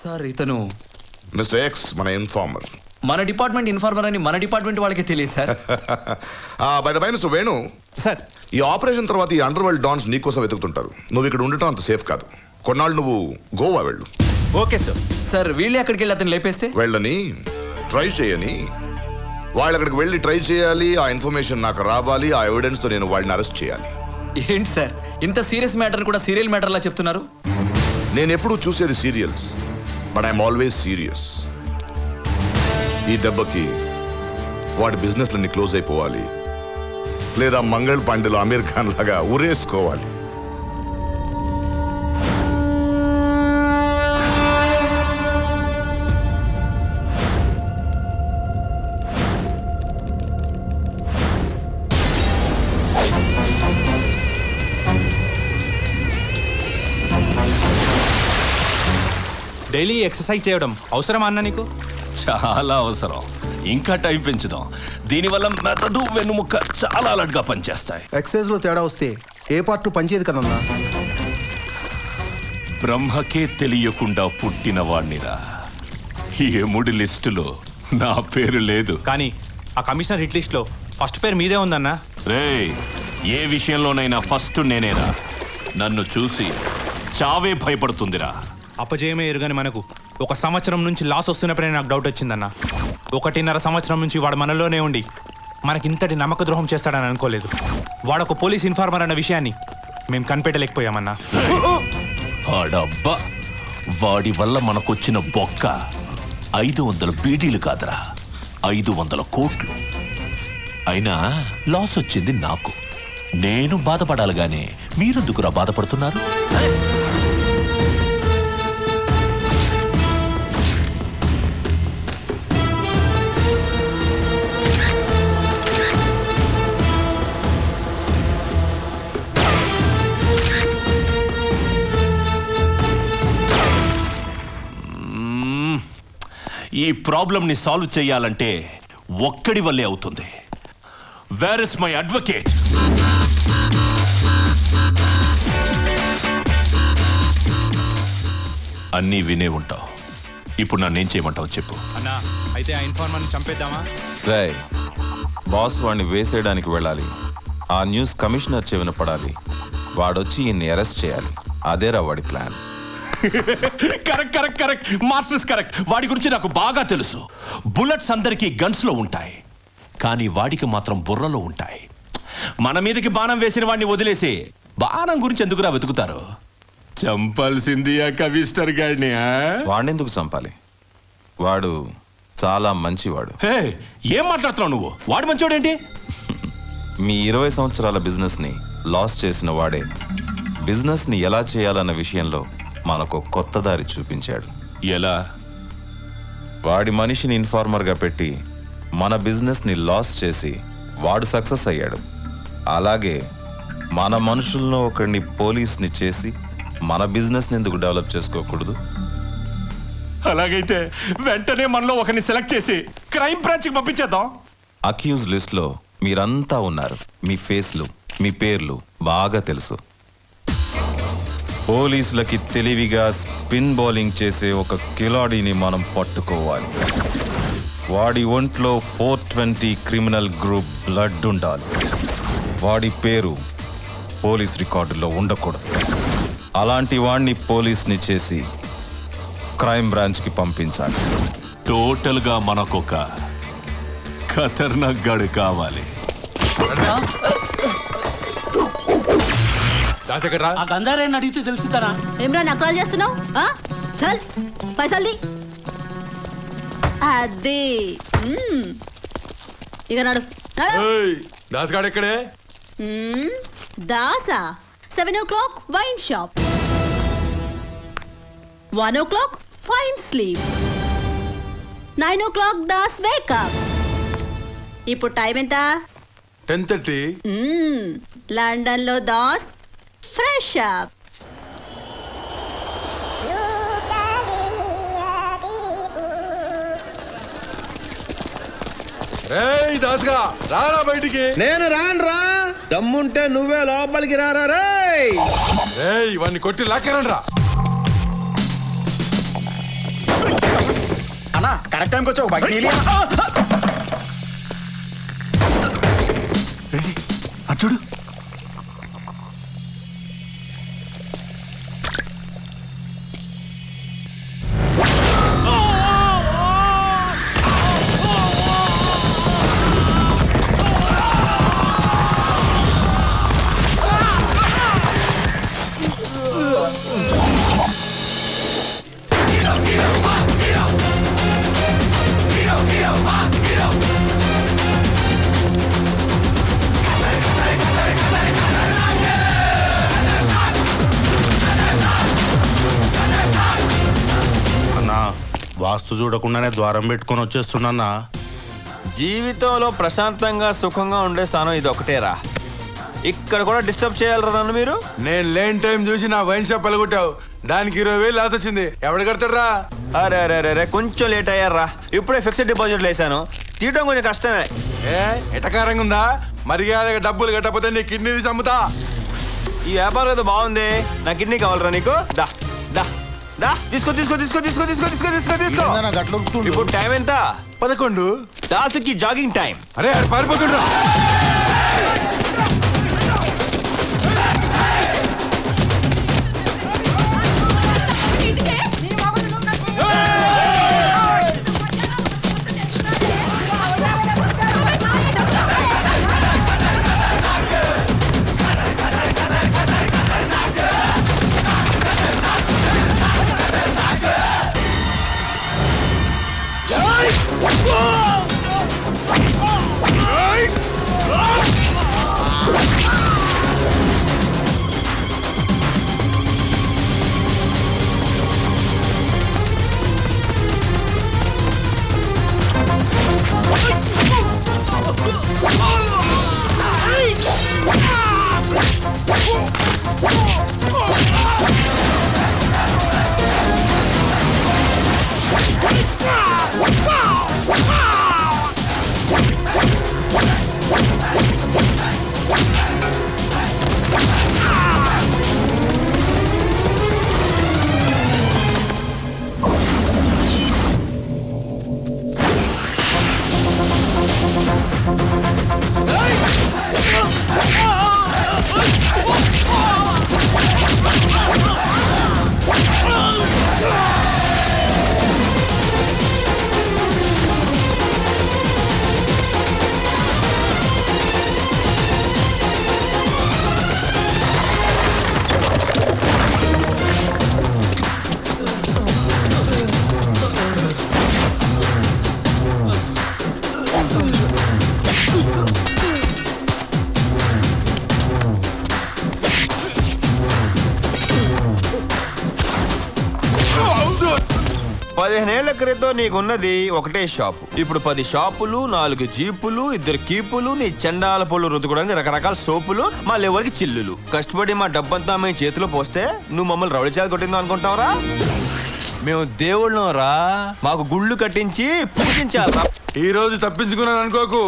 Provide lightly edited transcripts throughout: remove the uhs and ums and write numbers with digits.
Sir ఇతను mister X మన informer. మన డిపార్ట్మెంట్ ఇన్ఫార్మర్ అని మన డిపార్ట్మెంట్ వాళ్ళకి తెలియదు sir. By the by mister Venu sir, ఈ ఆపరేషన్ తర్వాత ఈ అండర్ వరల్డ్ డాన్స్ నీకోసం వెతుకుతుంటారు. నువ్వు ఇక్కడ ఉండటం అంత సేఫ్ కాదు. కొన్నాళ్ళు నువ్వు గోవా వెళ్ళు. Okay sir. సార్ వీళ్ళే అక్కడికి వెళ్ళి అతను లేపేస్తే వెళ్ళని ట్రై చేయని, వాళ్ళు అక్కడికి వెళ్ళి ట్రై చేయాలి. ఆ ఇన్ఫర్మేషన్ నాకు రావాలి. ఆ ఎవిడెన్స్ తో నేను వాళ్ళని అరెస్ట్ చేయాలి. ఏంటి సార్ ఇంత సీరియస్ మ్యాటర్ కూడా సీరియల్ మ్యాటర్ లా చెప్తున్నారు? నేను ఎప్పుడూ చూసేది serials, but I'm always serious. ఈ దెబ్బకి వాడి బిజినెస్లన్నీ క్లోజ్ అయిపోవాలి, లేదా మంగళ్ పాండేలో అమీర్ ఖాన్ లాగా ఉరేసుకోవాలి. డైలీ ఎక్సర్సైజ్ చేయడం అవసరమా అన్న నీకు? చాలా అవసరం. ఇంకా టైం పెంచుదాం. దీనివల్ల మెదడు వెన్నుముక్క చాలా అలర్ట్గా పనిచేస్తాయి. ఎక్సైజ్ లో తేడా వస్తే ఏ పార్ట్ పనిచేయదు కదన్నా. బ్రహ్మకే తెలియకుండా పుట్టిన వాణ్ణిరా. యముడి లిస్టులో నా పేరు లేదు. కానీ ఆ కమిషనర్ హిట్ లిస్ట్ లో ఫస్ట్ పేరు మీదే ఉందన్నా. రేయ్, ఏ విషయంలోనైనా ఫస్ట్ నేనేరా. నన్ను చూసి చావే భయపడుతుందిరా. అపజయమే ఎరుగని మనకు 1 సంవత్సరం నుంచి లాస్ వస్తున్నప్పుడే నాకు డౌట్ వచ్చిందన్న. 1.5 సంవత్సరం నుంచి వాడు మనలోనే ఉండి మనకి ఇంతటి నమ్మక ద్రోహం చేస్తాడని అనుకోలేదు. వాడొక పోలీస్ ఇన్ఫార్మర్ అన్న విషయాన్ని మేము కనిపెట్టలేకపోయామన్నా. ఆడబ్బా, వాడి వల్ల మనకొచ్చిన బొక్క 500 బీడీలు కాదురా, 500 కోట్లు. అయినా లాస్ వచ్చింది నాకు. నేను బాధపడాలి గానీ మీరెందుకురా బాధపడుతున్నారు? ఈ ప్రాబ్లంని సాల్వ్ చేయాలంటే ఒక్కడి వల్లే అవుతుంది. Where is my advocate? అన్నీ వినే ఉంటావు. ఇప్పుడు నన్నేం చేయమంటావు చెప్పు. అన్నా, అయితే ఆ ఇన్ఫార్మర్ని చంపేద్దామా? రాయ్, బాస్ వాడిని వేసేయడానికి వెళ్ళాలి. ఆ న్యూస్ కమిషనర్ చెవిన పడాలి. వాడొచ్చి ఈయన్ని అరెస్ట్ చేయాలి. అదేరా వాడి plan. Correct correct correct masters correct. వాడి గురించి నాకు బాగా తెలుసు. బుల్లెట్స్ అందరికీ గన్స్ లో ఉంటాయి, కానీ వాడికి మాత్రం బుర్రలో ఉంటాయి. మన మీదకి బాణం వేసిన వాడిని వదిలేసి బాణం గురించి ఎందుకురా వెతుకుతారు? చంపాల్సింది ఆ కమిషనర్ గాడిని. వాడినెందుకు చంపాలి? వాడు చాలా మంచివాడు. హే, ఏం మాట్లాడుతున్నావు నువ్వు? వాడు మంచోడేంటి? మీ 20 సంవత్సరాల బిజినెస్ ని లాస్ చేసిన వాడే బిజినెస్ ని ఎలా చేయాలన్న విషయంలో మనకు కొత్త దారి చూపించాడు. ఎలా? వాడి మనిషిని ఇన్ఫార్మర్ గా పెట్టి మన బిజినెస్ ని లాస్ చేసి వాడు సక్సెస్ అయ్యాడు. అలాగే మన మనుషుల్లో ఒకరిని పోలీస్ని చేసి మన బిజినెస్ ని ఎందుకు డెవలప్ చేసుకోకూడదు? అలాగైతే వెంటనే మనలో ఒకరిని సెలెక్ట్ చేసి క్రైమ్ బ్రాంచ్కి పంపించేద్దాం. అక్యూజ్ లిస్ట్ లో మీరంతా ఉన్నారు. మీ ఫేస్లు, మీ పేర్లు బాగా తెలుసు. పోలీసులకి తెలివిగా స్పిన్ బౌలింగ్ చేసే ఒక కిలాడిని మనం పట్టుకోవాలి. వాడి ఒంట్లో 420 క్రిమినల్ గ్రూప్ బ్లడ్ ఉండాలి. వాడి పేరు పోలీస్ రికార్డులో ఉండకూడదు. అలాంటి వాడిని పోలీస్ని చేసి క్రైమ్ బ్రాంచ్కి పంపించాలి. టోటల్ గా మనకొక ఖతర్నాక్ గాడు కావాలి. ఆ గంగారాయని అడిగితే తెలుసుతారా? ఏమ్రా నకరాలు చేస్తున్నావు? చల్ పైసల్ది. అదే ఇక నడు. దాసగాడు ఎక్కడే? దాసా 7 o'clock wine shop, 1 o'clock fine sleep, 9 o'clock Das wake up. ఇప్పుడు టైం ఎంత? 10:30. లండన్ లో దాస్ ఫ్రెష్ అప్. దాసగా రారా బయటికి. నేను రాను రా. దమ్ముంటే నువ్వే లోపలికి రారా. ఇవన్నీ కొట్టి లాక్కేరండి రా. కరెక్ట్ టైంకి వచ్చావు అచ్చుడు వాస్తు చూడకుండానే ద్వారం పెట్టుకొని వచ్చేస్తున్నా. జీవితంలో ప్రశాంతంగా సుఖంగా ఉండే స్థానం ఇది ఒకటేరా. ఇక్కడ కూడా డిస్టర్బ్ చేయాలరా నన్ను మీరు? నేను లేని టైం చూసి నా వైన్ షాప్ వెళ్ళగొట్టావు. దానికి 20,000 లాస్ వచ్చింది. ఎవడు కడతారా? అరే అరే అరే కొంచెం లేట్ అయ్యారా. ఇప్పుడే ఫిక్స్డ్ డిపాజిట్లు వేసాను. తీయటం కొంచెం కష్టమే. ఎటకారంగా ఉందా? మర్యాదగా డబ్బులు కట్టకపోతే నీ కిడ్నీ తీసి అమ్ముతా. ఈ వ్యాపారం ఏదో బాగుంది. నా కిడ్నీ కావాలరా నీకు? దా దా దా తీసుకో తీసుకో తీసుకో తీసుకో తీసుకో తీసుకో తీసుకో తీసుకో. ఇప్పుడు టైం ఎంత? 11. దాసుకి జాగింగ్ టైం. అరే పారిపోతుండ్రా. పదిహేనేళ్ల క్రితం నీకున్నది ఒకటే షాపు. ఇప్పుడు 10 షాపులు, 4 జీపులు, 2 కీపులు, నీ చెండాల పళ్ళు రుద్దుకోవడానికి రకరకాల సోపులు, మళ్ళీ ఎవరికి చిల్లులు. కష్టపడి మా డబ్బంతా మేము చేతిలో పోస్తే నువ్వు మమ్మల్ని రౌడీ చేత కొట్టిందో అనుకుంటావురా? మేము దేవుళ్ళం రా. మాకు గుళ్ళు కట్టించి పూజించాలరా. ఈ రోజు తప్పించుకున్నాను అనుకోకు.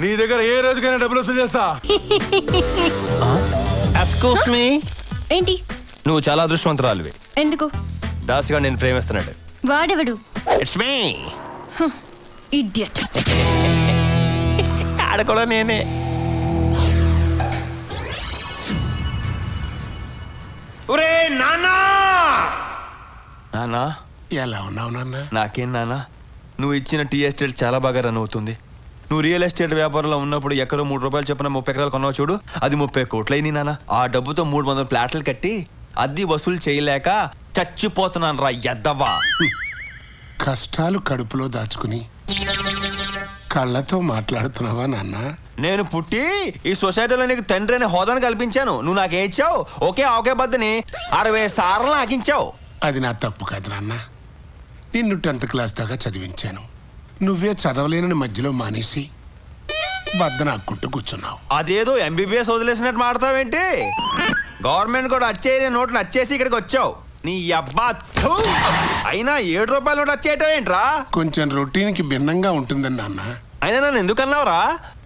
నీ దగ్గర ఏ రోజుకైనా డబ్బులు వసూలు చేస్తా. Excuse me. ఏంటి? నువ్వు చాలా అదృష్టవంతురాలివి. ఎందుకు? దాసుగా నేను ప్రేమిస్తున్నాడు. వాడెవడు? It's me. ఇడియట్. ఆడ కూడా నేనే. ఒరే నాన్నా! నాన్నా ఎలా ఉన్నావు నాన్న? నాకేం నాన్నా, నువ్వు ఇచ్చిన టీ ఎస్టేట్ చాలా బాగా రన్ అవుతుంది. నువ్వు రియల్ ఎస్టేట్ వ్యాపారంలో ఉన్నప్పుడు ఎక్కడో 3 రూపాయలు చెప్పిన 30 ఎకరాలు కొన్నావు చూడు, అది 30 కోట్లయింది నాన్న. ఆ డబ్బుతో 300 ఫ్లాట్లు కట్టి అద్దె వసూలు చేయలేక చచ్చిపోతున్నాను రా ఎద్దవా. కష్టాలు కడుపులో దాచుకుని కళ్ళతో మాట్లాడుతున్నావా నాన్న? నేను పుట్టి ఈ సొసైటీలో నీకు తండ్రి అనే హోదాను కల్పించాను. నువ్వు నాకేం ఇచ్చావు? ఒకే బద్దని 60 సార్లు నాకించావు. అది నా తప్పు కాదు నాన్న. నిన్ను 10th క్లాస్ దాకా చదివించాను. నువ్వే చదవలేనని మధ్యలో మానేసి బద్దన ఆక్కుంటూ కూర్చున్నావు. అదేదో MBBS వదిలేసినట్టు మాడతావేంటి? గవర్నమెంట్ కూడా వచ్చే నోట్లు వచ్చేసి ఇక్కడికి వచ్చావు. నీ అబ్బా అయినా 7 రూపాయల నోట్లు వచ్చేయటం ఏంట్రా? కొంచెం రొటీన్కి భిన్నంగా ఉంటుందని నాన్న. అయినా నన్ను ఎందుకన్నావురా?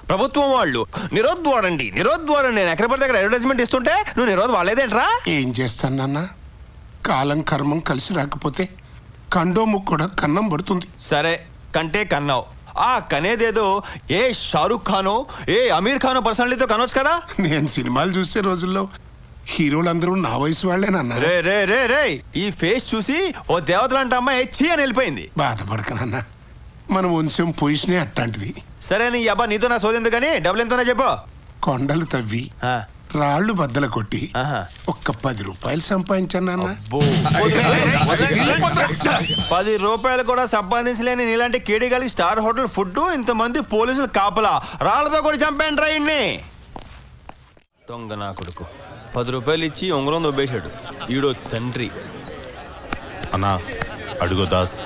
ప్రభుత్వం వాళ్ళు నిరోధ్ వాడండి నేను ఎక్కడ పడితే అక్కడ అడ్వర్టైజ్మెంట్ ఇస్తుంటే నువ్వు నిరోధ్ వాడలేదేంట్రా? ఏం చేస్తాను నాన్న? కాలం కర్మం కలిసి రాకపోతే కండో ముక్కు కూడా కన్నం పడుతుంది. సరే కంటే కన్నావు, ఆ కనేదేదో ఏ షారుఖ్ ఖానో ఏ అమీర్ ఖానో పర్సనాలిటీతో కనొచ్చు కదా. నేను సినిమాలు చూసే రోజుల్లో హీరోలందరూ నా వయసు వాళ్ళేనన్నా. రే రే రే రే ఈ ఫేస్ చూసి ఓ దేవతలాంటి అమ్మాయి చీ అని వెళ్ళిపోయింది. బాధపడకనన్నా, మన వంశం పొజిషనే అట్లాంటిది. సరే నీ అబ్బా నీతో నా సోదెందుకు కానీ డబ్బులు ఎంతోనా చెప్పు. కొండలు తవ్వి రాళ్ళు బద్దలు కొట్టి ఒక్క 10 రూపాయలు సంపాదించాను అన్న. 10 రూపాయలు కూడా సంపాదించలేని నీలాంటి కేడిగాలి స్టార్ హోటల్ ఫుడ్, ఇంతమంది పోలీసులు కాపలా రాళ్లతో కూడా చంపేయండి రాయిని. దొంగ నా కొడుకు 10 రూపాయలు ఇచ్చి ఉంగరం దొబ్బేశాడు. ఈడో తండ్రి. అన్నా అడుగో దాస్.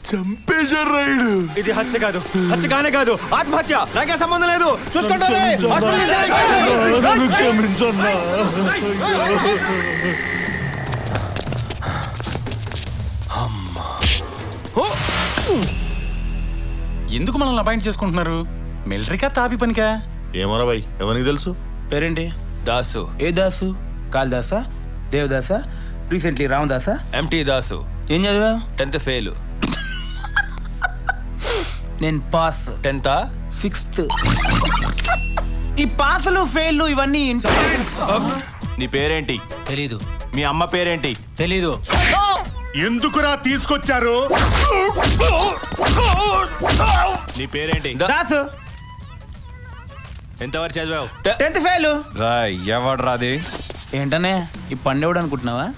చంపేశాడు రైడు. ఇది హత్య కాదు, హత్య కానే కాదు, ఆత్మహత్య. నాకే సంబంధం లేదు, చూసుకుంటాను. ఎందుకు మనల్ని అపాయింట్ చేసుకుంటున్నారు? మిలిటరీకా తాపి పనికా? ఏమోరా భయ్, ఎవరికి తెలుసు? పేరేంటి? దాసు. ఏ దాసు? కాళిదాసా, దేవదాసా, రీసెంట్లీ రామదాసా? ఎంటీ దాసు. ఏం చదివా? 10th fail. నేను పాస్. 10th 6th. ఈ పాసులు ఫెయిల్ ఇవన్నీ నీ పేరేంటి? తెలీదు. మీ అమ్మ పేరేంటి? తెలీదు. ఎందుకురా తీసుకొచ్చారు? నీ పేరేంటి? దాసు. ఎంతవరకు చదివావు? 10th fail. రాయ్ ఎవడు రాది? ఏంటనే ఈ పండేవాడు అనుకుంటున్నావా?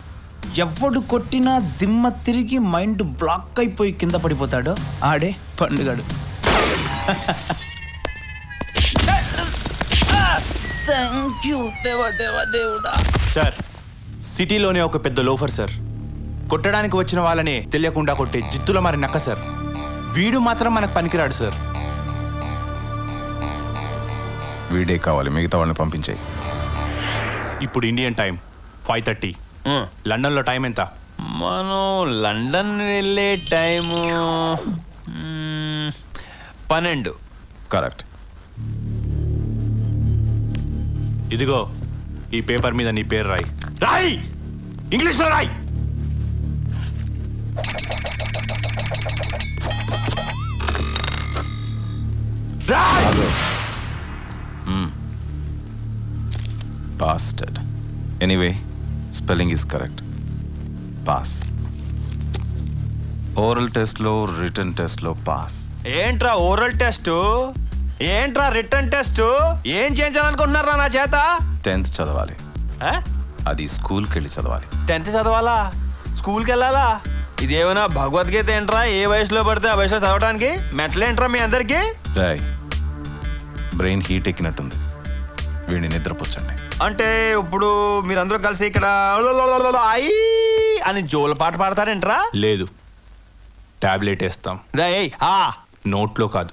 ఎవడు కొట్టినా దిమ్మ తిరిగి మైండ్ బ్లాక్ అయిపోయి కింద పడిపోతాడో ఆడే పండుగాడు. సార్, సిటీలోనే ఒక పెద్ద లోఫర్ సార్. కొట్టడానికి వచ్చిన వాళ్ళని తెలియకుండా కొట్టే జిత్తుల మరి నక్క సార్. వీడు మాత్రం మనకు పనికిరాడు సార్. వీడే కావాలి, మిగతా వాళ్ళని పంపించేయి. ఇప్పుడు ఇండియన్ టైం 5:30. లండన్లో టైం ఎంత? మనం లండన్ వెళ్ళే టైము 12. కరెక్ట్. ఇదిగో ఈ పేపర్ మీద నీ పేరు రాయి. రాయ్, ఇంగ్లీష్లో Roy. Bastard. Anyway, spelling is correct. Pass. Oral test లో written test లో pass. ఏంట్రా ఓరల్ టెస్ట్, ఏంట్రా రిటర్న్ టెస్ట్, ఏం చేయించాలనుకుంటున్నారా నా చేత? 10th చదవాలి. అది స్కూల్కి వెళ్ళి చదవాలి. 10th చదవాలా? స్కూల్కి వెళ్ళాలా? ఇదేమైనా భగవద్గీత ఏంట్రా? ఏ వయసులో పడితే ఆ వయసులో చదవడానికి మెట్లేంట్రా మీ అందరికి? రాయ్, బ్రెయిన్ హీట్ ఎక్కినట్టుంది, వీడిని నిద్రపుచ్చండి. అంటే ఇప్పుడు మీరందరూ కలిసి ఇక్కడ ఐ అని జోల పాట పాడతారేంట్రా? లేదు, టాబ్లెట్ వేస్తాం. నోట్లో కాదు.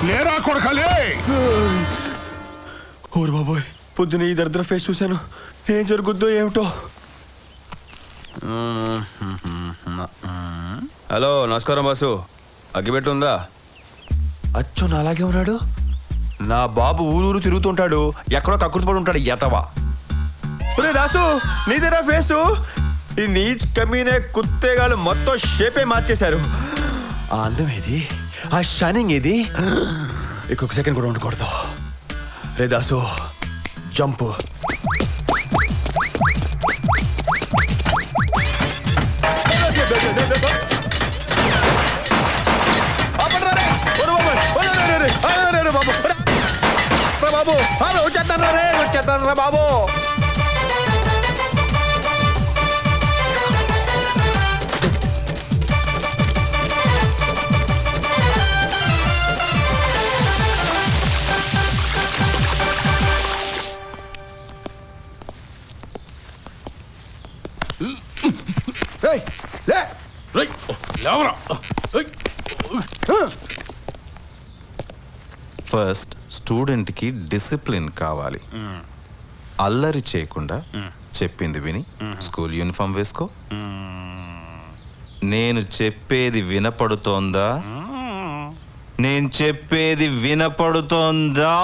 లేరా కొడకలే. ఓరు బాబోయ్, పొద్దున ఈ దరిద్ర ఫేస్ చూశాను, ఏం జరుగుద్దో ఏమిటో. హలో, నమస్కారం బాసు. అగ్గిపెట్టు ఉందా? అచ్చో నాలాగే ఉన్నాడు. నా బాబు ఊరూరు తిరుగుతుంటాడు, ఎక్కడో కక్కుర్తిపడి ఉంటాడు ఎతవా. దాసు, నీదేనా ఫేసు? ఈ నీచ్ కమీనే కుత్తేగాళ్ళు మొత్తం షేపే మార్చేశారు. ఆ అందం ఏది, ఆ షైనింగ్ ఏది? ఇంకొక సెకండ్ కూడా ఉండకూడదు. రే దాసు, జంప్. బాబు వచ్చేస్తాను రా బాబు. ఫస్ట్ స్టూడెంట్కి డిసిప్లిన్ కావాలి. అల్లరి చేయకుండా చెప్పింది విని స్కూల్ యూనిఫామ్ వేసుకో. నేను చెప్పేది వినపడుతోందా? నేను చెప్పేది వినపడుతోందా?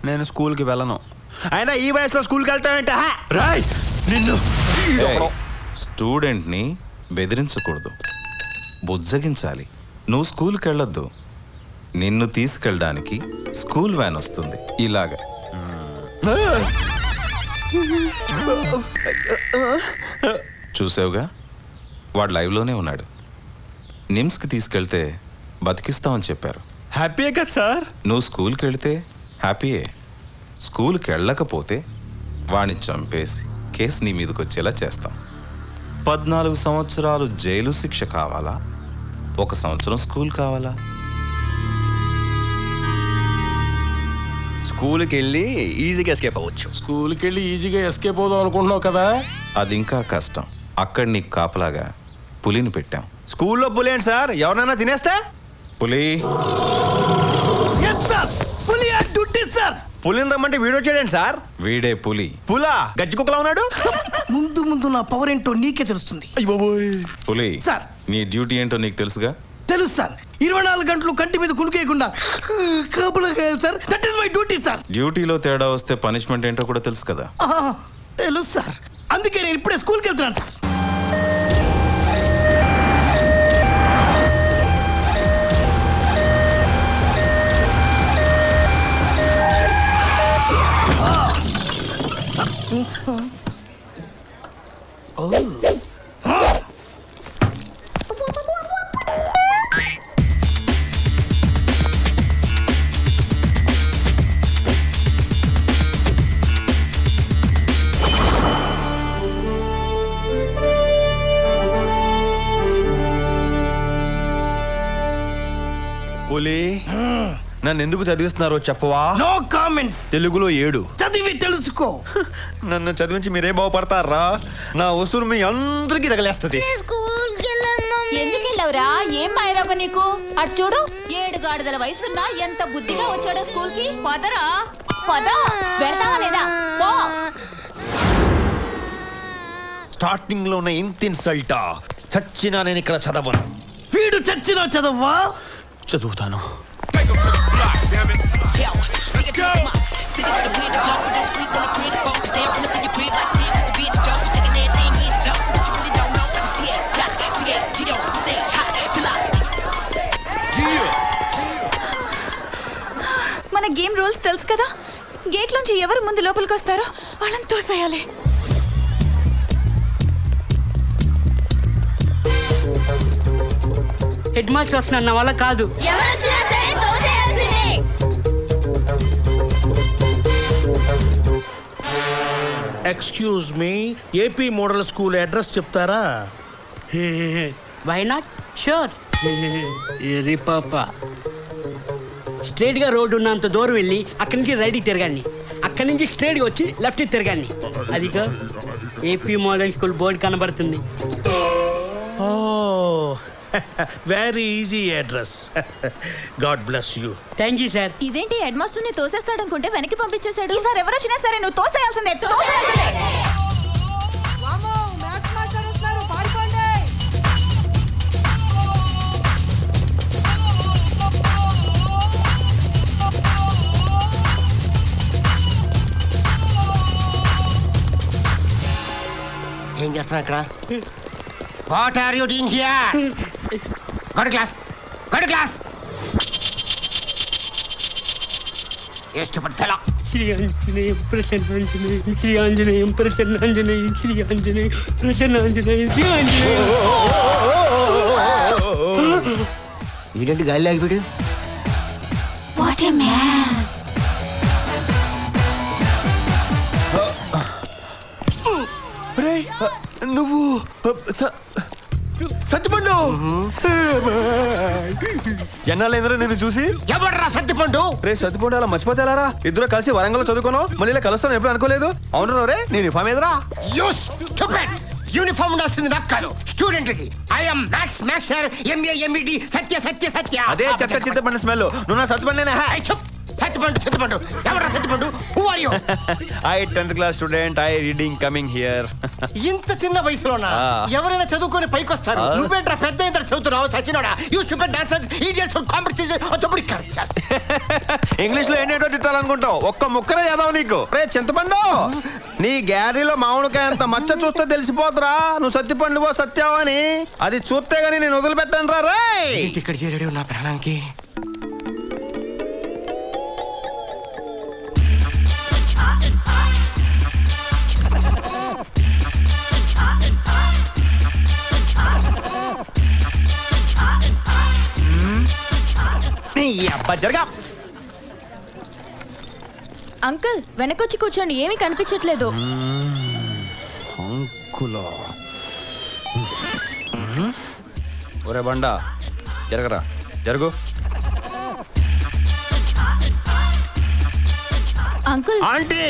నేను స్కూల్కి వెళ్ళను. అయినా ఈ వయసులో స్కూల్కి వెళ్తానంటే రాయ్ నిన్ను. స్టూడెంట్ని బెదిరించకూడదు, బుజ్జగించాలి. నువ్వు స్కూల్కి వెళ్ళొద్దు, నిన్ను తీసుకెళ్ళడానికి స్కూల్ వ్యాన్ వస్తుంది. ఇలాగా చూసావుగా, వాడు లైవ్లోనే ఉన్నాడు. నిమ్స్కి తీసుకెళ్తే బతికిస్తామని చెప్పారు. హ్యాపీయే కదా సార్? నువ్వు స్కూల్కి వెళితే హ్యాపీయే. స్కూల్కి వెళ్ళకపోతే వాడిని చంపేసి కేసు నీ మీదకి వచ్చేలా చేస్తాం. 14 సంవత్సరాలు జైలు శిక్ష కావాలా, 1 సంవత్సరం స్కూల్ కావాలా? స్కూల్కి వెళ్ళి ఈజీగా ఎస్కేప్ అవ్వచ్చు. స్కూల్కి వెళ్ళి ఈజీగా ఎస్కేప్ అవుదాం అనుకుంటున్నావు కదా? అది ఇంకా కష్టం. అక్కడ నీకు కాపలాగా పులిని పెట్టాం. స్కూల్లో పులి ఏంటి సార్? ఎవరినైనా తినేస్తే? పులి పులిని రమ్మంటే వీడియో చేయడండి సార్. వీడే పులి. పులా గజ్జి కుక్కలా ఉన్నాడు. ముందు ముందు నా పవర్ ఏంటో నీకే తెలుస్తుంది. పులి సార్, నీ డ్యూటీ ఏంటో నీకు తెలుసుగా? తెలుసు సార్. 24 గంటలు కంటి మీద కునుకేయకుండా కాపలా కాయాలి sir. That is my duty sir. డ్యూటీలో తేడా వస్తే పనిష్మెంట్ ఏంటో కూడా తెలుసు కదా? తెలుసు సార్. అందుకే నేను ఇప్పుడే స్కూల్కి వెళ్తున్నాను సార్. పులి నన్ను ఎందుకు చదివిస్తున్నారో చెప్పవా? No comments. తెలుగులో 7 చదివి తెలుసుకో. నన్ను చదివించి మీరే బాగుపడతారా? నా ఉసురు మీ అందరికీ తగలేస్తుంది. ఎందుకు వెళ్ళవురా? ఏం మాయరాగ నీకు? అటు చూడు, 7 గాడిదల వయసున్నా ఎంత బుద్ధిగా వచ్చాడో స్కూల్ కి. పదరా పద. వెళ్తావా లేదా? పో. స్టార్టింగ్ లో ఉన్న ఇంత ఇన్సల్టా? చచ్చినా నేను ఇక్కడ చదవను. వీడు చచ్చినా చదవ్వా? చదువుతాను. మన గేమ్ రూల్స్ తెలుసు కదా? గేట్ నుంచి ఎవరు ముందు లోపలికి వస్తారో వాళ్ళని తోసేయాలి. హెడ్ మాస్టర్ వస్తున్నా, నా వల్ల కాదు. Excuse me, AP model school address చెప్తారా? Why not? షూర్. ఈజీ పాపా. స్ట్రైట్గా రోడ్డు ఉన్నంత దూరం వెళ్ళి అక్కడి నుంచి రైట్కి తిరగాన్ని, అక్కడి నుంచి స్ట్రైట్గా వచ్చి లెఫ్ట్కి తిరగాన్ని. అదిగా ఏపీ మోడల్ స్కూల్ బోర్డు కనబడుతుంది. Oh, very easy address. God bless you. Thank you sir. ఇదేంటి హెడ్ మాస్టర్ ని తోసేస్తాడు అనుకుంటే వెనక్కి పంపించేశాడు. ఈసారి ఎవరు వచ్చినా సరే నువ్వు తోసేయాల్సిందే. ఏం చేస్తున్నా ఇక్కడ? What are you doing here? Go to class, go to class. You stupid fellow. Shri Anjaneyam Prasannanjaneyam, Shri Anjaneyam Prasannanjaneyam, Shri Anjaneyam Prasannanjaneyam, Shri Anjaneyam. ఇదేంటి గాలి లాగిపోయాడు? What a man. నువ్వు సత్తిపండు ఎన్నాళ్ళైందిరా నేను చూసి. ఎవడ్రా సత్తిపండు? రే సత్తిపండు అలా మర్చిపోతే ఎలారా? ఇద్దరు కలిసి వరంగల్ చదువుకున్నావు, మళ్ళీ ఇలా కలుస్తాను ఎప్పుడు అనుకోలేదు. అవును రే, నేను ఇన్ఫామ్ ఏదిరా? యూనిఫామ్ ఉండాల్సింది నాకు కాదు, స్టూడెంట్లకి. I'm maths master MA MEd Satya Satya Satya. అదే చెత్త చింతపండు స్మెల్. నువ్వు నా సత్తిపండునే. సత్తిపండు ఎవరా Sattipandu? Who are you? I 10th class student, I reading coming here. ఇంత చిన్న వయసులోనా ఎవరైనా చదువుకొని పైకి వస్తారు? నువ్వేంట్రా పెద్ద ఇంత చదువుతున్నావు సచినోడా? You stupid dancers idiots competition అప్పుడు ఇంగ్లీష్ లో ఏంటో తిట్టాలనుకుంటావు, ఒక్క ముక్కనే చదవ నీకు. రే చింతపండు, నీ గ్యారీలో మామిడికాయ అంత మచ్చ చూస్తే తెలిసిపోతురా నువ్వు సత్తిపండు సత్యావు అని. అది చూస్తే గానీ నేను వదిలిపెట్టాను రా. రే ఇక్కడ చేరాడు నా ప్రాణానికి. అంకుల్ వెనకొచ్చి కూర్చోండి, ఏమీ కనిపించట్లేదు. ఒరే బండా జరగరా, జరుగు. అంకుల్ ఆంటీ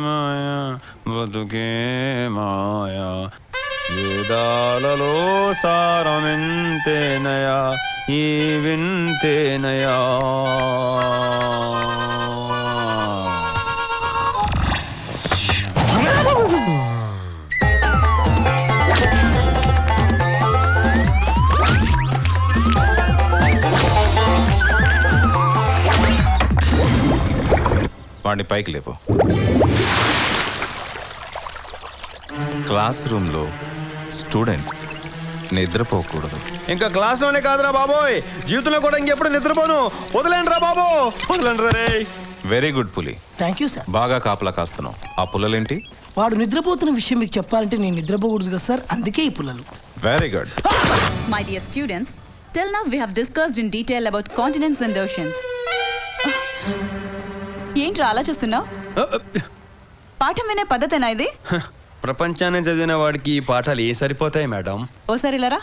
మాయా బతుకే మాయా, వేదాలలో సారమెంతేనయా ఈ వింతేనయా. వాడిని పైకి లేపు. క్లాస్ రూమ్లో స్టూడెంట్ నిద్రపోకూడదు. ఇంకా క్లాస్ లోనే కాదురా బాబోయ్, జీవితంలో కూడా ఇంకెప్పుడు నిద్రపోను. వదిలేండి రా బాబు, వదిలేండి రే. వెరీ గుడ్ పులి. Thank you sir. బాగా కాపలా కాస్తున్నావు. ఆ పుల్లలేంటి? వాడు నిద్రపోతున్న విషయం మీకు చెప్పాలంటే నేను నిద్రపోకూడదు కదా సార్, అందుకే ఈ పుల్లలు. Very good. My dear students, till now we have discussed in detail about continents and oceans. ఏంట్రా అలా చూస్తున్నావు? పాఠం వినే పద్ధతేనా ఇది? ప్రపంచాన్ని చదివిన వాడికి ఈ పాఠాలు ఏ సరిపోతాయి మేడం? ఓసారి ఇలారా.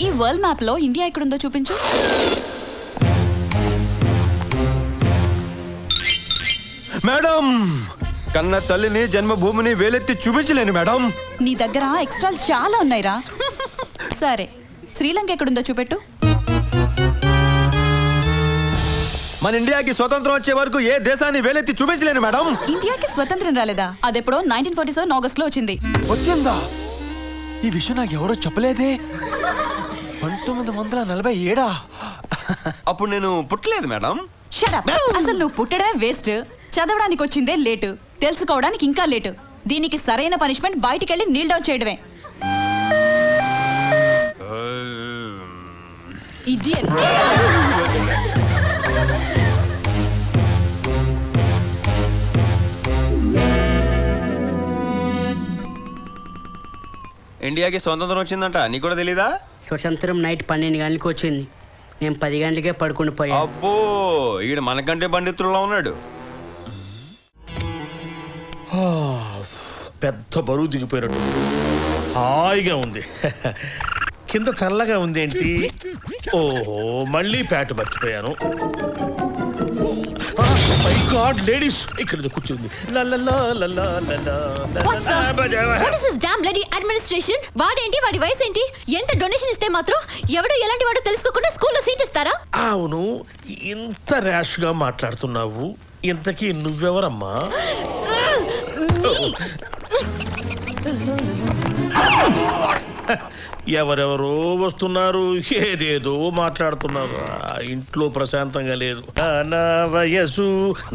ఈ వరల్డ్ మ్యాప్ లో ఇండియా ఎక్కడుందో చూపించు. మేడం, కన్న తల్లిని జన్మభూమిని వేలెత్తి చూపించలేను మేడం. నీ దగ్గర ఎక్స్ట్రాలు చాలా ఉన్నాయిరా. సరే, శ్రీలంక ఎక్కడుందో చూపెట్టు. మన ఇండియాకి స్వతంత్రం వచ్చే వరకు ఏ దేశాన్ని వేలెత్తి చూపించలేను మేడం. ఇండియాకి స్వతంత్రం రాలేదా? అదెప్పుడో 1947 ఆగస్ట్ లో వచ్చింది. వచ్చిందా? ఈ విషయం నాకు ఎవరో చెప్పలేదే. 1947 అప్పుడు నేను పుట్టలేదు మేడం. Shut up. అసలు నువ్వు పుట్టడమే వేస్ట్, చదవడానికి వచ్చిందే లేటు, తెలుసుకోవడానికి ఇంకా లేటు. దీనికి సరైన పనిష్మెంట్ బయటికెళ్ళి నీల్ డౌన్ చేయడమే. Idiot. ఇండియాకి స్వతంత్రం వచ్చిందంట, నీకు కూడా తెలీదా? స్వతంత్రం నైట్ 12 గంటలకు వచ్చింది. నేను 10 గంటలకే పడుకుని పోయా. అబ్బో, ఈడు మనకంటే పండితుల్లో ఉన్నాడు. పెద్ద బరువు దిగిపోయినట్టు హాయిగా ఉంది. కింద చల్లగా ఉంది ఏంటి? ఓహో, మళ్ళీ ప్యాట్ మర్చిపోయాను. మై గాడ్, లేడీస్ ఇక్కడ కూర్చుంది. వాడేంటి, వాడి వయసు ఏంటి? ఎంత డొనేషన్ ఇస్తే మాత్రం ఎవడు ఎలాంటి వాడు తెలుసుకోకుండా స్కూల్లో సీట్ ఇస్తారా? అవును, ఇంత ర్యాష్ గా మాట్లాడుతున్నావు. ఇంతకీ నువ్వెవరమ్మా? ఎవరెవరో వస్తున్నారు, ఏదేదో మాట్లాడుతున్నారు. ఇంట్లో ప్రశాంతంగా లేదు. నా వయసు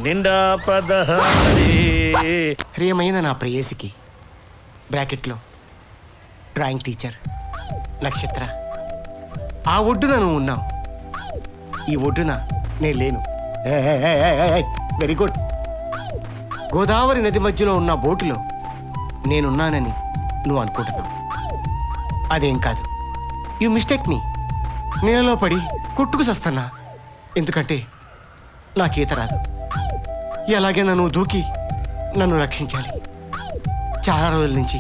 నిండా 16. ప్రియమైన నా ప్రేయసికి బ్రాకెట్లో డ్రాయింగ్ టీచర్ నక్షత్ర. ఆ ఒడ్డున నువ్వు ఉన్నావు, ఈ ఒడ్డున నేను లేను. Very good. గోదావరి నది మధ్యలో ఉన్న బోటులో నేనున్నానని నువ్వు అనుకుంటున్నావు. అదేం కాదు, యు మిస్టేక్ మీ. నీళ్ళలో పడి కొట్టుకు చస్తున్నా, ఎందుకంటే నాకు ఈత రాదు. ఎలాగైనా నువ్వు దూకి నన్ను రక్షించాలి. చాలా రోజుల నుంచి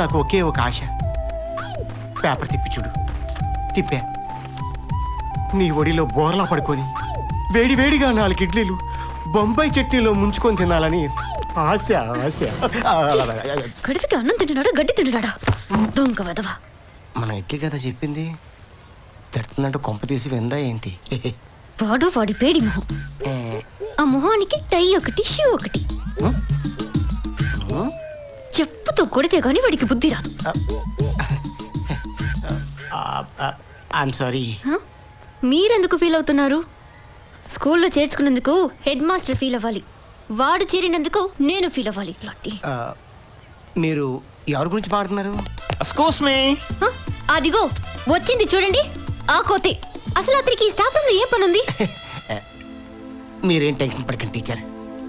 నాకు ఒకే ఒక ఆశ. పేపర్ తిప్పి చూడు. తిప్పా. నీ ఒడిలో బోర్లా పడుకొని వేడివేడిగా 4 ఇడ్లీలు బొంబాయి చట్నీలో ముంచుకొని తినాలని ఆశ ఆశ. గడిపికి అన్నం తింటున్నాడా గడ్డి తింటున్నాడా దొంగ వెదవా. మన ఇడ్లీ కదా చెప్పింది. తిడుతుందంటూ కొంప తీసి విందా ఏంటి? వాడు వాడి పేడి మొహం. ఆ మొహానికి టై ఒకటి షూ ఒకటి. చెప్పుతో కొడితే గాని వాడికి బుద్ధి రాదు. I'm sorry. మీరెందుకు ఫీల్ అవుతున్నారు? స్కూల్లో చేర్చుకున్నందుకు హెడ్ మాస్టర్ ఫీల్ అవ్వాలి. వాడు చేరినందుకు నేను ఫీల్ అవ్వాలి. మీరు ఎవరి గురించి మాట్లాడుతున్నారు? Excuse me. అదిగో వచ్చింది చూడండి ఆ కోతే. అసలు అతనికి స్టాఫ్ రూమ్ లో ఏ పని ఉంది? మీరేం టెన్షన్ పడకండి టీచర్.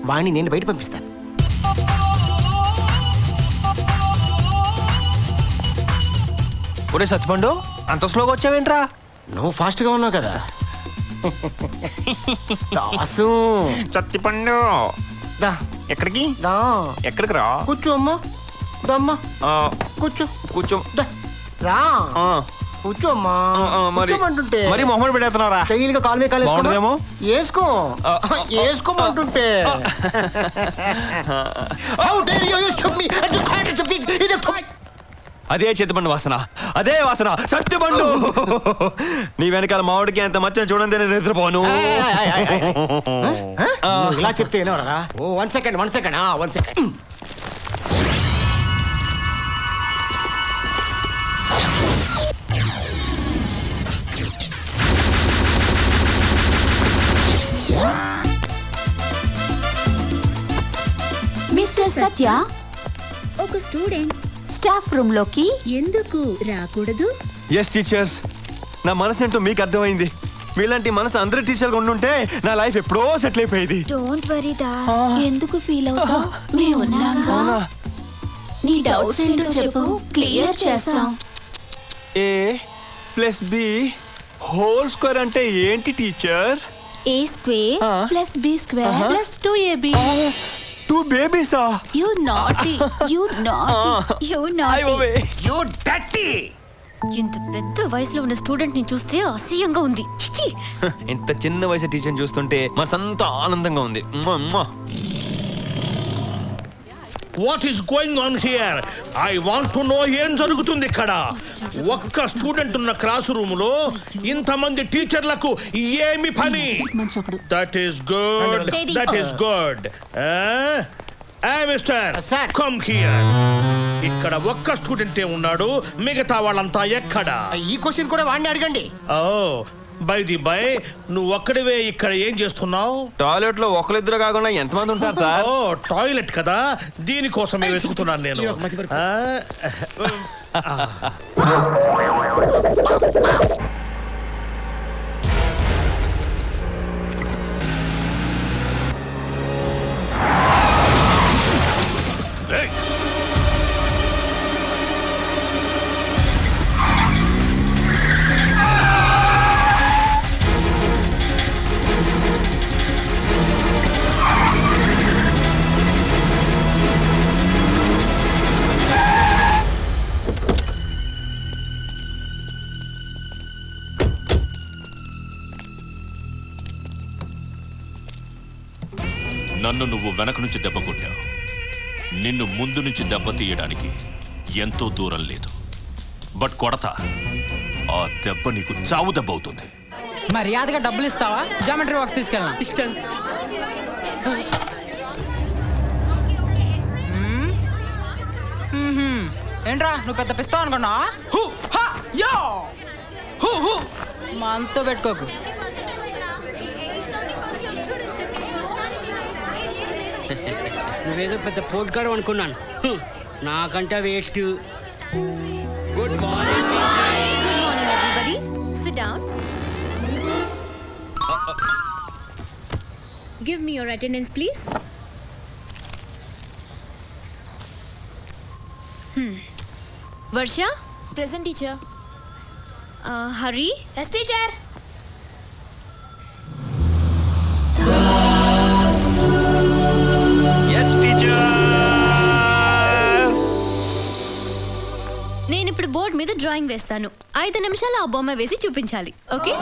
వాణ్ణి నేను బయట పంపిస్తాను. ఒరే సత్యపండు, అంత స్లోగా వచ్చావేంట్రా? నువ్వు ఫాస్ట్గా ఉన్నావు కదా. దాసు సత్యపండు దా. ఎక్కడికి? దా. ఎక్కడికి రా? కూర్చో అమ్మా. దమ్మా కూర్చో. కూర్చో. రా కూర్చో అమ్మా. మరి మరి మొహమ్మద్ పెడతారా? స్టైల్గా కాలు మీద కాలు బాగుంటుందేమో. వేసుకో. వేసుకోమంటుంటే అదే చేతిపండు వాసన, అదే వాసన. సత్యపండు నీ వెనకాల మామిడికి ఎంత మచ్చని చూడండి నేను నిద్రపోను. ఇలా చెప్తే ఏనవరా? ఓ 1 సెకండ్ 1 సెకండ్ 1 సెకండ్. మిస్టర్ సత్య, ఒక స్టూడెంట్ స్టాఫ్ రూమ్ లోకి ఎందుకు రాకూడదు? ఎస్ టీచర్స్, నా మనసు ఏంటో మీకు అర్థమైంది. మీలాంటి మనసు అందరి టీచర్లు ఉండుంటే నా లైఫ్ ఎప్పుడో సెటిల్ అయిపోయింది. డోంట్ వరీ దా. ఎందుకు ఫీల్ అవుతావు? మేము ఉన్నాగా. నీ డౌట్స్ ఏంటో చెప్పు, క్లియర్ చేస్తాం. A+B హోల్ స్క్వేర్ అంటే ఏంటి teacher? A square plus B square plus 2AB. 2 babies-ఆ? You naughty. You naughty. You naughty. You dirty. ఇంత పెద్ద వయసులో ఉన్న స్టూడెంట్ ని చూస్తే అసహ్యంగా ఉంది. చిచి. ఇంత చిన్న వయసు టీచర్ చూస్తుంటే మనసంతా ఆనందంగా ఉంది. What is going on here? I want to know ఏం జరుగుతుంది ఇక్కడ. ఒక్క స్టూడెంట్ ఉన్న క్లాస్ రూమ్ లో ఇంతమంది టీచర్లకు ఏమి పని? That is good, that is good. Mister come here. ఇక్కడ ఒక్క స్టూడెంటే ఉన్నాడు, మిగతా వాళ్ళంతా ఎక్కడ? ఈ క్వశ్చన్ కూడా వాడిని అడగండి. ఓ బై ది బై, నువ్వు ఒక్కడివే ఇక్కడ ఏం చేస్తున్నావు? టాయిలెట్ లో ఒకరిద్దరు కాకుండా ఎంతమంది ఉంటారు సార్? ఓ టాయిలెట్ కదా, దీనికోసమే వెతుకుతున్నాను నేను. నన్ను నువ్వు వెనక నుంచి దెబ్బ కొట్టావు. నిన్ను ముందు నుంచి దెబ్బ తీయడానికి ఎంతో దూరం లేదు. బట్ కొడతా, ఆ దెబ్బ నీకు చావు దెబ్బ అవుతుంది. మర్యాదగా డబ్బులు ఇస్తావా? జామెట్రీ బాక్స్ తీసుకెళ్ళా. ఇష్టం. ఏంట్రా నువ్వు పెద్ద పిస్తావు అనుకున్నావా? మా అంతా పెట్టుకోకు. నువ్వేదో పెద్ద పోట్గాడు అనుకున్నాను. నాకంటే waste. Good morning, everybody. Sit down. Give me your attendance, please. Varsha? Present, teacher. Hari? Yes, teacher. ఇప్పుడు బోర్డు మీద డ్రాయింగ్ వేస్తాను. 5 నిమిషాలు ఆ బొమ్మ వేసి చూపించాలి. Okay?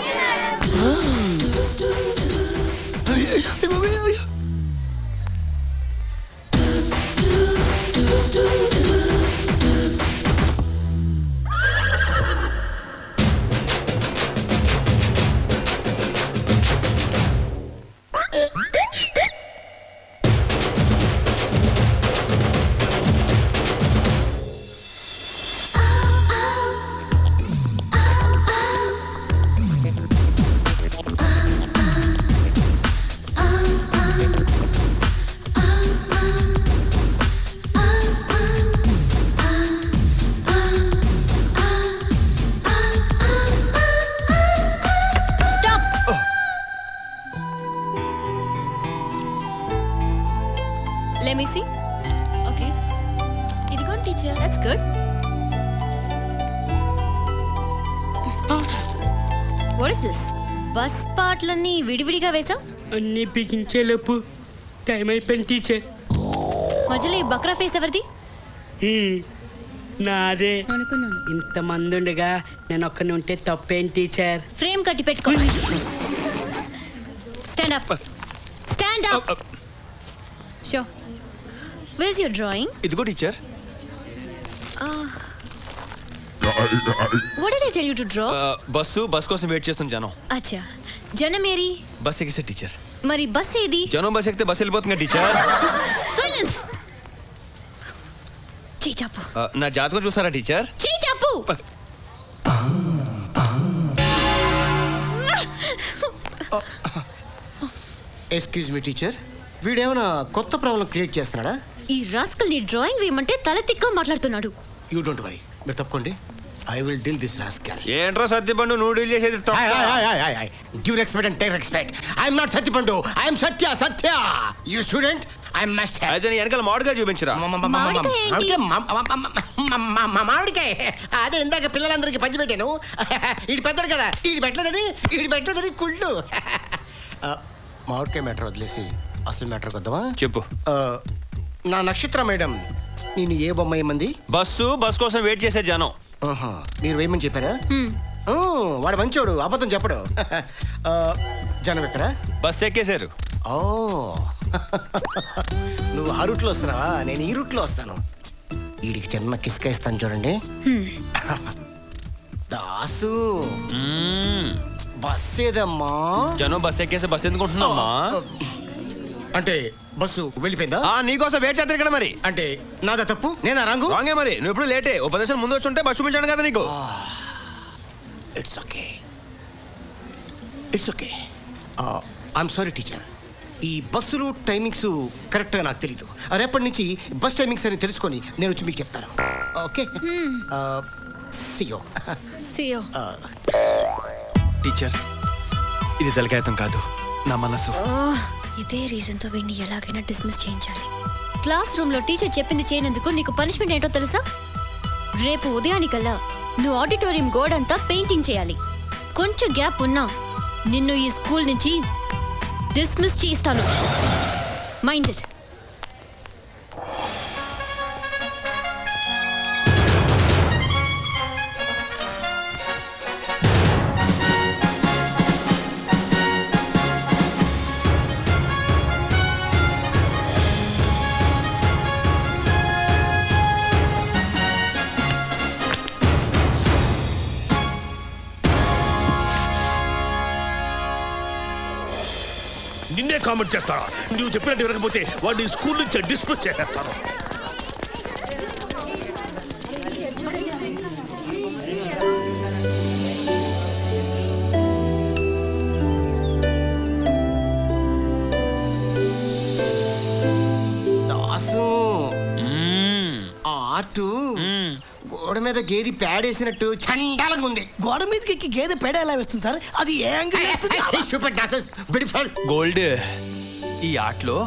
Let me see. Okay. ఇదిగోండి teacher. That's good. What is this? Bus పార్ట్లన్నీ విడివిడిగా వేసాం. అన్నీ బిగించేలోపు టైం అయిపోయింది టీచర్. మధ్యలో ఈ బక్రా ఫేస్ ఎవరిది? నాదే. అనుకున్నాను. ఇంతమంది ఉండగా నేను ఒక్కని ఉంటే తప్పేం టీచర్? ఫ్రేమ్ కట్టి పెట్టుకో. Stand up. Stand up. Show. Where's your drawing? ఇదిగో teacher. What did I tell you to draw? Bus కోసం వెయిట్ చేస్తాం జనం. అచ్చా. జనం ఏరి? బస్ ఎక్కిస్తే టీచర్. మరి బస్ ఏది? జనం బస్ ఎక్కితే బస్ వెళ్ళిపోతుంది టీచర్. సైలెన్స్. చీచాపు. నా జాతకం చూసారా టీచర్? చీచాపు. ఎక్స్క్యూజ్ మీ టీచర్, వీడేమైనా కొత్త ప్రాబ్లం క్రియేట్ చేస్తున్నాడా? ఈ రాస్కల్ నీ డ్రాయింగ్ వేయమంటే తల తిక్క మాట్లాడుతున్నాడు. యూ డోంట్ వరీ, మీరు తప్పుకోండి. I will deal this rascal. ఏంట్రా సత్యపండు నువ్వు డీల్ చేసేది? Give respect and take respect. I am not Satyapandu, I am Satya. Satya you student, I am master. అయితే నీ వెనకాల మామిడికాయ చూపించరా. మామిడికాయ అదే ఇందాక పిల్లలందరికీ పంచి పెట్టాను. ఈడు పెద్దడు కదా, ఈడు పెట్టలేదని కుళ్ళు. మామిడికాయ మ్యాటర్ వదిలేసి అసలు మ్యాటర్ వద్దామా? చెప్పు. నా నక్షత్ర మేడం నేను ఏ బొమ్మ ఏమంది? బస్ కోసం వెయిట్ చేసే జనం. మీరు వేయమని చెప్పారా? వాడు మంచోడు, అబద్ధం చెప్పడు. జనం ఎక్కడ? బస్ ఎక్కేశారు. ఓ నువ్వు ఆ రూట్లో వస్తున్నావా? నేను ఈ రూట్లో వస్తాను. వీడికి చిన్న కిస్క ఇస్తాను చూడండి. దాసు బస్ ఏదమ్మా? జనం బస్ ఎక్కేసి బస్ ఎందుకుంటున్నామ్మా? అంటే బస్సు వెళ్ళిపోయిందా? నీకోసం వెయిట్ చేస్తారు ఇక్కడ. మరి అంటే నాదా తప్పు? నేనా రాంగు? రాంగే. మరి నువ్వు ఎప్పుడు లేటే. ఓ 10 నిమిషాలు ముందు వచ్చి ఉంటే బస్సు చూపించాను కదా నీకు. It's okay, it's okay. I'm sorry teacher, ఈ బస్సులు టైమింగ్స్ కరెక్ట్గా నాకు తెలీదు. రేపటి నుంచి బస్ టైమింగ్స్ అని తెలుసుకొని నేను వచ్చి మీకు చెప్తాను. ఓకే, సియో. టీచర్ ఇది తలకాయతం కాదు, నా మనసు. ఇదే రీజన్తో వీడిని ఎలాగైనా డిస్మిస్ చేయించాలి. క్లాస్ రూమ్లో టీచర్ చెప్పింది చేయనందుకు నీకు పనిష్మెంట్ ఏంటో తెలుసా? రేపు ఉదయానికల్లా నువ్వు ఆడిటోరియం గోడంతా పెయింటింగ్ చేయాలి. కొంచెం గ్యాప్ ఉన్నా నిన్ను ఈ స్కూల్ నుంచి డిస్మిస్ చేయిస్తాను. Mind it. నిన్నే కామెంట్ చేస్తారా? నువ్వు చెప్పినట్టు వినకపోతే వాడిని స్కూల్ నుంచి డిస్మిస్ చేసేస్తాను. దాసు ఆర్టు గోడ మీద గేది పేడేసినట్టు చండాలంగా ఉంది. గోడ మీదకి ఎక్కి గేదె పేడ ఎలా వేస్తుంది సార్? అది ఏ గోల్డ్. ఈ ఆటలో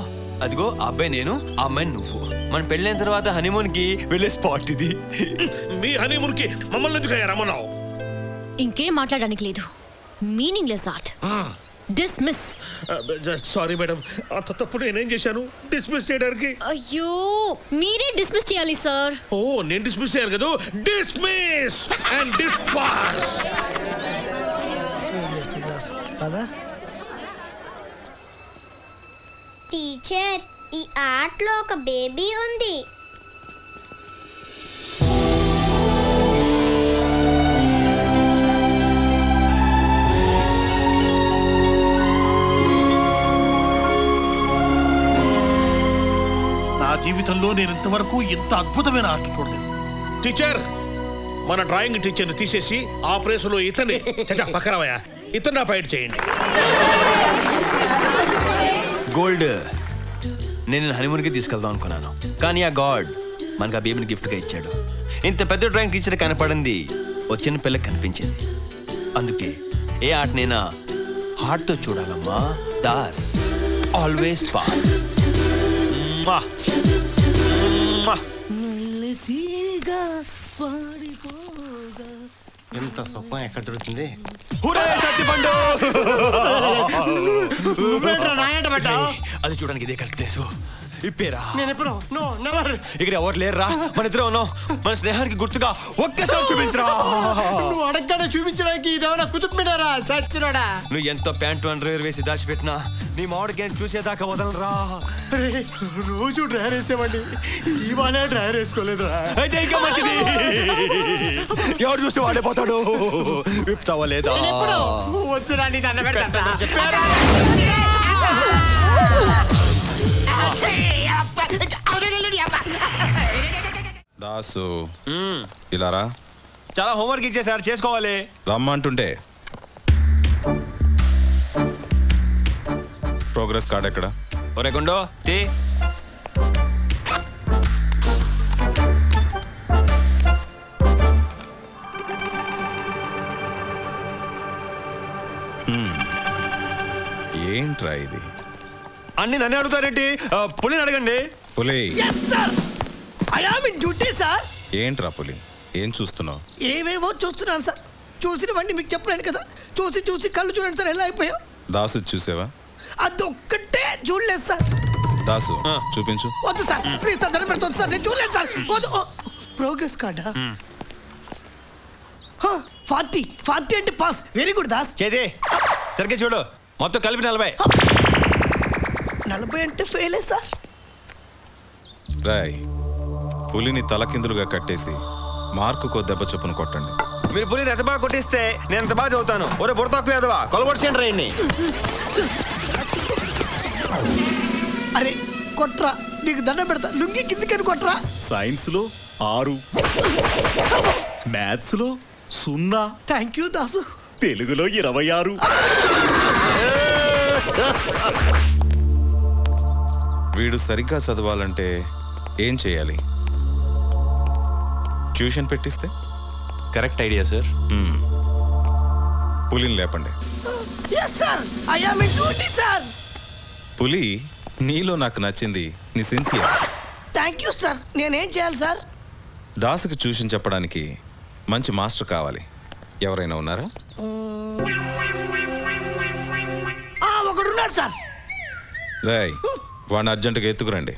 అదిగో అబ్బాయి నేను, ఆ అమ్మాయి నువ్వు. మనం పెళ్ళైన తర్వాత హనీమూన్ కి వెళ్ళే స్పాట్ ఇది. మీ హనీమూన్ కి మమ్మల్ని ఎందుకు రమ్మన్నావు? ఇంకేం మాట్లాడడానికి లేదు. Meaningless art. Dismiss. Sorry madam, అంత తప్పు నేనేం చేశాను డిస్మిస్ చేయడానికి? అయ్యో, మీరే డిస్మిస్ చేయాలి సార్. ఓ, నేను డిస్మిస్ చేయాలి కదా. Dismiss and డిస్పాస్. టీచర్, ఈ ఆటలో ఒక బేబీ ఉంది. నా జీవితంలో నేను ఇంతవరకు ఇంత అద్భుతమైన ఆట చూడలేదు. టీచర్, మన డ్రాయింగ్ టీచర్ని తీసేసి ఆ ప్లేసులో ఇతన్ని పక్కరావయ్యా, ఇతన్ని అపాయింట్ చేయండి. గోల్డ్, నేను హనీమూన్కి తీసుకెళ్దాం అనుకున్నాను, కానీ ఆ గాడ్ మనకు ఆ బేబీని గిఫ్ట్గా ఇచ్చాడు. ఇంత పెద్ద డ్రాయింగ్ టీచర్ కనపడింది వచ్చిన పిల్లకి కనిపించింది. అందుకే ఏ ఆటనైనా హార్ట్తో చూడాలమ్మా. Das always pass. ఎంత సొప్పం ఎక్కడ దొరుకుతుంది? అది చూడడానికి ఇదే కరెక్ట్ ప్లేసు. ఇప్పేరా? నేను ఎప్పుడు నో నెవర్. ఇక్కడ ఎవరు లేరురా, మన ఇద్దరు ఉన్నాం. మన స్నేహానికి గుర్తుగా ఒక్కసారి చూపించరా. నువ్వు అడగగానే చూపించడానికి ఇదేమన్నా కుతుబ్మినారా చచ్చిరాడా? నువ్వు ఎంతో ప్యాంటు అండర్వేర్ వేసి దాచిపెట్టినా నీ మామిడికి చూసేదాకా వదలరా. రోజు డ్రైవర్ వేసేవాడి, ఇవాళ డ్రైవర్ వేసుకోలేదురా. అయితే ఇంకా మంచిది. ఎవరు చూసి వాడిపోతాడు. విప్తావా లేదా? వద్దురా, నీ దండ పెడతా. దాసు, ఇలా రా. చాలా హోంవర్క్ ఇచ్చేసారు, చేసుకోవాలి. రమ్మంటుంటే. ప్రోగ్రెస్ కార్డ్ ఎక్కడ? ఒరే గుండో, తీ. ఏంట్రా ఇది? అన్ని నన్ను అడుగుతారేంటి? పులిని అడగండి. పులి, సార్. ఏంట్రా పులి, ఏం చూస్తున్నావు? ఏవేవో చూస్తున్నాను సార్. చూసినవన్నీ మీకు చెప్పలేను కదా. చూసి చూసి కళ్ళు చూడండి సార్ ఎలా అయిపోయావు. దాసు చూసావా? అదొక్కటే చూడలేదు సార్. దాసు చూపించు. వద్దు సార్, ప్లీజ్ సార్, దండం పెడుతుంది సార్, నేను చూడలేదు సార్. వద్దు. ప్రోగ్రెస్ కార్డా? 40 అంటే పాస్. Very good Das. చేది సరిగ్గా చూడు. మొత్తం కలిపి 40. 40 అంటే ఫెయిలే సార్. రాయ్, పులిని తలకిందులుగా కట్టేసి మార్కుకో దెబ్బ చొప్పున కొట్టండి. మీరు పులిని ఎంత బాగా కొట్టిస్తే నేను ఎంత బాగా చదువుతాను. ఒరే బుర్ర తక్కువ ఎదవా, కొలబొట్టు చేయండి రాయండి. అరే కొట్రా, నీకు దండం పెడతా. లుంగి కిందికని కొట్రా. సైన్స్ లో 6, మ్యాథ్స్ లో 0. Thank you Dasu. తెలుగులో 26. వీడు సరిగ్గా చదవాలంటే ఏం చేయాలి? ట్యూషన్ పెట్టిస్తే? Correct idea sir. పులిని లేపండి. yes sir, I am in duty sir. పులి, నీలో నాకు నచ్చింది నీ సిన్సియర్. Thank you sir. నేనేం చేయాలి సార్? దాసుకి ట్యూషన్ చెప్పడానికి మంచి మాస్టర్ కావాలి. ఎవరైనా ఉన్నారా? ఒకడున్నాడు సార్. రాయ్, వాడిని అర్జెంటుగా ఎత్తుకురండి.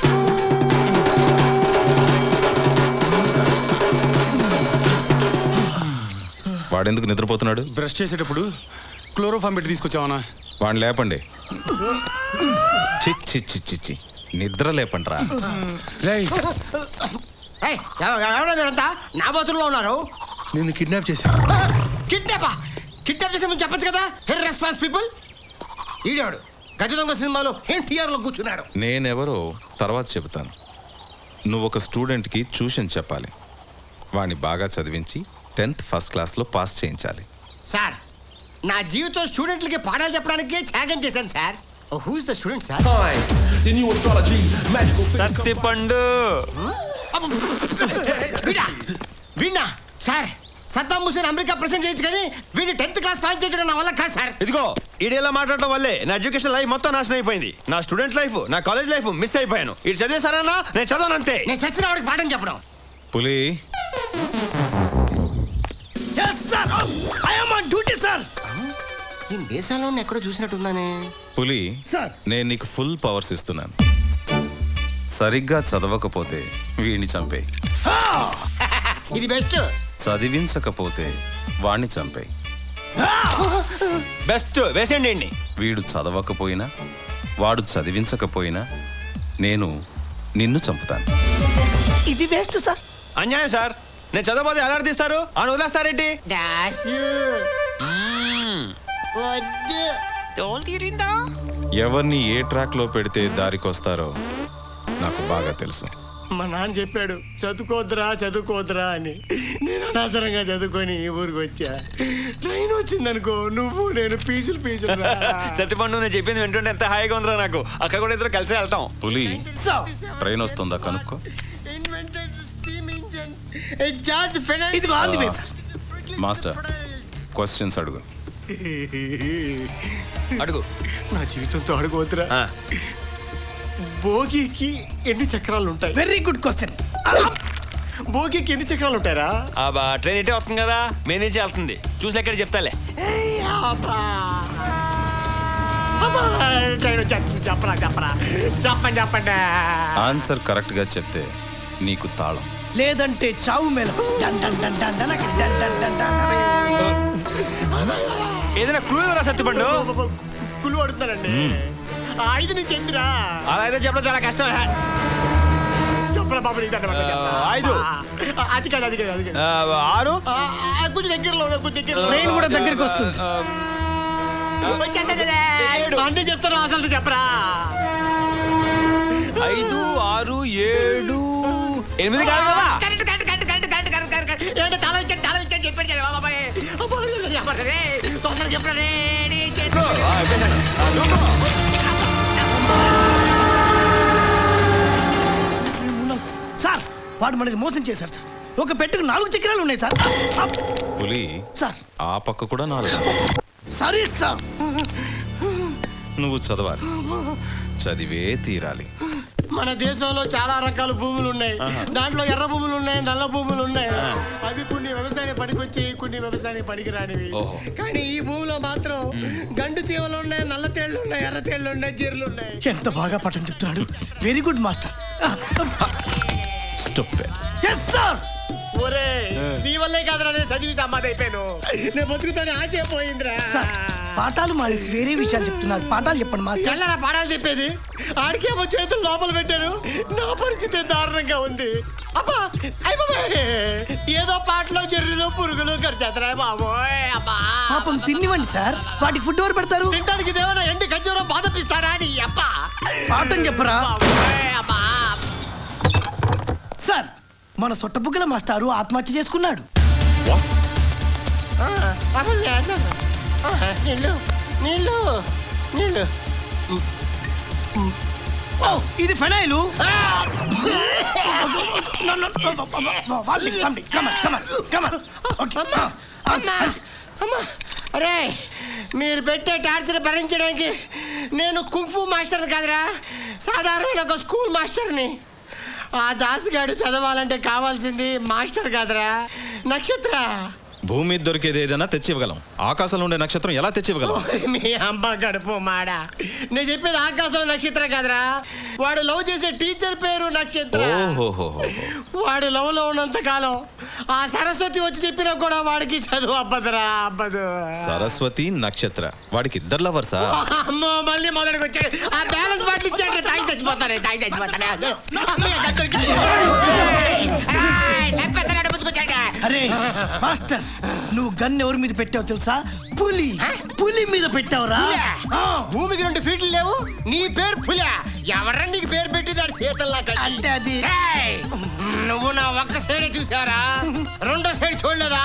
వాడెందుకు నిద్రపోతున్నాడు? బ్రష్ చేసేటప్పుడు క్లోరోఫామ్ పెట్టి తీసుకొచ్చావనా? వాడిని లేపండి. చిచ్చి చిచ్చి నిద్ర లేపండి రా. ఎవరంతా నా బాతుల్లో ఉన్నారు? నిన్ను కిడ్నాప్ చేశా. కిడ్నాప్ చేసే ముందు చెప్పచ్చు కదా. Her response people. ఈడాడు గజ దొంగ సినిమాలో ఎన్టీఆర్ లో కూర్చున్నాడు. నేనెవరో తర్వాత చెబుతాను. నువ్వు ఒక స్టూడెంట్కి ట్యూషన్ చెప్పాలి. వాడిని బాగా చదివించి 10th ఫస్ట్ క్లాస్లో పాస్ చేయించాలి. సార్, నా జీవితం స్టూడెంట్లకి పాఠాలు చెప్పడానికి త్యాగం చేశాను sir. Who is the student sir? Sattipandu. Veena sir, Saddam Hussein America president చేయొచ్చు కానీ వీడిని 10th క్లాస్ పాస్ చేయడం నా వల్ల కాదు సార్. ఇదిగో ఈడేలా మాట్లాడటం వల్లే నా ఎడ్యుకేషన్ లైఫ్ మొత్తం నాశనం అయిపోయింది. నా స్టూడెంట్ లైఫ్, నా కాలేజ్ లైఫ్ మిస్ అయిపోయాను. ఇటు చదివే సరేనా? నేను చదవను అంతే. నేను చచ్చిన వాడికి పాఠం చెప్పడం. పులి, yes sir, I am on duty sir. ఈ దేశాల్లో ఎక్కడో చూసినట్టుందానే. పులి, నేను నీకు ఫుల్ పవర్స్ ఇస్తున్నాను. సరిగ్గా చదవకపోతే వీడిని చంపేయి. ఇది బెస్ట్. చదివించకపోతే వాణ్ణి చంపేయి. బెస్ట్ వేసేయండి. వీడు చదవకపోయినా వాడు చదివించకపోయినా నేను నిన్ను చంపుతాను. ఇది వేస్ట్ సార్. అన్యాయం సార్. నేను చదవబోతే ఎలా తీస్తారు అని వదిలేస్తారేంటి? ఎవరిని ఏ ట్రాక్ లో పెడితే దారికొస్తారో నాకు బాగా తెలుసు. మా నాన్న చెప్పాడు చదువుకోద్దురా అని. నేను అనవసరంగా చదువుకొని ఈ ఊరికి వచ్చా. ట్రైన్ వచ్చిందనుకో నువ్వు నేను పీసులు సత్యపండు నేను చెప్పింది వింటుంటే ఎంత హాయిగా ఉందిరా నాకు. అక్కడ కూడా ఇద్దరు కలిసి వెళ్తాం. పులి, ట్రైన్ వస్తుందా కనుక్కో. మాస్టర్, క్వశ్చన్స్ అడుగు. నా జీవితంతో అడుగుతురా. భోగికి ఎన్ని చక్రాలు ఉంటాయి? Very good question. భోగికి ఎన్ని చక్రాలు ఉంటాయరా? ట్రైన్ ఇటే వస్తుంది కదా, మెయిన్ నుంచి వెళ్తుంది. చూసి ఎక్కడ చెప్తాలే. చెప్పండి. ఆన్సర్ కరెక్ట్ గా చెప్తే నీకు తాళం, లేదంటే చావు మేళం. ఏదైనా క్లూ ఎవరా సత్యపండు? కులు అడుగుతారండి. 5 నుంచి 8 రా. అలా అయితే చెప్పడం చాలా కష్టం. చెప్పరా బాబు. 5 అది కాదు 6 కొంచెం దగ్గరలో ట్రైన్ కూడా దగ్గరికి వస్తుంది. అంటే చెప్తారా అసలు చెప్పరా? 5 6 7 8 కాదు కదా. సార్ వాడు మనకి మోసం చేశారు సార్. ఒక పెట్టుకు 4 చక్రాలు ఉన్నాయి సార్. పులి, సార్ ఆ పక్క కూడా 4. సరే సార్. నువ్వు చదవాలి, చదివే తీరాలి. మన దేశంలో చాలా రకాల భూములు ఉన్నాయి. దాంట్లో ఎర్ర భూములు ఉన్నాయి, నల్ల భూములు ఉన్నాయి. అవి కొన్ని వ్యవసాయ పనికొచ్చి, కొన్ని వ్యవసాయ పనికి రానివి. కానీ ఈ భూమిలో మాత్రం గండు చీమలు ఉన్నాయి, నల్ల తేళ్లు ఉన్నాయి, ఎర్ర తేళ్లు ఉన్నాయి, జీర్లు ఉన్నాయి. ఎంత బాగా పాఠం చెప్తున్నాడు. Very good master. Yes sir. ఒరే నీ వల్లే కాదురా నేను చదివి సమాధి అయిపోయాను. నేను బతుకుతాను ఆచే పోయిందిరా. పాఠాలు మానేసి వేరే విషయాలు చెప్తున్నారు. పాఠాలు చెప్పండి మాస్టర్. చల్లరా పాఠాలు చెప్పేది. ఆడికేమో చేతులు లోపల పెట్టారు. నా పరిస్థితి దారుణంగా ఉంది. అబ్బా ఏదో పాటలో జర్రులు పురుగులు ఖర్చేతరా బాబోయ్. అబ్బా పాపం తినివ్వండి సార్. వాటికి ఫుడ్ ఎవరు పెడతారు? తినడానికి దేవనా ఎండి ఖర్జూరం బాధపిస్తారా అని. అబ్బా పాఠం చెప్పరా సార్. మన సొట్టబుగ్గల మాస్టారు ఆత్మహత్య చేసుకున్నాడు. నీళ్ళు ఇది ఫెనైలు. అరే మీరు పెట్టే టార్చర్ భరించడానికి నేను కుంఫు మాస్టర్ కాదురా, సాధారణమైన ఒక స్కూల్ మాస్టర్ని. ఆ దాసుగాడు చదవాలంటే కావాల్సింది మాస్టర్ కాదురా, నక్షత్ర. భూమి మీద దొరికేది ఏదైనా తెచ్చి ఇవ్వగలం, ఆకాశంలో ఉండే నక్షత్రం ఎలా తెచ్చి ఇవ్వగలం? మీ అమ్మ గడుపు మాడా. నేను చెప్పేది ఆకాశం నక్షత్రం కాదురా. వాడు లవ్ చేసే టీచర్ పేరు నక్షత్ర. వాడు లవ్ లో ఉన్నంత కాలం ఆ సరస్వతి వచ్చి చెప్పినా కూడా వాడికి చదువు అబ్బదురా, అబ్బదు. సరస్వతి, నక్షత్ర, వాడికి 2 లవర్సా? అమ్మో మళ్ళీ మొదటికి వచ్చాడు. ఆ బ్యాలెన్స్ బాటిల్ ఇచ్చాడు. తాగి చచ్చిపోతానే. అరే మాస్టర్, నువ్వు గన్ ఎవరి మీద పెట్టావు తెలుసా? పులి మీద పెట్టావురా. భూమికి 2 ఫీట్లు లేవు, నీ పేరు పులి. ఎవరా నీకు పేరు పెట్టిదాడు? శీతల్లా అంటే అది. నువ్వు నా ఒక్క సైడ్ చూసారా, రెండో సైడ్ చూడలేదా?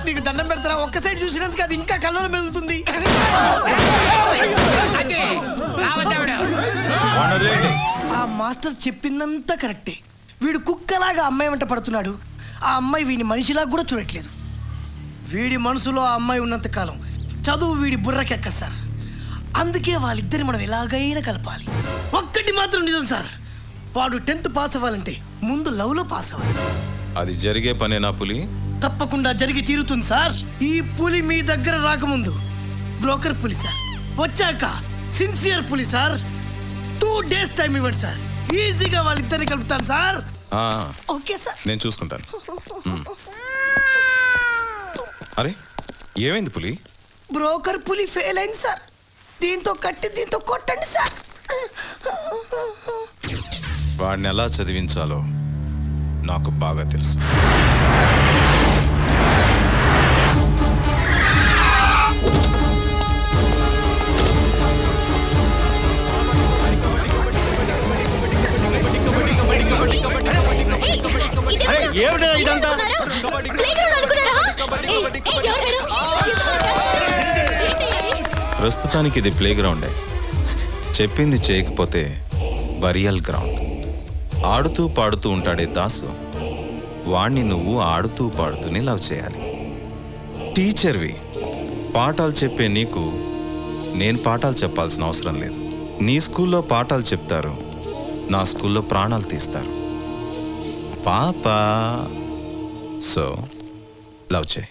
నీకు దండం పెడతారా? ఒక్క సైడ్ చూసినందుకు అది ఇంకా కళ్ళలో మెదులుతుంది. ఆ మాస్టర్ చెప్పిందంతా కరెక్టే. వీడు కుక్కలాగా అమ్మాయి వెంట పడుతున్నాడు. ఆ అమ్మాయి వీడిని మనిషిలాగా కూడా చూడట్లేదు. వీడి మనసులో ఆ అమ్మాయి ఉన్నంత కాలం చదువు వీడి బుర్రకెక్క సార్. అందుకే వాళ్ళిద్దరిని మనం ఎలాగైనా కలపాలి. ఒక్కటి మాత్రం నిజం సార్, వాడు 10th పాస్ అవ్వాలంటే ముందు లవ్లో పాస్ అవ్వాలి. అది జరిగే పనేనా పులి? తప్పకుండా జరిగి తీరుతుంది సార్. ఈ పులి మీ దగ్గర రాకముందు బ్రోకర్ పులి సార్. వచ్చాక సిన్సియర్ పులి సార్. 2 days టైం ఇవ్వండి సార్. ఈజీగా వాళ్ళిద్దరిని కలుపుతాను సార్. Okay sir. నేను చూసుకుంటాను. అరే ఏమైంది పులి? బ్రోకర్ పులి ఫెయిల్ అయింది సార్. దీంతో కట్టి దీంతో కొట్టండి సార్. వాడిని ఎలా చదివించాలో నాకు బాగా తెలుసు. ఏమిటా ఇదంతా? ప్రస్తుతానికి ఇది ప్లే గ్రౌండే. చెప్పింది చేయకపోతే బరియల్ గ్రౌండ్. ఆడుతూ పాడుతూ ఉంటాడే దాసు, వాణ్ణి నువ్వు ఆడుతూ పాడుతూనే లవ్ చేయాలి. టీచర్వి, పాఠాలు చెప్పే నీకు నేను పాఠాలు చెప్పాల్సిన అవసరం లేదు. నీ స్కూల్లో పాఠాలు చెప్తారు, నా స్కూల్లో ప్రాణాలు తీస్తారు. పాపా సో లవ్ చేయి.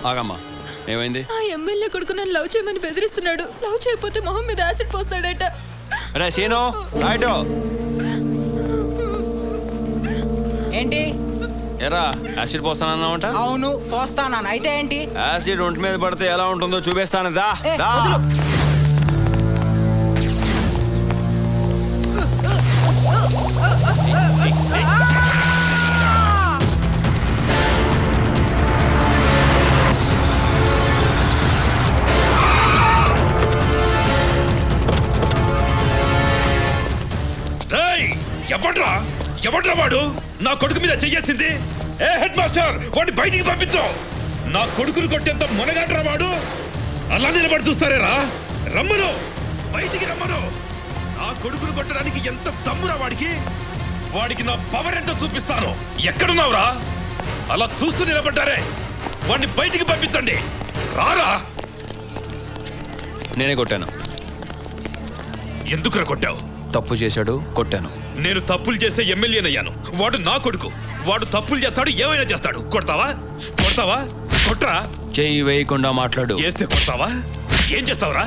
ఆగమ్మా, ఏమైంది? ఆ ఎమ్మెల్యే కొడుకు నన్ను లవ్ చేయమని బెదిరిస్తున్నాడు. లవ్ చేయకపోతే మొహం మీద యాసిడ్ పోస్తాడట. అరే సీను, రైట్. ఏంటి? ఎరా యాసిడ్ పోస్తానన్నావంట? అవును పోస్తాను. అయితే ఏంటి? యాసిడ్ ఒంటి మీద పడితే ఎలా ఉంటుందో చూపిస్తాను. దా దా. ఎవడ్రా వాడు? నా కొడుకు మీద చెయ్యేసింది. ఏ హెడ్ మాస్టర్, వాడిని బయటికి పంపించు. నా కొడుకును కొట్టేంత మొనగాడ్రా వాడు. అలా నిలబడి చూస్తారేరా? రమ్మను, బయటికి రమ్మను. నా కొడుకును కొట్టడానికి ఎంత దమ్మురా వాడికి. వాడికి నా పవర్ ఎంతో చూపిస్తాను. ఎక్కడున్నావురా? అలా చూస్తూ నిలబడ్డారే, వాడిని బయటికి పంపించండి. రారా. నేనే కొట్టాను. ఎందుకురా కొట్టావు? తప్పు చేశాడు, కొట్టాను. నేను తప్పులు చేసే ఎమ్మెల్యేనయ్యాను. వాడు నా కొడుకు. వాడు తప్పులు చేస్తాడు, ఏమైనా చేస్తాడు. కొడతావా? కొడతావా? కొట్రా. చెయ్యి వేయకుండా మాట్లాడు. చేస్తే కొడతావా? ఏం చేస్తావురా?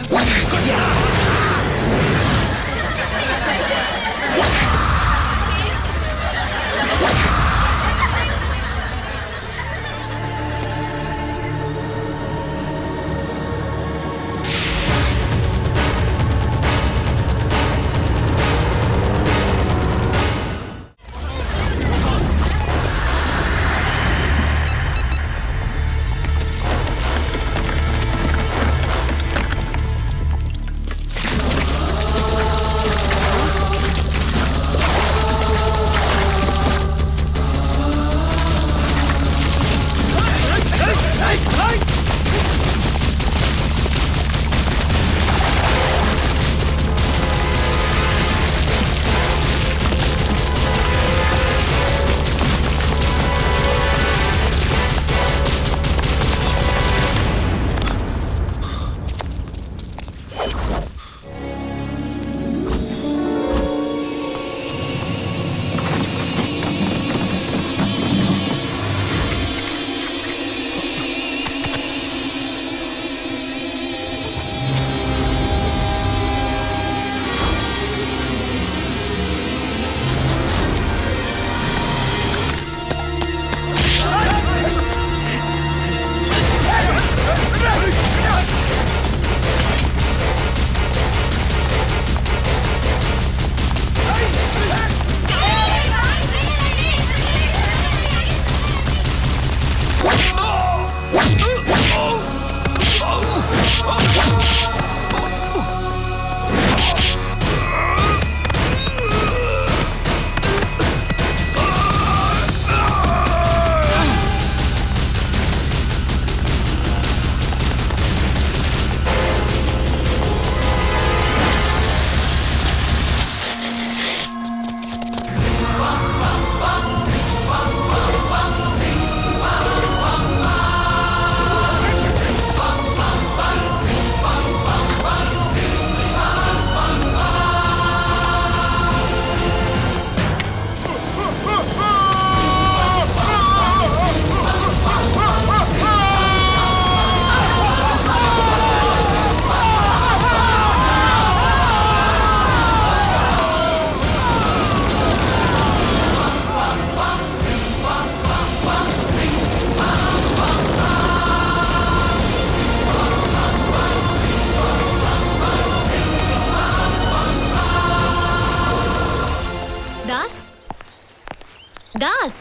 దాస్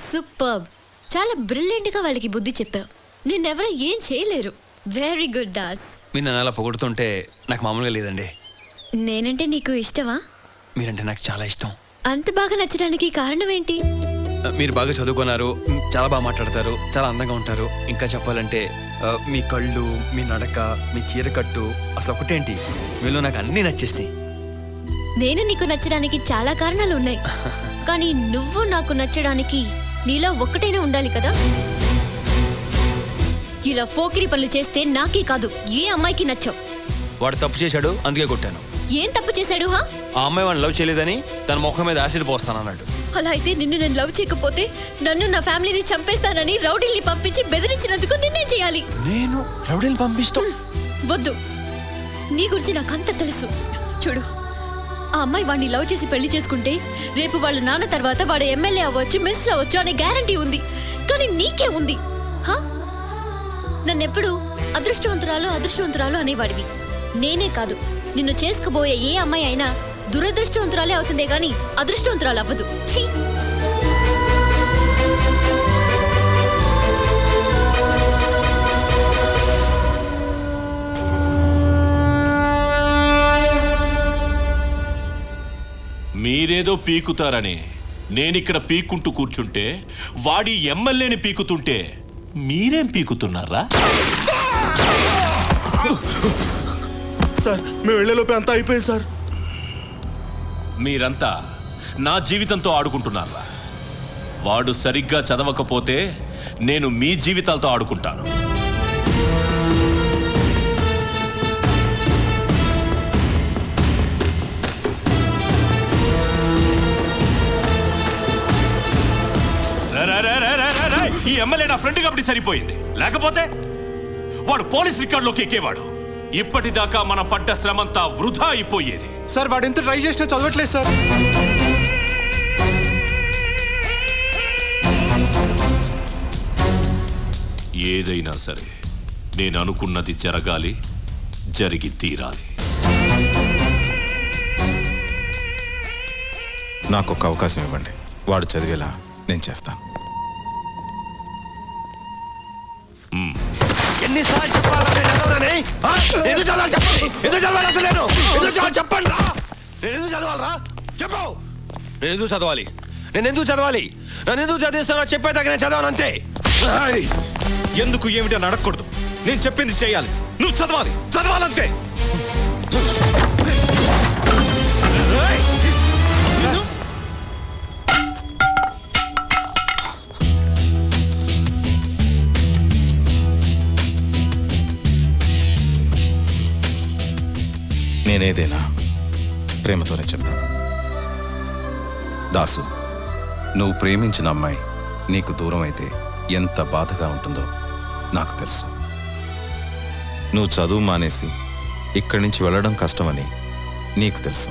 సూపర్, చాలా బ్రిలియంట్గా వాళ్ళకి బుద్ధి చెప్పావు. నిన్నెవరూ ఏం చేయలేరు. Very good Das. మీరు నన్ను అలా పొగుడుతుంటే నాకు మామూలుగా లేదండి. నేనంటే నీకు ఇష్టమా? మీరంటే నాకు చాలా ఇష్టం. అంత బాగా నచ్చడానికి కారణం ఏంటి? మీరు బాగా చదువుకున్నారు, చాలా బాగా మాట్లాడతారు, చాలా అందంగా ఉంటారు. ఇంకా చెప్పాలంటే మీ కళ్ళు, మీ నడక, మీ చీరకట్టు, అసలు ఒకటేంటి మీలో నాకు అన్నీ నచ్చేస్తాయి. నేను నీకు నచ్చడానికి చాలా కారణాలు ఉన్నాయి, కానీ నువ్వు నాకు నచ్చడానికి నీలో ఒక్కటైనా ఉండాలి కదా. ఇలా పోకిరి పనులు చేస్తే నాకే కాదు ఏ అమ్మాయికి నచ్చవు. వాడు తప్పు చేశాడు, అందుకే కొట్టాను. ఏం తప్పు చేశాడు? ఆ అమ్మాయి వాడిని లవ్ చేయలేదని తన ముఖం మీద యాసిడ్ పోస్తానన్నాడు. అలా అయితే నిన్ను నేను లవ్ చేయకపోతే నన్ను నా ఫ్యామిలీని చంపేస్తానని రౌడీల్ని పంపించి బెదిరించినందుకు నిన్నేం చేయాలి? నేను రౌడీని పంపిస్తాం? వద్దు, నీ గురించి నాకంతా తెలుసు. చూడు, ఆ అమ్మాయి వాడిని లవ్ చేసి పెళ్లి చేసుకుంటే రేపు వాళ్ళ నాన్న తర్వాత వాడు ఎమ్మెల్యే అవ్వచ్చు, మినిస్టర్ అవ్వచ్చు అనే గ్యారంటీ ఉంది. కానీ నీకే ఉంది. నన్నెప్పుడు అదృష్టవంతురాలు అనేవాడివి. నేనే కాదు, నిన్ను చేసుకుపోయే ఏ అమ్మాయి అయినా దురదృష్టవంతురాలే అవుతుందే గాని అదృష్టవంతురాలు అవ్వదు. ఛీ! మీరేదో పీకుతారని నేనిక్కడ పీక్కుంటూ కూర్చుంటే వాడి ఎమ్మెల్యేని పీకుతుంటే మీరేం పీకుతున్నారా? సార్ మేము వెళ్ళేలోపే అంతా అయిపోయింది సార్. మీరంతా నా జీవితంతో ఆడుకుంటున్నారా? వాడు సరిగ్గా చదవకపోతే నేను మీ జీవితాలతో ఆడుకుంటాను. ఈ ఎమ్మెల్యే నా ఫ్రెండ్ కాబట్టి సరిపోయింది, లేకపోతే వాడు పోలీస్ రికార్డులోకి ఎక్కేవాడు. ఇప్పటిదాకా మనం పడ్డ శ్రమంతా వృధా అయిపోయేది. సార్ వాడు ఎంత ట్రై చేసినా చదవట్లేదు సార్. ఏదైనా సరే నేను అనుకున్నది జరగాలి, జరిగి తీరాలి. నాకు ఒక అవకాశం ఇవ్వండి, వాడు చదివేలా నేను చేస్తాను. ఎన్నిసార్లు చెప్పాలి ఎందుకు చదవాలి చెప్పండి, ఎందుకు చదవాలి అసలు నేను ఎందుకు చదవాలి చెప్పండి రా. నేను ఎందుకు చదవాలరా చెప్పు. నేను ఎందుకు చదవాలి నన్ను ఎందుకు చదివిస్తానో చెప్పేదాకా నేను చదవను అంతే. ఎందుకు ఏమిటి అని అడగకూడదు, నేను చెప్పింది చేయాలి. నువ్వు చదవాలంతే. నేనేదైనా ప్రేమతోనే చెప్తాను. దాసు, నువ్వు ప్రేమించిన అమ్మాయి నీకు దూరం అయితే ఎంత బాధగా ఉంటుందో నాకు తెలుసు. నువ్వు చదువు మానేసి ఇక్కడి నుంచి వెళ్ళడం కష్టమని నీకు తెలుసు.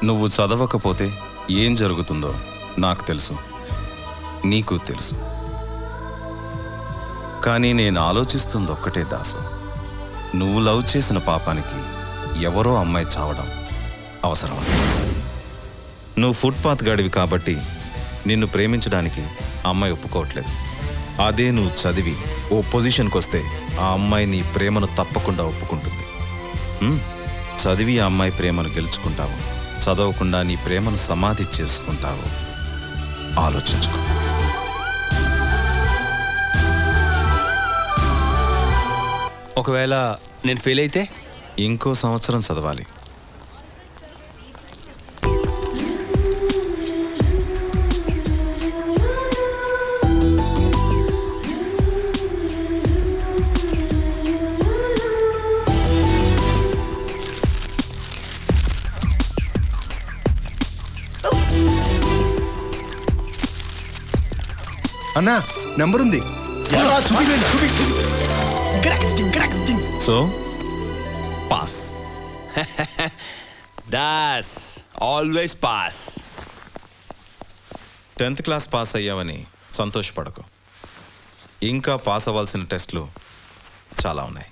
నువ్వు చదవకపోతే ఏం జరుగుతుందో నాకు తెలుసు, నీకు తెలుసు. కానీ నేను ఆలోచిస్తుంది ఒక్కటే దాసు, నువ్వు లవ్ చేసిన పాపానికి ఎవరో అమ్మాయి చావడం అవసరమా? నువ్వు ఫుట్పాత్ గడివి కాబట్టి నిన్ను ప్రేమించడానికి అమ్మాయి ఒప్పుకోవట్లేదు. అదే నువ్వు చదివి ఓ పొజిషన్కి వస్తే ఆ అమ్మాయి నీ ప్రేమను తప్పకుండా ఒప్పుకుంటుంది. చదివి ఆ అమ్మాయి ప్రేమను గెలుచుకుంటావు, చదవకుండా నీ ప్రేమను సమాధి చేసుకుంటావు. ఆలోచించుకో. ఒకవేళ నేను ఫెయిల్ అయితే ఇంకో సంవత్సరం చదవాలి. అన్నా నెంబర్ ఉంది. So pass. Das always pass. 10th class pass అయ్యావని సంతోషపడకు, ఇంకా పాస్ అవ్వాల్సిన టెస్టులు చాలా ఉన్నాయి.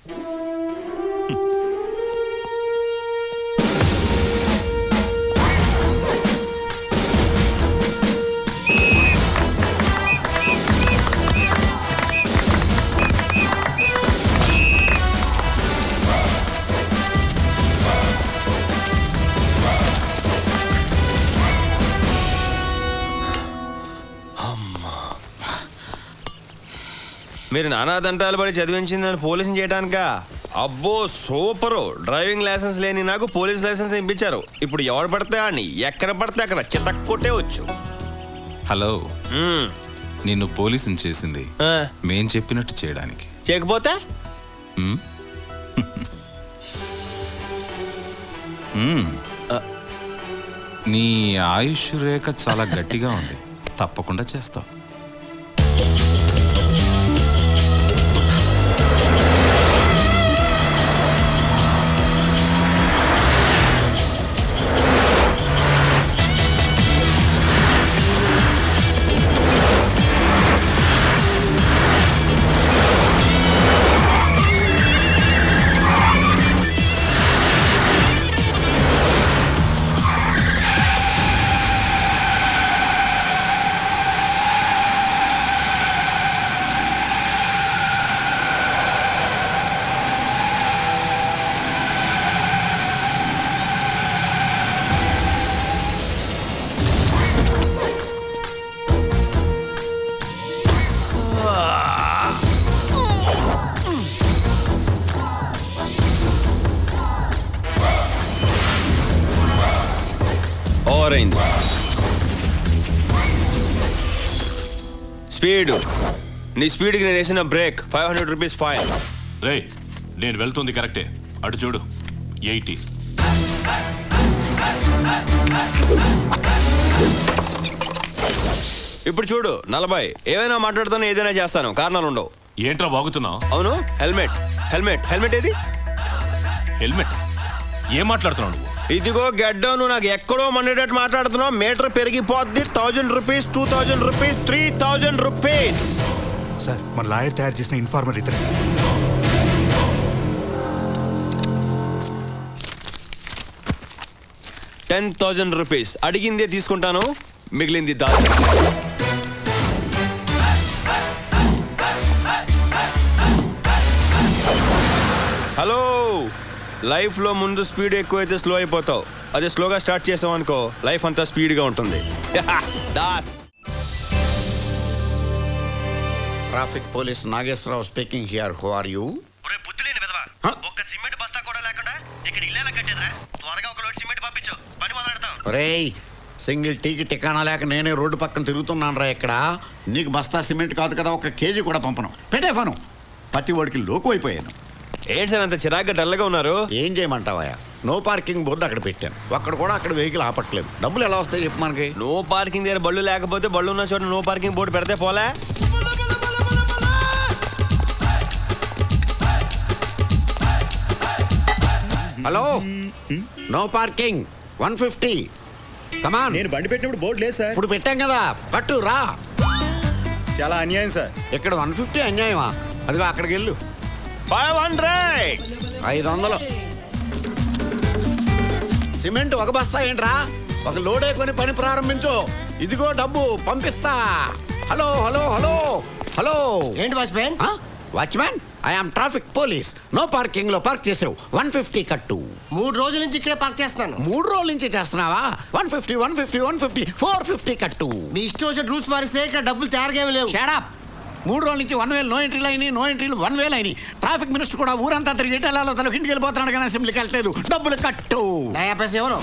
మీరు నానాదంటాలు పడి చదివించిందని పోలీసుని చేయడానికా? అబ్బో సూపరు. డ్రైవింగ్ లైసెన్స్ లేని నాకు పోలీస్ లైసెన్స్ ఇప్పించారు. ఇప్పుడు ఎవరు పడితే అని ఎక్కడ పడితే అక్కడ చితక్కొట్టే వచ్చు. హలో, నిన్ను పోలీసుని చేసింది మేం చెప్పినట్టు చేయడానికి. చేయకపోతే నీ ఆయుష్ రేఖ చాలా గట్టిగా ఉంది, తప్పకుండా చేస్తావు. స్పీడ్, నీ స్పీడ్కి నేను వేసిన బ్రేక్ 500 రూపీస్ ఫైన్. రే, నేను వెళ్తుంది కరెక్టే, అటు చూడు 80. ఇప్పుడు చూడు 40. ఏమైనా మాట్లాడుతాను, ఏదైనా చేస్తాను, కారణాలు ఉండవు. ఏంట్రా వాగుతున్నావు? అవును, హెల్మెట్ హెల్మెట్ హెల్మెట్ ఏది? హెల్మెట్? ఏం మాట్లాడుతున్నావు నువ్వు? ఇదిగో గడ్డం, నువ్వు నాకు ఎక్కడో మండేటట్టు మాట్లాడుతున్నావు. మీటర్ పెరిగిపోద్ది. 1000 రూపీస్, 2000 రూపీస్, 3000 రూపీస్. సార్, మన లాయర్ తయారు చేసిన ఇన్ఫార్మర్ ఇతనే. 10,000 రూపీస్ అడిగిందే తీసుకుంటాను, మిగిలింది దాని. హలో, లైఫ్లో ముందు స్పీడ్ ఎక్కువైతే స్లో అయిపోతావు. అదే స్లోగా స్టార్ట్ చేసావు అనుకో, లైఫ్ అంతా స్పీడ్గా ఉంటుంది. Das. Traffic police Nageswararao speaking here. Who are you? ఒక్క సిమెంట్ బస్తా కూడా లేకుండా ఇక్కడ ఇల్లు కట్టేదిరా. త్వరగా ఒక లోడ్ సిమెంట్ పంపించు, పని మొదలెడతాం. రేయ్, సింగిల్ టీకి టికానా లేక నేనే రోడ్డు పక్కన తిరుగుతున్నాను రా. ఇక్కడ నీకు బస్తా సిమెంట్ కాదు కదా, ఒక కేజీ కూడా పంపను. పెట్టేఫాను. ప్రతి వాడికి లోకు అయిపోయాను. ఏంటి సార్ అంత చిరాగ్గా డల్గా ఉన్నారు? ఏం చేయమంటావా? నో పార్కింగ్ బోర్డు అక్కడ పెట్టాను. అక్కడ వెహికల్ ఆపట్లేదు. డబ్బులు ఎలా వస్తాయి చెప్పు మనకి? నో పార్కింగ్ దగ్గర బళ్ళు లేకపోతే బళ్ళు ఉన్న చోట నో పార్కింగ్ బోర్డు పెడితే పోలే. Hello, no parking 150. కమాన్. నేను బండి పెట్టినప్పుడు బోర్డు లేదు సార్. ఇప్పుడు పెట్టాం కదా, కట్టు రా. చాలా అన్యాయం సార్. ఇక్కడ 150 అన్యాయమా? అదిగో అక్కడికి వెళ్ళు. 500. సిమెంట్ ఒక బస్తా ఏంట్రా? ఒక లోడే కొని పని ప్రారంభించు. ఇదిగో డబ్బు పంపిస్తా. Hello hello hello hello. ఏంటి watchman? Watchman, I'm traffic police. No parking లో పార్క్ చేసావు, 150 కట్టు. 3 రోజుల నుంచి ఇక్కడే పార్క్ చేస్తున్నాను. 3 రోజుల నుంచి చేస్తున్నావా? 150 150 150 450 కట్టు. మీ ఇష్టం వచ్చిన రూల్స్ మారిస్తే ఇక్కడ డబ్బులు తయారుగా లేవు. షడప్. 3 రోజుల నుంచి 1000 నో ఎంట్రీలు అయినాయి, నో ఎంట్రీలు 1000 అయినాయి. ట్రాఫిక్ మినిస్టర్ కూడా ఊరంతా తిరిగి ఎటాలలో తనకి ఇంటికి వెళ్ళిపోతున్నాడు కానీ అసెంబ్లీకి వెళ్ళలేదు. డబ్బులు కట్టు. నయా పైసా ఎవరు?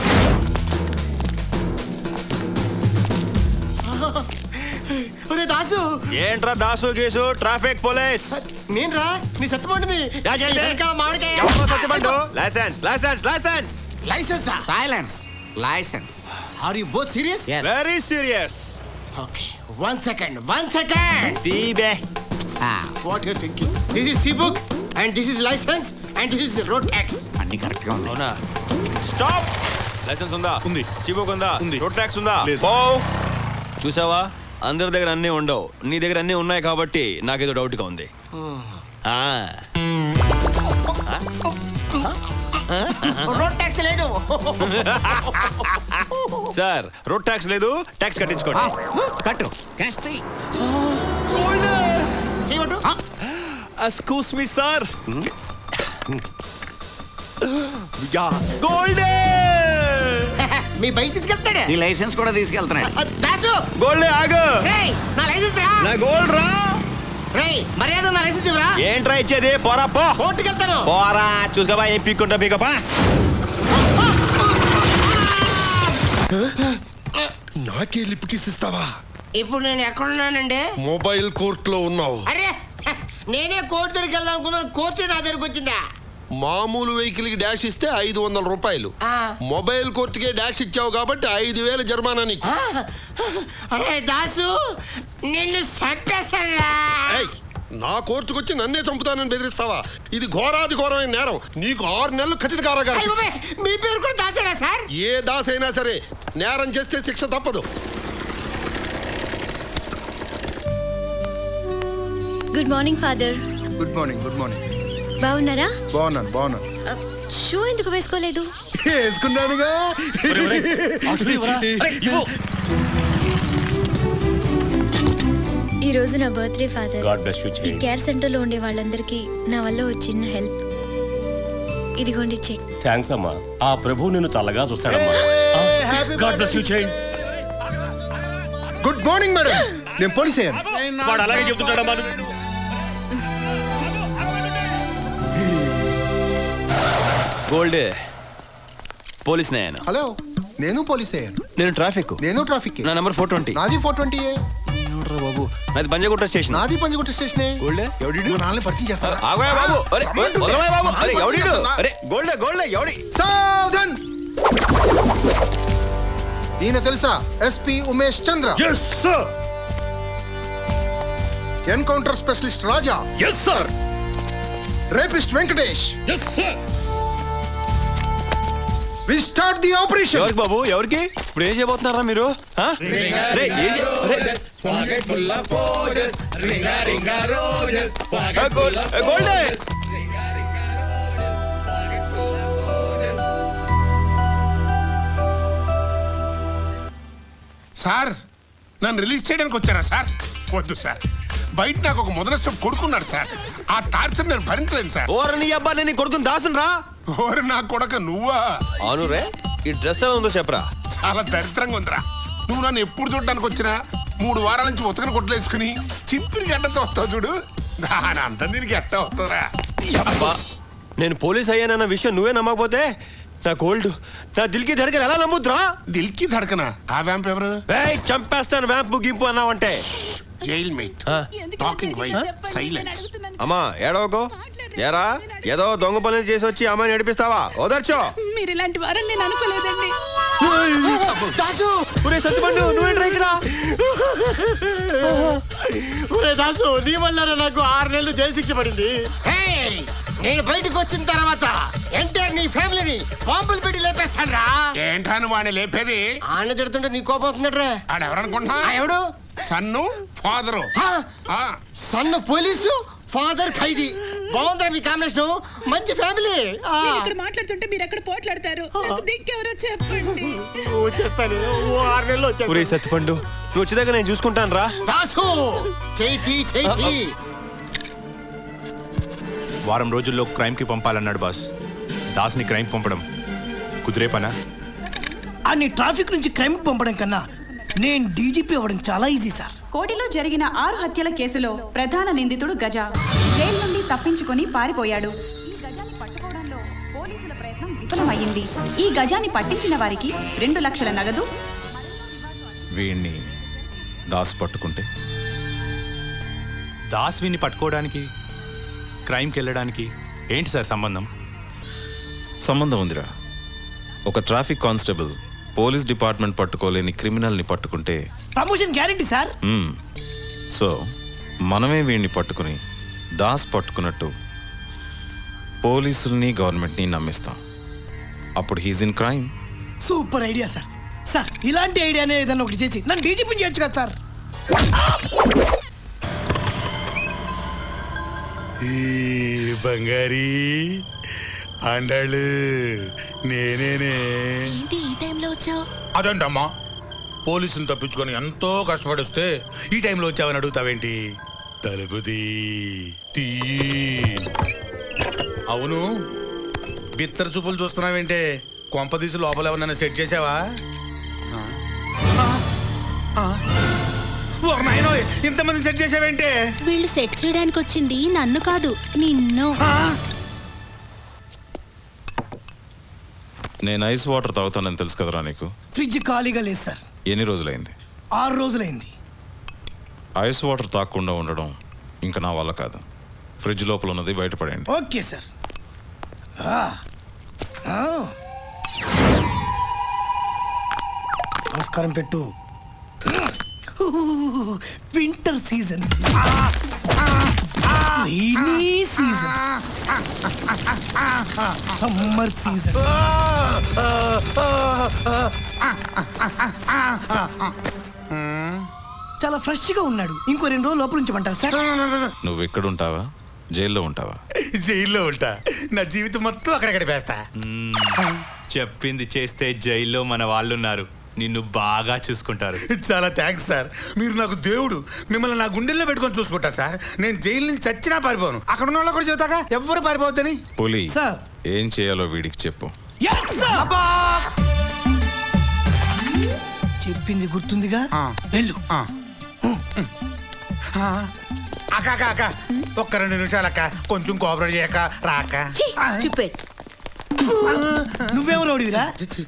దాసు. ఏంట్రా దాసు గీసు? Traffic police. నేనురా, నీ సత్యపండుని. Licence licence licence licence. Silence. Licence. Are you both serious? Very serious. Okay, 1 second 1 second. తీబే. What you thinking? This is C book and this is licence and this is road tax. అన్ని correct గా ఉన్నాయి. అవునా? Stop. Licence ఉందా? ఉంది. C book ఉందా? ఉంది. Road tax ఉందా? పో. చూసావా, అందరి దగ్గర అన్నీ ఉండవు, నీ దగ్గర అన్నీ ఉన్నాయి కాబట్టి నాకేదో డౌట్గా ఉంది. రోడ్ ట్యాక్స్ లేదు సార్. రోడ్ ట్యాక్స్ లేదు, ట్యాక్స్ కట్టించుకోండి. కట్టు. Cash free. చేయమంటు. Excuse me sir. గోల్డ్. మీ బైక్ తీసుకెళ్తాడే. నీ లైసెన్స్ కూడా తీసుకెళ్తున్నాడు. దాసు. గోల్డ్ ఆగు. నా లైసెన్స్ రా. నా గోల్డ్ రా. మర్యాద నా లైసెన్స్ ఇవ్వరా? ఏంట్రా ఇచ్చేది? పోరా పో. కోర్టుకి వెళ్తాను. పోరా చూసుకోబా, ఏం పీక్కుంటా పీకపా. నాకే లిప్ కిస్ ఇస్తావా? ఇప్పుడు నేను ఎక్కడున్నానండి? మొబైల్ కోర్టులో ఉన్నావు. అరే నేనే కోర్టు దగ్గరికి వెళ్దాం అనుకున్నాను, కోర్టు నా దగ్గరికి వచ్చిందా? మామూలు వెహికల్ కి డాష్ ఇస్తే 500 రూపాయలు, మొబైల్ కోర్టుకే డాష్ ఇచ్చావు కాబట్టి 5000 జరిమానా నీకు. అరే దాసు నిన్ను చంపేస్తారా? నా కోర్టుకు వచ్చి నన్నే చంపుతానని బెదిరిస్తావా? ఇది ఘోరాది ఘోరమైన నేరం. నీకు 6 నెలలు కఠిన కారాగారం. మీ పేరు కూడా దాసేనా సార్? ఏ దాస్ అయినా సరే నేరం చేస్తే శిక్ష తప్పదు. Good morning father. Good morning. Good morning. బాగున్నారా? బాగున్నాను. షూ ఎందుకు వేసుకోలేదు? వేసుకున్నానుగా. ఈ రోజు నా బర్త్డే ఫాదర్. ఈ కేర్ సెంటర్ లో ఉండే వాళ్ళందరికీ నా వల్ల ఒక చిన్న హెల్ప్. ఇదిగోండి చెక్. థ్యాంక్స్ అమ్మా. ఆ ప్రభు నిన్ను చల్లగా చూస్తాడమ్మా. God bless you child. Good morning madam. నేను పోలీస్ అయ్యాను. వాడు అలాగే చెప్తుంటాడమ్మా. గోల్డ్ పోలీస్ నేను. హలో, నేను పోలీస్ అయ్యాను. నేను ట్రాఫిక్. నేను ట్రాఫిక్. నా నంబర్ 420. నాది 420. బాబు నాది పంజగుట్ట స్టేషన్. నాది పంజగుట్ట స్టేషన్. గోల్డ్ ఎవడి నాల్ని పరిచయం చేస్తారా? ఆగోయ్ బాబు. అరే వదలవే బాబు. అరే ఎవడిడు? అరే గోల్డ్ ఎవడి? సావధాన్. ఈయన తెలుసా? SP Umesh Chandra. yes sir. Encounter specialist Raja. yes sir. Rapist Venkatesh. yes sir. We start the operation. ఎవరికి బాబు? ఎవరికి? ఇప్పుడు ఏం చేయబోతున్నారా మీరు? సార్ నన్ను రిలీజ్ చేయడానికి వచ్చారా సార్? వద్దు సార్, బయట నాకు ఒక మొదలష్టం కొడుకున్నాడు సార్. ఆ టార్చర్ నేను భరించలేను సార్. ఓర నీ అబ్బా, నేను కొడుకుని దాసును రా. ఓరు నా కొడక నువ్వా? అవును రే. ఈ డ్రెస్ ఎలా ఉందో చెప్పరా. చాలా దరిద్రంగా ఉందిరా. నువ్వు నన్ను ఎప్పుడు చూడడానికి వచ్చినా 3 వారాల నుంచి ఉతకని కొట్లేసుకుని చింపిరి గడ్డతో వస్తావు చూడు, దాని అంతా దీనికి ఎట్ట వస్తుందిరా. అబ్బా, నేను పోలీస్ అయ్యానన్న విషయం నువ్వే నమ్మకపోతే నా గోల్డ్, నా దిల్కి ధడకలు ఎలా నమ్ముద్రా? దిల్కి ధడకనా? ఆ వ్యాంప్ ఎవరు? చంపేస్తాను వ్యాంపు గింపు అన్నావంటే. Jail mate talking wife silence. అమ్మా ఏడవకు. ఏరా ఏదో దొంగ పనులు చేసి వచ్చి అమ్మాయిని నడిపిస్తావా? ఓదర్చో. మీరు ఇలాంటి వారని నేను అనుకోలేదండి. దాసు సత్తుపండు నువ్వేంట్రా ఇక్కడ? దాసు నీ వల్ల నాకు 6 నెలలు జైలు శిక్ష పడింది. నేను బయటకు వచ్చిన తర్వాత ఎంటర్ నీ ఫ్యామిలీని బాంబులు పెట్టి లేపేస్తాడ్రా. ఏంటాను వాడిని లేపేది? ఆన్న తిడుతుంటే నీ కోపం వస్తుందట్రా. ఆడెవరనుకుంటున్నా? ఎవడు? సన్ను ఫాదరు. సన్ను పోలీసు, ఫాదర్ ఖైదీ. బాగుందిరా మీ కాంబినేషన్. మంచి ఫ్యామిలీ. ఇక్కడ మాట్లాడుతుంటే మీరు ఎక్కడ పోట్లాడతారు? దిక్కెవరో చెప్పండి. వచ్చేస్తాను 6 నెలలు వచ్చేస్తాను. ఒరే సత్తుపండు, నువ్వు వచ్చేదాకా నేను చూసుకుంటాను రా. దాసు చేయి. వారం రోజుల్లో క్రైమ్ కి పంపాలన్నాడు బాస్. దాస్ని క్రైమ్ పంపడం కుదిరే పనా? అన్ని ట్రాఫిక్ నుంచి క్రైమ్ కి పంపడం కన్నా నేను డీజీపీ అవ్వడం చాలా ఈజీ సార్. కోటిలో జరిగిన 6 హత్యల కేసులో ప్రధాన నిందితుడు గజ జైలు నుండి తప్పించుకొని పారిపోయాడు. ఈ గజాన్ని పట్టుకోవడంలో పోలీసుల ప్రయత్నం విఫలమయ్యింది. ఈ గజాన్ని పట్టించిన వారికి 2 లక్షల నగదు. వీణ్ణి దాస్ పట్టుకుంటే? దాస్ వీణ్ణి పట్టుకోవడానికి క్రైమ్కి వెళ్ళడానికి ఏంటి సార్ సంబంధం? సంబంధం ఉందిరా. ఒక ట్రాఫిక్ కానిస్టేబుల్ పోలీస్ డిపార్ట్మెంట్ పట్టుకోలేని క్రిమినల్ని పట్టుకుంటే ప్రమోషన్ గ్యారెంటీ సార్. సో మనమే వీడిని పట్టుకుని దాస్ పట్టుకున్నట్టు పోలీసుల్ని గవర్నమెంట్ని నమ్మిస్తాం. అప్పుడు he's in crime. Super idea sir. Sir ఇలాంటి ఐడియానే ఏదన్నా ఒకటి చేసి నన్ను డీజీపీ చేయొచ్చు కదా సార్. బంగారీ అండాళ్ళు నేనేనే. ఏంటి ఈ టైంలో వచ్చావు? అదేంటమ్మా, పోలీసుని తప్పించుకొని ఎంతో కష్టపడి వస్తే ఈ టైంలో వచ్చావని అడుగుతావేంటి? తలుపు తీ. అవును, బిత్తర చూపులు చూస్తున్నావేంటే? కొంపదీసి లోపల ఎవరన్నా సెట్ చేసావా? నాయనోయ్, ఇంతమంది సెట్ చేసావేంటే? వీళ్ళు సెట్ చేయడానికి వచ్చింది నన్ను కాదు, నిన్ను. నేను ఐస్ వాటర్ తాగుతానని తెలుసు కదరా నీకు? ఫ్రిడ్జ్ ఖాళీగా లేదు సార్. ఎన్ని రోజులైంది? 6 రోజులైంది. ఐస్ వాటర్ తాగకుండా ఉండడం ఇంకా నా వల్ల కాదు. ఫ్రిడ్జ్ లోపల ఉన్నది బయటపడండి. Okay sir. నమస్కారం పెట్టు. Winter season, rainy season, summer season. చాలా ఫ్రెష్ గా ఉన్నాడు. ఇంకో 2 రోజులు లోపల ఉంచమంటారు సార్? నువ్వు ఎక్కడ ఉంటావా? జైల్లో ఉంటావా? జైల్లో ఉంటా. నా జీవితం మొత్తం అక్కడ గడిపేస్తా. చెప్పింది చేస్తే జైల్లో మన వాళ్ళున్నారు, నిన్ను బాగా చూసుకుంటారు. చాలా థ్యాంక్స్ సార్, మీరు నాకు దేవుడు. మిమ్మల్ని నా గుండెల్లో పెట్టుకొని చూసుకుంటా సార్. నేను జైలు నుంచి చచ్చినా పారిపోను. అక్కడ ఉన్న వాళ్ళు కూడా చెబుతాగా ఎవ్వరు పారిపోవద్దని. పులి ఏం చేయాలో వీడికి చెప్పు. చెప్పింది గుర్తుందిగా, వెళ్ళు. అక్క అక్క అక్క ఒక్క 2 నిమిషాలు అక్క, కొంచెం కోఆపరేట్ చేయక రాక. నువ్వేమో రౌడివిరా?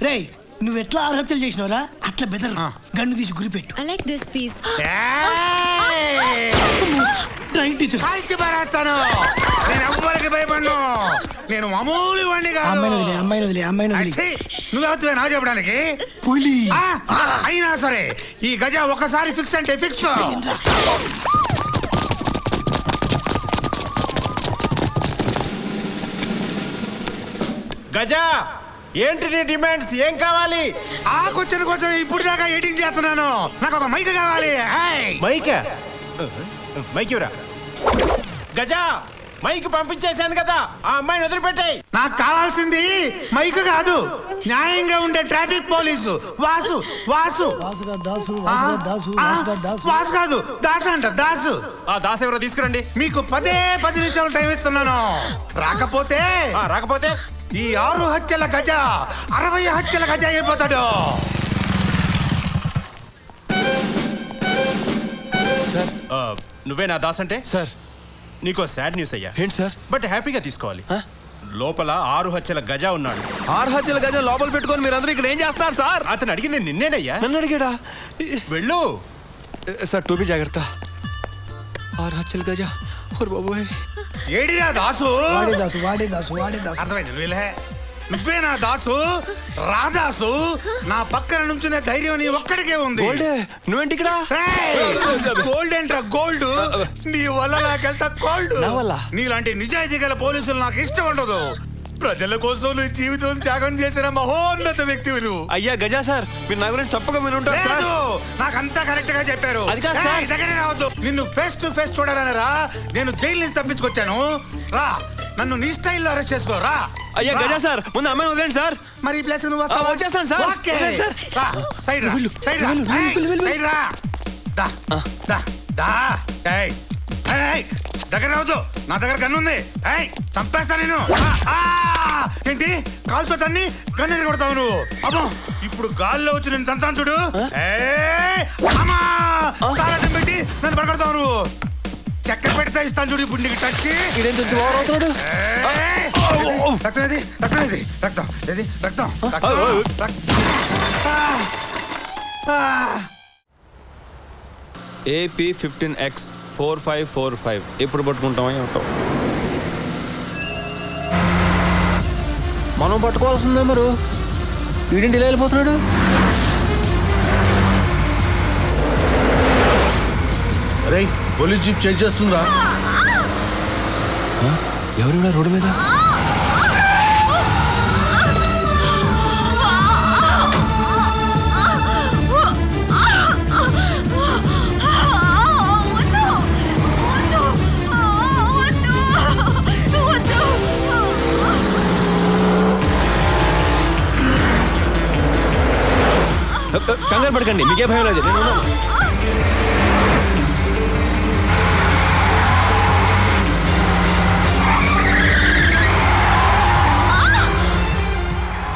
రేయ్, నువ్వు ఎట్లా ఆత్మహత్యలు చేసినవరా? అట్లా బెదర్ గన్ను తీసి గురిపెట్టు. I like this piece. Drawing teacher కాల్చి పారేస్తాను. నేను ఎవ్వరికి భయపడను. నేను మామూలు వాడిని కాదు. అమ్మాయిని వదిలే. నువ్వెవరివే నా చెప్పడానికి? పులి. అయినా సరే ఈ గజ ఒకసారి ఫిక్స్ అంటే ఫిక్స్. గజా, ఏంటి నీ డిమాండ్స్? ఏం కావాలి? ఆ క్వశ్చన్ కోసం ఇప్పుడు దాకా ఎడిటింగ్ చేస్తున్నాను. నాకు ఒక మైక్ కావాలి. మైకా? మైక్ ఇవ్వరా? గజా, మైక్ పంపించేశాను కదా, ఆ అమ్మాయిని వదిలిపెట్టాయి. నాకు కావాల్సింది మైక్ కాదు, న్యాయంగా ఉండే ట్రాఫిక్ పోలీసు. వాసు వాసు వాసు కాదు, దాసు అంట. దాసు. ఆ దాసు ఎవరో తీసుకురండి. మీకు 10 నిమిషాలు టైం ఇస్తున్నాను. రాకపోతే ఈ 6 హత్యల గజ 60 హత్యల గజ అయిపోతాడు. సార్, నువ్వే నా దాస్ అంటే? సార్, నీకో సాడ్ న్యూస్ అయ్యా. ఏంటి సార్? బట్ హ్యాపీగా తీసుకోవాలి. లోపల 6 హత్యల గజ ఉన్నాడు. 6 హత్యల గజ లోపల పెట్టుకొని మీరందరూ ఇక్కడ ఏం చేస్తారు సార్? అతను అడిగింది నిన్నేనయ్యా. నన్ను అడిగాడా? వెళ్ళు సార్, టోపీ జాగ్రత్త. 6 హత్యల గజ. బాబోయ్, ఏడిరా దాసు? వాడే దాసు. అర్థమైంది. నువ్వే నా దాసు. రాదాసు. నా పక్కన నుంచునే ధైర్యం నీ ఒక్కడికే ఉంది. నువ్వేంటి ఇక్కడ? గోల్డ్ ఏంట్రా గోల్డ్? నీ వల్ల నాకెంత గోల్డ్. నీలాంటి నిజాయితీ గల పోలీసులు నాకు ఇష్టం ఉండదు. ప్రజల కోసం నీ జీవితం త్యాగం చేసిన మహోన్నత వ్యక్తివులు. అయ్యా గజా సార్, మీరు నా గురించి తప్పక మీరు ఉంటారు. నాకంతా కరెక్ట్ గా చెప్పారు. దగ్గర రావద్దు. నిన్ను ఫేస్ టు ఫేస్ చూడాలనరా నేను జైలు నుంచి తప్పించుకొచ్చాను. రా, నన్ను నీ స్టైల్లో అరెస్ట్ చేసుకోరా. అయ్యా గజా సార్, ముందు అమ్మాయిని వదిలేండి సార్. మరి ప్లేస్ నువ్వు వచ్చేస్తాను సార్. సైడ్ రా. దగ్గర రావద్దు. నా దగ్గర గన్ను ఉంది. చంపేస్తా నేను. ఏంటి కాలుతో తన్ని గన్ను కొడతావు నువ్వు? అమ్మో, ఇప్పుడు గాల్లో వచ్చి నేను తంతాను చూడు. కాలం పెట్టి నన్ను పడగొడతావు నువ్వు. చక్కెర పెడితే ఇస్తాను చూడు. ఇప్పుడు నీకు టచ్. రక్తం. AP 15X 4545. ఎప్పుడు పట్టుకుంటామో ఏమంటాం? మనం పట్టుకోవాల్సిందే. మరి వీడింటి ఇలా వెళ్ళిపోతున్నాడు. రే, పోలీస్ జీప్ చేంజ్ చేస్తుందా? ఎవరు రోడ్డు మీద? కంగారు పడకండి, మీకే భయం లేదు. నేను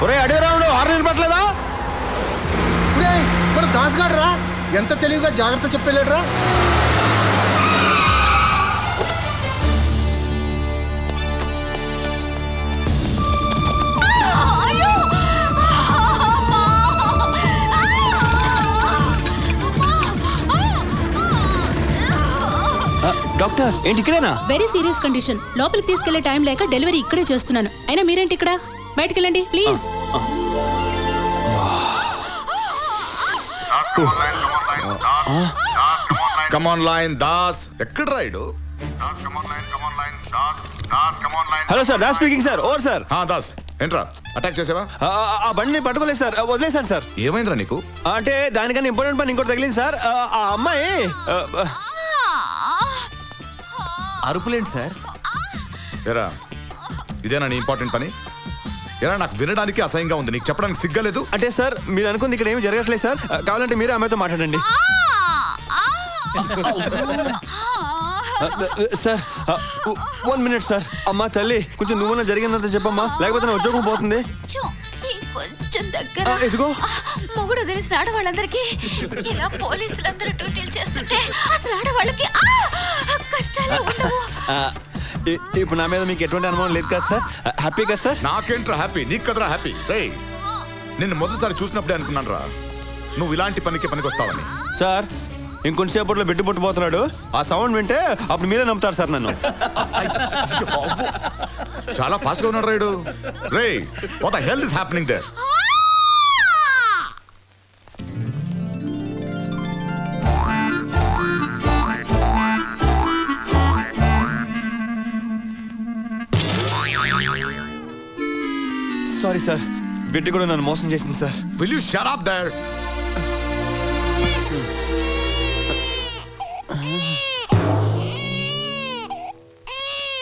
ఒరే అడవి రాముడు, 6 నెలలు పట్టలేదా? మన దాసుగాడు రా, ఎంత తెలివిగా జాగ్రత్త చెప్పలేడురా. డాక్టర్ ఏంటి ఇక్కడేనా? Very serious condition. లోపలికి తీసుకెళ్లే టైం లేక డెలివరీ ఇక్కడే చేస్తున్నాను. అయినా మీరేంటి ఇక్కడ? బయటికి వెళ్ళండి ప్లీజ్. Come on line Das. ఎక్కడ ride? Hello sir, Das speaking sir. Over sir. Das ఏంట్రా అటాక్ చేసావా? ఆ బండిని పట్టుకోలేదు సార్, వదిలేశాను సార్. ఏమైందిరా నీకు? అంటే దానికన్నా ఇంపార్టెంట్ పని ఇంకోటి తగిలింది సార్. ఆ అమ్మాయి అరుపులేంటి సార్? ఎరా ఇదేనా నీ ఇంపార్టెంట్ పని? ఎరా నాకు వినడానికి అసహ్యంగా ఉంది, నీకు చెప్పడానికి సిగ్గలేదు. అంటే సార్ మీరు అనుకుంది ఇక్కడ ఏమి జరగట్లేదు సార్. కావాలంటే మీరే అమ్మాయితో మాట్లాడండి సార్. 1 minute sir. అమ్మా తల్లి కొంచెం నువ్వున్నా జరిగిందంత చెప్పమ్మా, లేకపోతే నా ఉద్యోగం పోతుంది. కొంచెం దగ్గర ఎదుగో మొగుడు తెలిసిన ఆడవాళ్ళందరికీ ఇలా పోలీసులందరూ డ్యూటీలు చేస్తుంటే అసలు ఆడవాళ్ళకి కష్టాలే ఉండవు. ఇప్పుడు నా మీద మీకు ఎటువంటి అనుమానం లేదు కదా సార్? హ్యాపీ కదా సార్? నాకేంట్రా హ్యాపీ, నీకు కదరా హ్యాపీ. రే నిన్ను మొదటిసారి చూసినప్పుడే అనుకున్నాను రా నువ్వు ఇలాంటి పనికి వస్తావని. సార్ ఇంకొంచెంసేపట్లో బిడ్డ పుట్టిపోతున్నాడు, ఆ సౌండ్ వింటే అప్పుడు మీరే నమ్ముతారు సార్ నన్ను. చాలా ఫాస్ట్ గా ఉన్నాడు రైడు. రే what the hell is happening there? Sorry sir, బిడ్డ కూడా నన్ను మోసం చేసింది sir. Will you shut up there?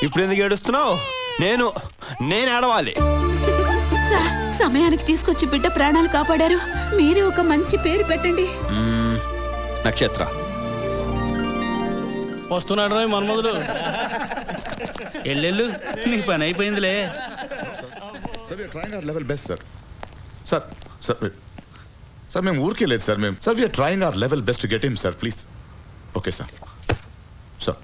ఇప్పుడు ఎందుకు ఏడుస్తున్నావు? నేను ఏడవాలి. సార్ సమయానికి తీసుకొచ్చి బిడ్డ ప్రాణాలు కాపాడారు. మీరే ఒక మంచి పేరు పెట్టండి. నక్షత్ర. వస్తున్నాడు రా మన్మధుడు. ఎల్లెళ్ళు నీ పని అయిపోయిందిలే. Sir we're trying our level best sir. Sir sir sir మేము ఊరికే లేదు సార్. మేము sir we're trying our level best to get him sir please. Okay sir. Sir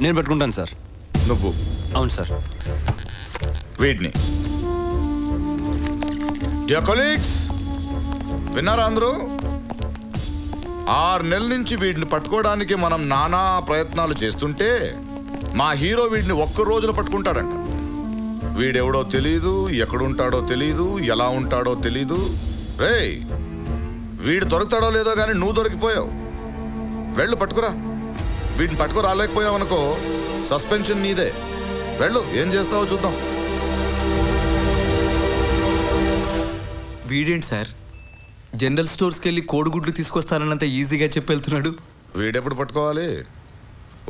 నేను పెట్టుకుంటాను సార్. నువ్వు? అవును సార్. వీడిని డియర్ కొలీగ్స్ విన్నారా అందరూ? 6 నెలల నుంచి వీడిని పట్టుకోవడానికి మనం నానా ప్రయత్నాలు చేస్తుంటే మా హీరో వీడిని ఒక్క రోజులో పట్టుకుంటాడంట. వీడెవడో తెలీదు, ఎక్కడుంటాడో తెలీదు, ఎలా ఉంటాడో తెలీదు. రే వీడు దొరుకుతాడో లేదో కానీ నువ్వు దొరికిపోయావు. వెళ్ళు పట్టుకురా. వీటిని పట్టుకు రాలేకపోయావు అనుకో సస్పెన్షన్ నీదే. వెళ్ళు, ఏం చేస్తావో చూద్దాం. వీడేంటి సార్ జనరల్ స్టోర్స్కి వెళ్ళి కోడిగుడ్లు తీసుకొస్తానన్నంత ఈజీగా చెప్పి వెళ్తున్నాడు. వీడెప్పుడు పట్టుకోవాలి?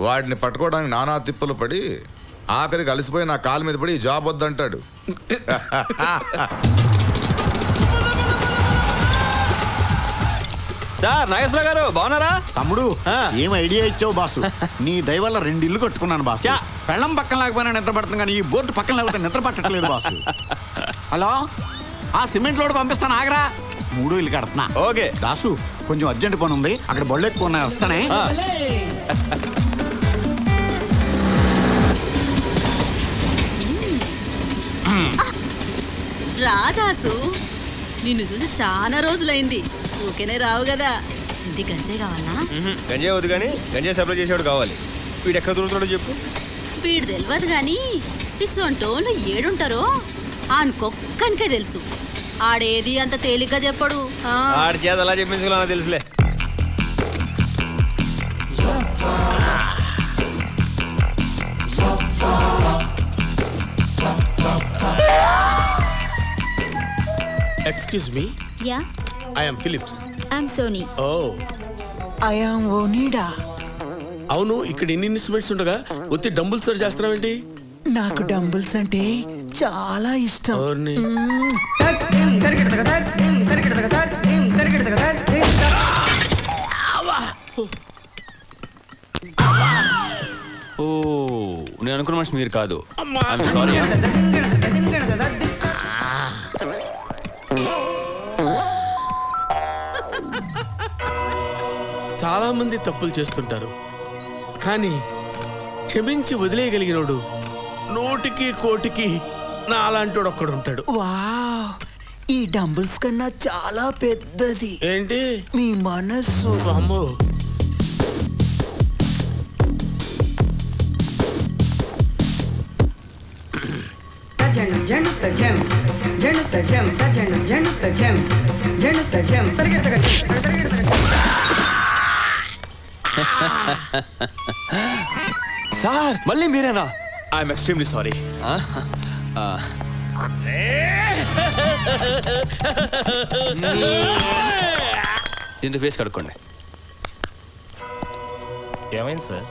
వాడిని పట్టుకోవడానికి నానా తిప్పలు పడి ఆఖరికి అలసిపోయి నా కాలు మీద పడి జాబ్ వద్దంటాడు. సార్ నాగేశ్వర గారు బాగున్నారా? తమ్ముడు ఏం ఐడియా ఇచ్చావు బాసు? నీ దయ వల్ల 2 ఇల్లు కట్టుకున్నాను బాసు. పెళ్ళం పక్కన లేకపోయినా నిద్ర పడుతుంది కానీ ఈ బోర్డు పక్కన లేకపోతే నిద్ర పట్టట్లేదు బాసు. హలో ఆ సిమెంట్ లోడ్ పంపిస్తాను ఆగరా. 3 ఇల్లు కడుతున్నా. ఓకే దాసు కొంచెం అర్జెంట్ పని ఉంది, అక్కడ బళ్ళు ఎక్కువ ఉన్నాయి, వస్తానే. రాదాసు నిన్ను చూసి చాలా రోజులైంది. ఊకేనే రావు కదా. ఇంటి గంజాయి కావాలా? గంజాయి వద్దు కానీ గంజాయి సప్లై చేసేవాడు కావాలి. వీడు ఎక్కడ దొరుకుతాడో చెప్పు. వీడు తెలియదు కానీ ఇసువంటోళ్ళు ఏడుంటారో ఆనుకొక్కనికే తెలుసు. ఆడేది అంత తేలిగ్గా చెప్పడు. ఆడి చేత అలా చెప్పించుకోవాలన్నా తెలుసులే. Excuse me. Yeah. I am Phillips. I'm Sony. Oh. I am Onida. అవును ఇక్కడ ఇన్ని ఇన్స్ట్రుమెంట్స్ ఉండగా ఒత్తి డంబుల్స్ సర్ చేస్తున్నావేంటి? నాకు డంబుల్స్ అంటే చాలా ఇష్టం. ఓ నేను అనుకున్న మనిషి మీరు కాదు. I'm sorry. చాలా మంది తప్పులు చేస్తుంటారు కానీ క్షమించి వదిలేయగలిగినోడు 100కి 1,00,00,000 నా అలాంటోడు ఒక్కడు ఉంటాడు. వావ్ ఈ డంబుల్స్ కన్నా చాలా పెద్దది. ఏంటి? మీ మనస్సు. అమ్మో. సార్ మళ్ళీ మీరేనా? I'm extremely sorry. దీంతో ఫేస్ కడుక్కోండి. ఏమైంది సార్?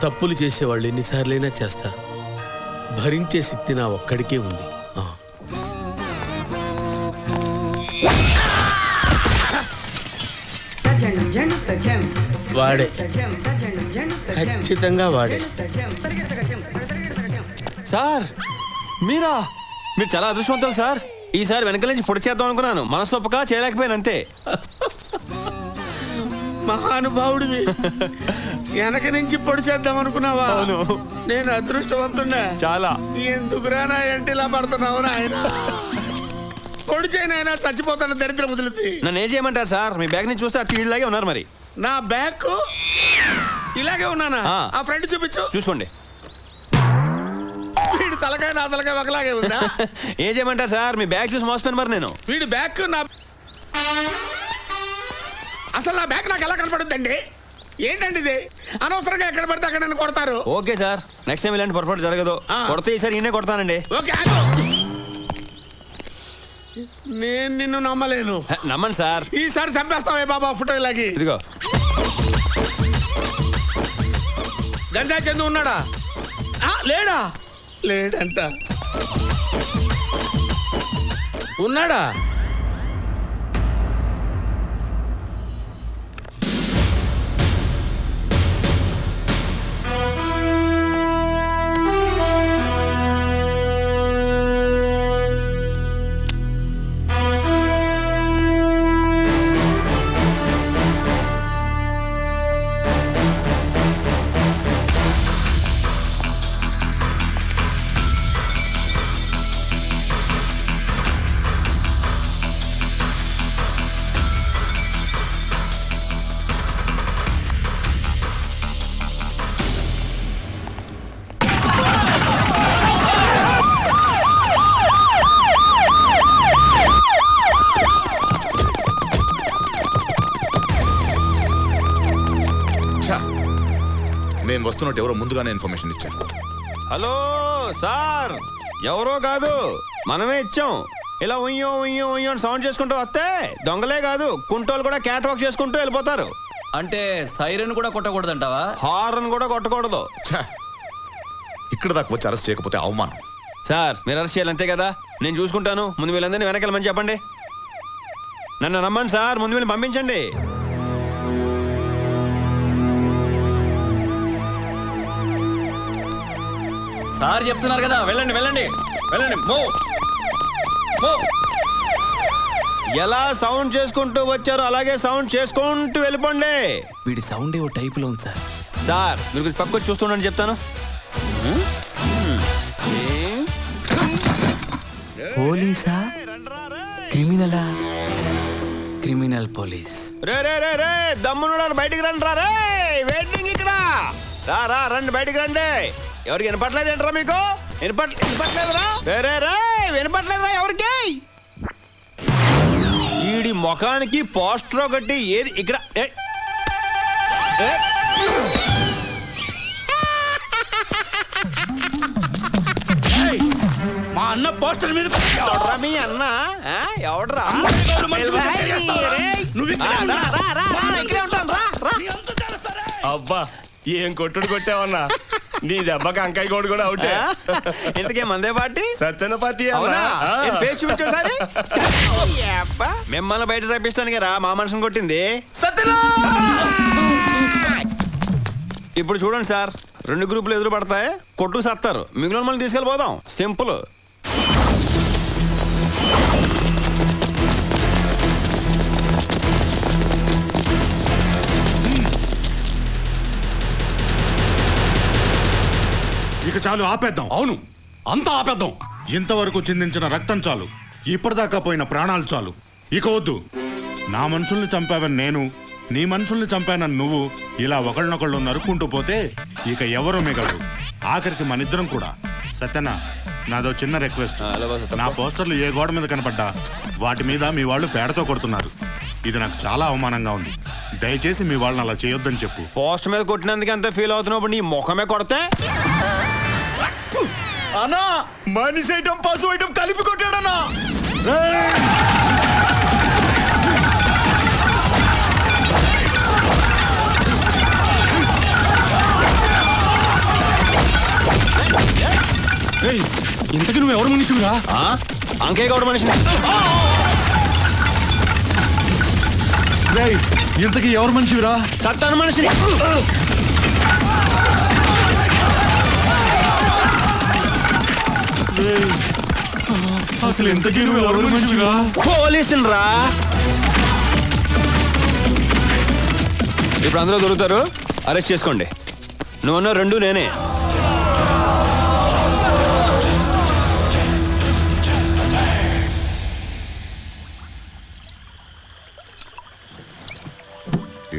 తప్పులు చేసేవాళ్ళు ఎన్నిసార్లైనా చేస్తారు. భరించే శక్తి నా ఒక్కడికే ఉంది. వాడే, ఖచ్చితంగా వాడే. సార్ మీరా? మీరు చాలా అదృష్టవంతులు సార్. ఈసారి వెనక నుంచి పొడి చేద్దాం అనుకున్నాను, మనసొప్పక చేయలేకపోయాను అంతే. మహానుభావుడివి, వెనక నుంచి పొడి చేద్దాం అనుకున్నావా? అవును. నేను అదృష్టవంతున్నా చాలా. ఎందుకురా నా ఎంటిలా పడుతున్నావు నాయన? పొడి చేయనైనా చచ్చిపోతాను దరిద్ర ముదులుతి. నన్ను ఏం చేయమంటారు సార్? మీ బ్యాగ్ నుంచి చూస్తే అటు ఇలాగే ఉన్నారు. మరి నా బ్యాగ్ ఇలాగే ఉన్నానా? ఆ ఫ్రెండ్ చూపించు. చూసుకోండి. వీడి తలకాయ నా తలకాయ ఒకలాగే ఉందా? ఏం చేయమంటారు సార్? మీ బ్యాగ్ చూసి మోసపోయాను మరి నేను. వీడి బ్యాగ్ నా అసలు నా బ్యాగ్ నాకు ఎలా కనపడుద్దండి? ఏంటండి ఇది? అనవసరంగా ఎక్కడ పడితే అక్కడ నన్ను కొడతారు. ఓకే సార్, నెక్స్ట్ టైం ఇలాంటి పొరపాటు జరగదు. కొడితే ఈసారి ఈయనే కొడతానండి. ఓకే. నేను నిన్ను నమ్మలేను. నమ్మండి సార్. ఈసారి చంపేస్తావే బాబా ఫోటో ఇలాగి. ఇదిగో. గంజా చందు ఉన్నాడా? లేడా? లేడంట. ఉన్నాడా? మేము వస్తున్నట్టు ఎవరో ముందుగానే ఇన్ఫర్మేషన్ ఇచ్చారు. హలో సార్, ఎవరో కాదు మనమే ఇచ్చాం. ఇలా ఉయ్యో ఉయ్యో ఉయ్యో అని సౌండ్ చేసుకుంటూ వస్తే దొంగలే కాదు కుంటోలు కూడా క్యాట్ వాక్ చేసుకుంటూ వెళ్ళిపోతారు. అంటే సైరన్ కూడా కొట్టకూడదంటావా? హార్న్ కూడా కొట్టకూడదు. ఇక్కడ దాకా వచ్చి అరెస్ట్ చేయకపోతే అవమానం. సార్ మీరు అరెస్ట్ చేయాలి అంతే కదా? నేను చూసుకుంటాను. ముందు వీళ్ళందరినీ వెనకెళ్ళమని చెప్పండి. నన్ను నమ్మండి సార్, ముందు వీళ్ళని పంపించండి. సార్ చెప్తున్నారు కదా, వెళ్ళండి వెళ్ళండి వెళ్ళండి. ఎలా సౌండ్ చేసుకుంటూ వచ్చారో అలాగే సౌండ్ చేసుకుంటూ వెళ్ళిపోండి. వీడి సౌండ్ ఏవో టైపులో ఉంది సార్. సార్ మీరు కొంచెం పక్కకు చూస్తుండని చెప్తాను. పోలీసా క్రిమినలా? Criminal police. రే రే రే రే దమ్మునున్నారు, బయటికి రండి రా. రే వెయిటింగ్ ఇక్కడ. రా రా రండి, బయటికి రండి. ఎవరికి వినపట్లేదు ఏంట్రా మీకు? వినపట్లేదురా? రే రే రే వినపట్లేదురా ఎవరికి? ఈడి ముఖానికి పోస్టర్ ఒకటి ఏది ఇక్కడ? మా అన్న పోస్టర్ మీద ఎవడ్రా మీ అన్న? ఎవడ్రా? అబ్బా ఏం కొట్టుడు కొట్టావన్నా? నీ దెబ్బకి అంకాయ కోడి కూడా అవుటే. ఇంతకే మందే పార్టీ? సత్యన పార్టీ. మిమ్మల్ని బయట రప్పిస్తానికి రా మా మనుషుని కొట్టింది. ఇప్పుడు చూడండి సార్, 2 గ్రూపులు ఎదురు పడతాయి, కొట్టు సత్తారు. మిగిలిన మళ్ళీ తీసుకెళ్ళిపోదాం. సింపుల్. ఇక చాలు, ఆపేద్దాం. అవును, అంతా ఆపేద్దాం. ఇంతవరకు చిందించిన రక్తం చాలు. ఇప్పటిదాకా పోయిన ప్రాణాలు చాలు, ఇక వద్దు. నా మనుషుల్ని చంపావని నేను, నీ మనుషుల్ని చంపానని నువ్వు, ఇలా ఒకళ్ళనొకళ్ళు నరుక్కుంటూ పోతే ఇక ఎవరో మిగలరు, ఆఖరికి మనిద్దరం కూడా. సత్యనా, నాదో చిన్న రిక్వెస్ట్. నా పోస్టర్లు ఏ గోడ మీద కనపడ్డా వాటి మీద మీ వాళ్ళు పేడతో కొడుతున్నారు. ఇది నాకు చాలా అవమానంగా ఉంది. దయచేసి మీ వాళ్ళని అలా చేయొద్దని చెప్పు. పోస్ట్ మీద కొట్టినందుకు ఎంత ఫీల్ అవుతున్నావు? నీ ముఖమే కొడితే అన్నా మనిషి ఐటమ్ పశు ఐటమ్ కలిపి కొట్టాడన్నా. ఇంతకు నువ్వు ఎవరు మనిషివిరా? అంకే గౌడ మనిషిని. ఇంతకీ ఎవరు మనిషివిరా? చట్టాను మనిషిని. అసలు ఇంతకీ నువ్వు ఎవరు మనిషివిరా? పోలీసులు రా. ఇప్పుడు అందరూ దొరుకుతారు, అరెస్ట్ చేసుకోండి. నువ్వు రెండు నేనే.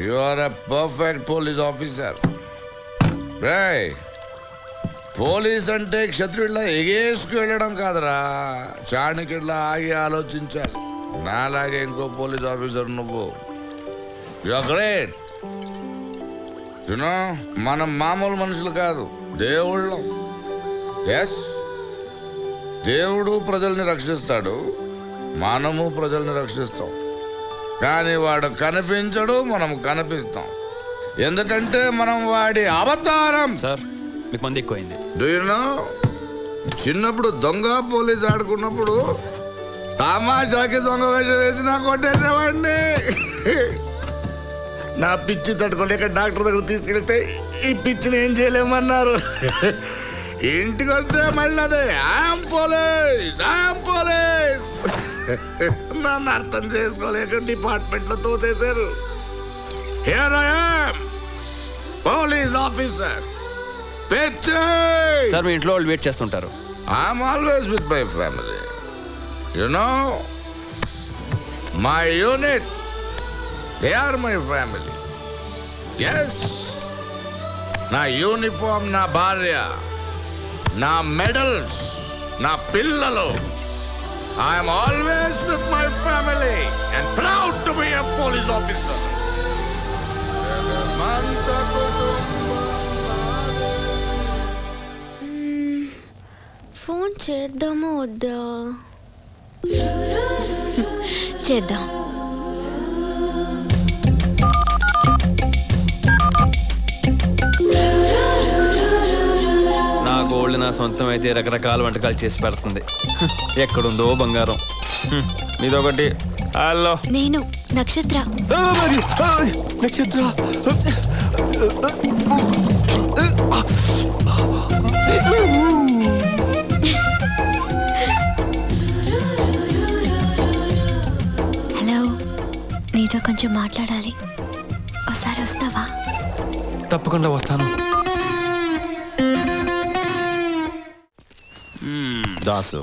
You are a perfect police officer. Right. Police అంటే క్షత్రుడిలా ఎగేసుకు వెళ్ళడం కాదురా, చాణక్యుడిలా ఆగి ఆలోచించాలి. నాలాగే ఇంకో పోలీస్ ఆఫీసర్ నువ్వు. You are great. యునో, మనం మామూలు మనుషులు కాదు, దేవుళ్ళం. ఎస్, దేవుడు ప్రజల్ని రక్షిస్తాడు, మనము ప్రజల్ని రక్షిస్తాం. కానీ వాడు కనిపించడు, మనం కనిపిస్తాం. ఎందుకంటే మనం వాడి అవతారం. సార్, మీకు మంది ఎక్కువైంది. డూ యు నో, చిన్నప్పుడు దొంగ పోలీస్ ఆడుకున్నప్పుడు తమాషాకి దొంగ వేషం వేసి నాకు కొట్టేసేవాడిని. నా పిచ్చి తట్టుకోలేక డాక్టర్ దగ్గర తీసుకెళ్తే ఈ పిచ్చిని ఏం చేయలేమన్నారు. ఇంటికి వస్తే మళ్ళీ అదే ఐఎమ్ పోలీస్, ఐఎమ్ పోలీస్. నన్ను అర్థం చేసుకోలేక డిపార్ట్మెంట్ లో తోసేశారు. Here I am, police officer. Sir, మీ ఇంట్లో వాళ్ళు వెయిట్ చేస్తుంటారు. I'm always with my family. You know, my unit, they are my family. Yes, నా యూనిఫామ్, నా భార్య, నా మెడల్స్, నా పిల్లలు. I'm always with my family and proud to be a police officer. Phone చేద్దామో వద్దా? చేద్దాం. నా గోల్డ్ నా సొంతం అయితే రకరకాల వంటకాలు చేసి పెడుతుంది. ఎక్కడుందో బంగారం. మీదొకటి. హలో, నేను నక్షత్ర. నక్షత్ర, హలో, నీతో కొంచెం మాట్లాడాలి. ఒకసారి వస్తావా? తప్పకుండా వస్తాను. దాసు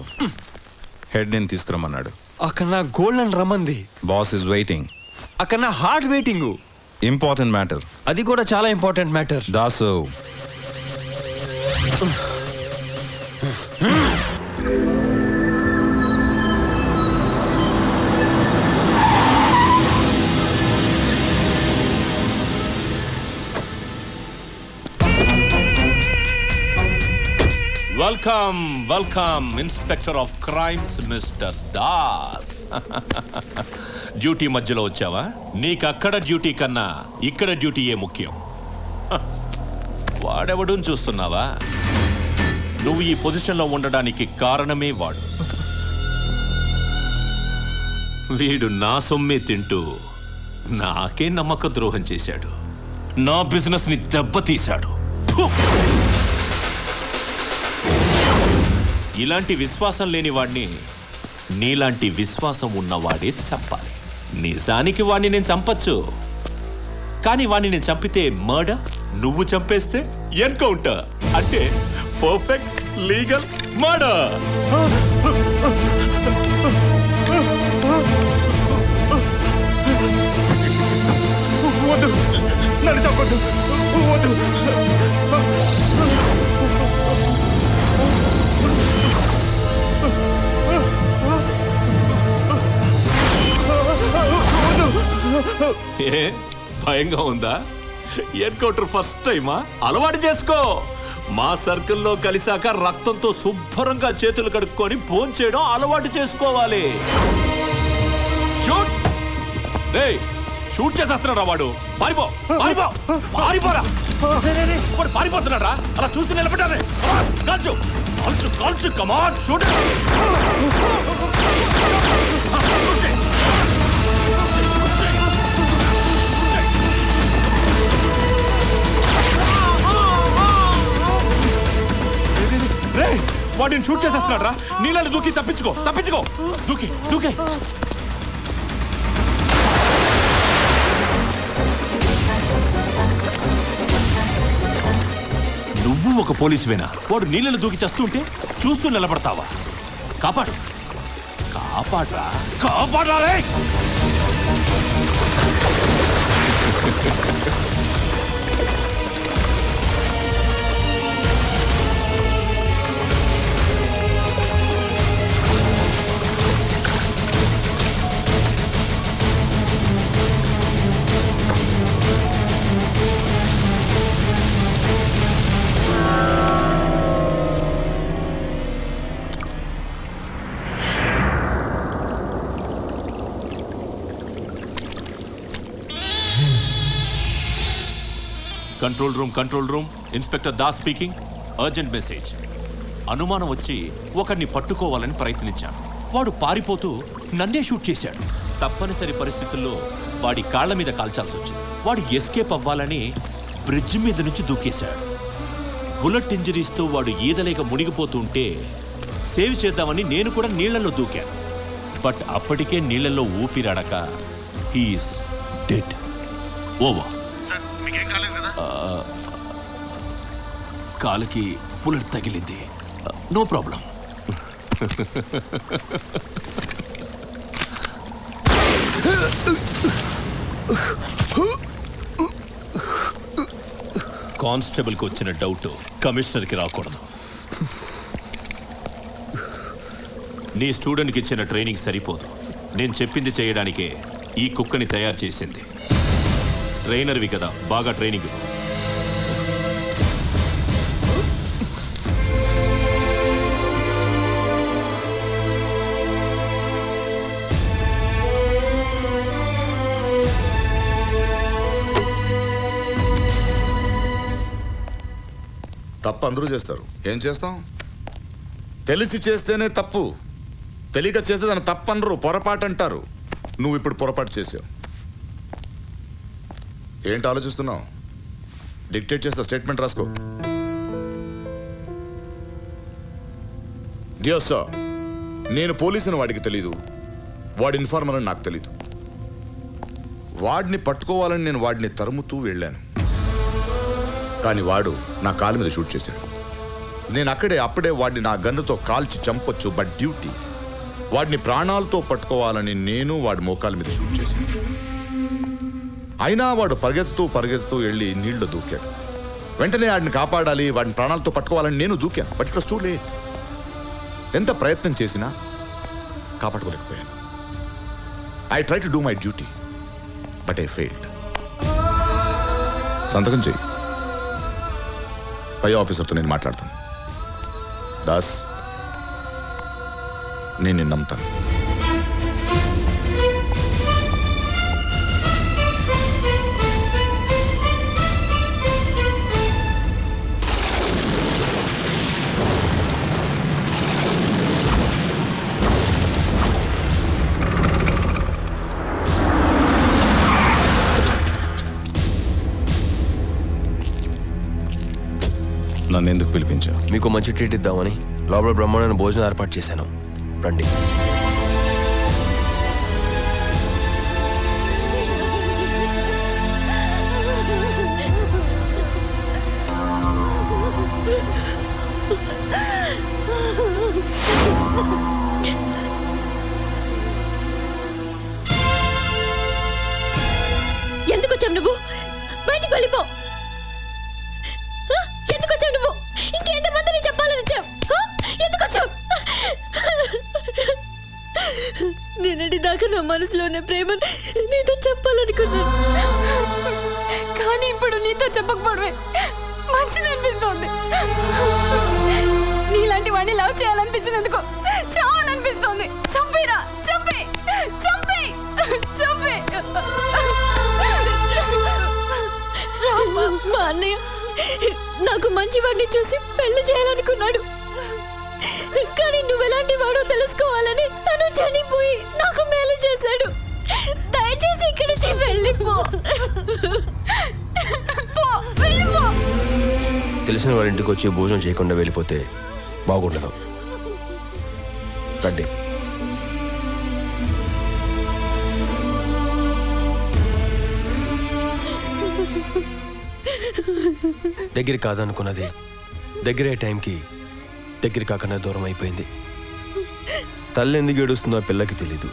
హెడ్ ని తీసుకురమ్మన్నాడు. అక్కడ నా గోల్డ్ అని రమ్మంది. Boss is waiting. అక్కడ నా హార్ట్ వెయిటింగ్. Important matter. అది కూడా చాలా important matter. Dasu, welcome welcome inspector of crimes mister Das. Duty మధ్యలో వచ్చావా? నీకు అక్కడ డ్యూటీ కన్నా ఇక్కడ డ్యూటీయే ముఖ్యం. వాడెవడూ చూస్తున్నావా? నువ్వు ఈ పొజిషన్లో ఉండడానికి కారణమే వాడు. వీడు నా సొమ్మే తింటూ నాకే నమ్మక ద్రోహం చేశాడు. నా బిజినెస్ ని దెబ్బతీశాడు. ఇలాంటి విశ్వాసం లేని వాడిని నీలాంటి విశ్వాసం ఉన్నవాడే చంపాలి. నిజానికి వాడిని నేను చంపచ్చు, కానీ వాడిని నేను చంపితే మర్డర్, నువ్వు చంపేస్తే ఎన్కౌంటర్. అంటే పర్ఫెక్ట్ లీగల్ మర్డర్. ఏ భయంగా ఉందా? ఎన్కౌంటర్ ఫస్ట్ టైమా? అలవాటు చేసుకో. మా సర్కిల్లో కలిసాక రక్తంతో శుభ్రంగా చేతులు కడుక్కొని ఫోన్ చేయడం అలవాటు చేసుకోవాలి. షూట్! రేయ్, షూట్ చేసేస్తున్నాడా వాడు? పారిపో, పారిపో, పారిపోరా! వాడు పారిపోతున్నాడా? అలా చూసి నిలబడ్డానే. కాల్చు, కాల్చు, కాల్చు, కమాన్ షూట్! రేయ్, వాడిని షూట్ చేసేస్తున్నాడు రా. నీళ్ళని దూకి తప్పించుకో, తప్పించుకో, దూకి, దూకి. నువ్వు ఒక పోలీసువేనా? వాడు నీళ్ళని దూకి చేస్తుంటే చూస్తూ నిలబడతావా? కాపాడు, కాపాడరా, కాపాడరా రే! Control room, inspector Das speaking. Urgent message. అనుమానం వచ్చి ఒకరిని పట్టుకోవాలని ప్రయత్నించాను. వాడు పారిపోతూ నన్నే షూట్ చేశాడు. తప్పనిసరి పరిస్థితుల్లో వాడి కాళ్ల మీద కాల్చాల్సి వచ్చింది. వాడు ఎస్కేప్ అవ్వాలని బ్రిడ్జ్ మీద నుంచి దూకేశాడు. బుల్లెట్ ఇంజరీస్తో వాడు ఈదలేక మునిగిపోతుంటే సేవ్ చేద్దామని నేను కూడా నీళ్లలో దూకాను. బట్ అప్పటికే నీళ్లలో ఊపిరాడక హీఈస్ డెడ్. ఓవర్. కాలుకి బుల్లెట్ తగిలింది. No problem. కానిస్టేబుల్కి వచ్చిన డౌట్ కమిషనర్కి రాకూడదు. నీ స్టూడెంట్కి ఇచ్చిన ట్రైనింగ్ సరిపోదు. నేను చెప్పింది చేయడానికే ఈ కుక్కని తయారు చేసింది. ట్రైనర్వి కదా, బాగా ట్రైనింగ్. తప్పు అందరూ చేస్తారు, ఏం చేస్తాం? తెలిసి చేస్తేనే తప్పు, తెలియక చేస్తే దాన్ని తప్పు అనరు, పొరపాటు అంటారు. నువ్వు ఇప్పుడు పొరపాటు చేసావు. ఏంటి ఆలోచిస్తున్నావు? డిక్టేట్ చేస్తా, స్టేట్మెంట్ రాసుకో. డియర్ సార్, నేను పోలీసుని వాడికి తెలీదు, వాడి ఇన్ఫార్మర్ అని నాకు తెలీదు. వాడిని పట్టుకోవాలని నేను వాడిని తరుముతూ వెళ్ళాను. కానీ వాడు నా కాలు మీద షూట్ చేశాడు. నేను అప్పుడే వాడిని నా గన్నుతో కాల్చి చంపొచ్చు, బట్ డ్యూటీ. వాడిని ప్రాణాలతో పట్టుకోవాలని నేను వాడి మోకాల మీద షూట్ చేశాను. అయినా వాడు పరిగెత్తుతూ వెళ్ళి నీళ్లు దూకాడు. వెంటనే వాడిని కాపాడాలి, వాడిని ప్రాణాలతో పట్టుకోవాలని నేను దూకాను. But it was too late. ఎంత ప్రయత్నం చేసినా కాపాడుకోలేకపోయాను. I try to do my duty, but I failed. సంతకం చెయ్యి, పై ఆఫీసర్తో నేను మాట్లాడతాను. దాస్, నేను నిన్ను నమ్ముతాను. నన్ను ఎందుకు పిలిపించావు? మీకు మంచి ట్రీట్ ఇద్దామని లోపల బ్రహ్మాండమైన భోజనం ఏర్పాటు చేశాను. రండి. ఎందుకు వచ్చావు నువ్వు? బయటికి వెళ్ళిపో. ఎందుకు వచ్చావు నువ్వు? ఇంకెంతమందిని చెప్పాలని వచ్చావు? ఎందుకు వచ్చావు? నిన్నటి దాకా నా మనసులోనే ప్రేమను నీతో చెప్పాలనుకున్నాను, కానీ ఇప్పుడు నీతో చెప్పకపోవడమే మంచిది అనిపిస్తోంది. నీలాంటి వాడిని లవ్ చేయాలనిపించినందుకు చావాలనిపిస్తోంది. చంపిరా, చంపి చంపి చంపి. మా అన్నయ్య నాకు మంచి వాడిని చూసి పెళ్లి చేయాలనుకున్నాడు, కానీ నువ్వెలాంటి వాడో తెలుసుకోవాలని తను చనిపోయి నాకు మేలు చేశాడు. దయచేసి ఇక్కడి నుంచి వెళ్ళిపో. తెలిసిన వాళ్ళ ఇంటికి వచ్చి భోజనం చేయకుండా వెళ్ళిపోతే బాగుండదు. రండి. దగ్గర కాదనుకున్నది దగ్గరే టైంకి దగ్గర కాకుండా దూరం అయిపోయింది. తల్లి ఎందుకు ఏడుస్తుందో పిల్లకి తెలీదు,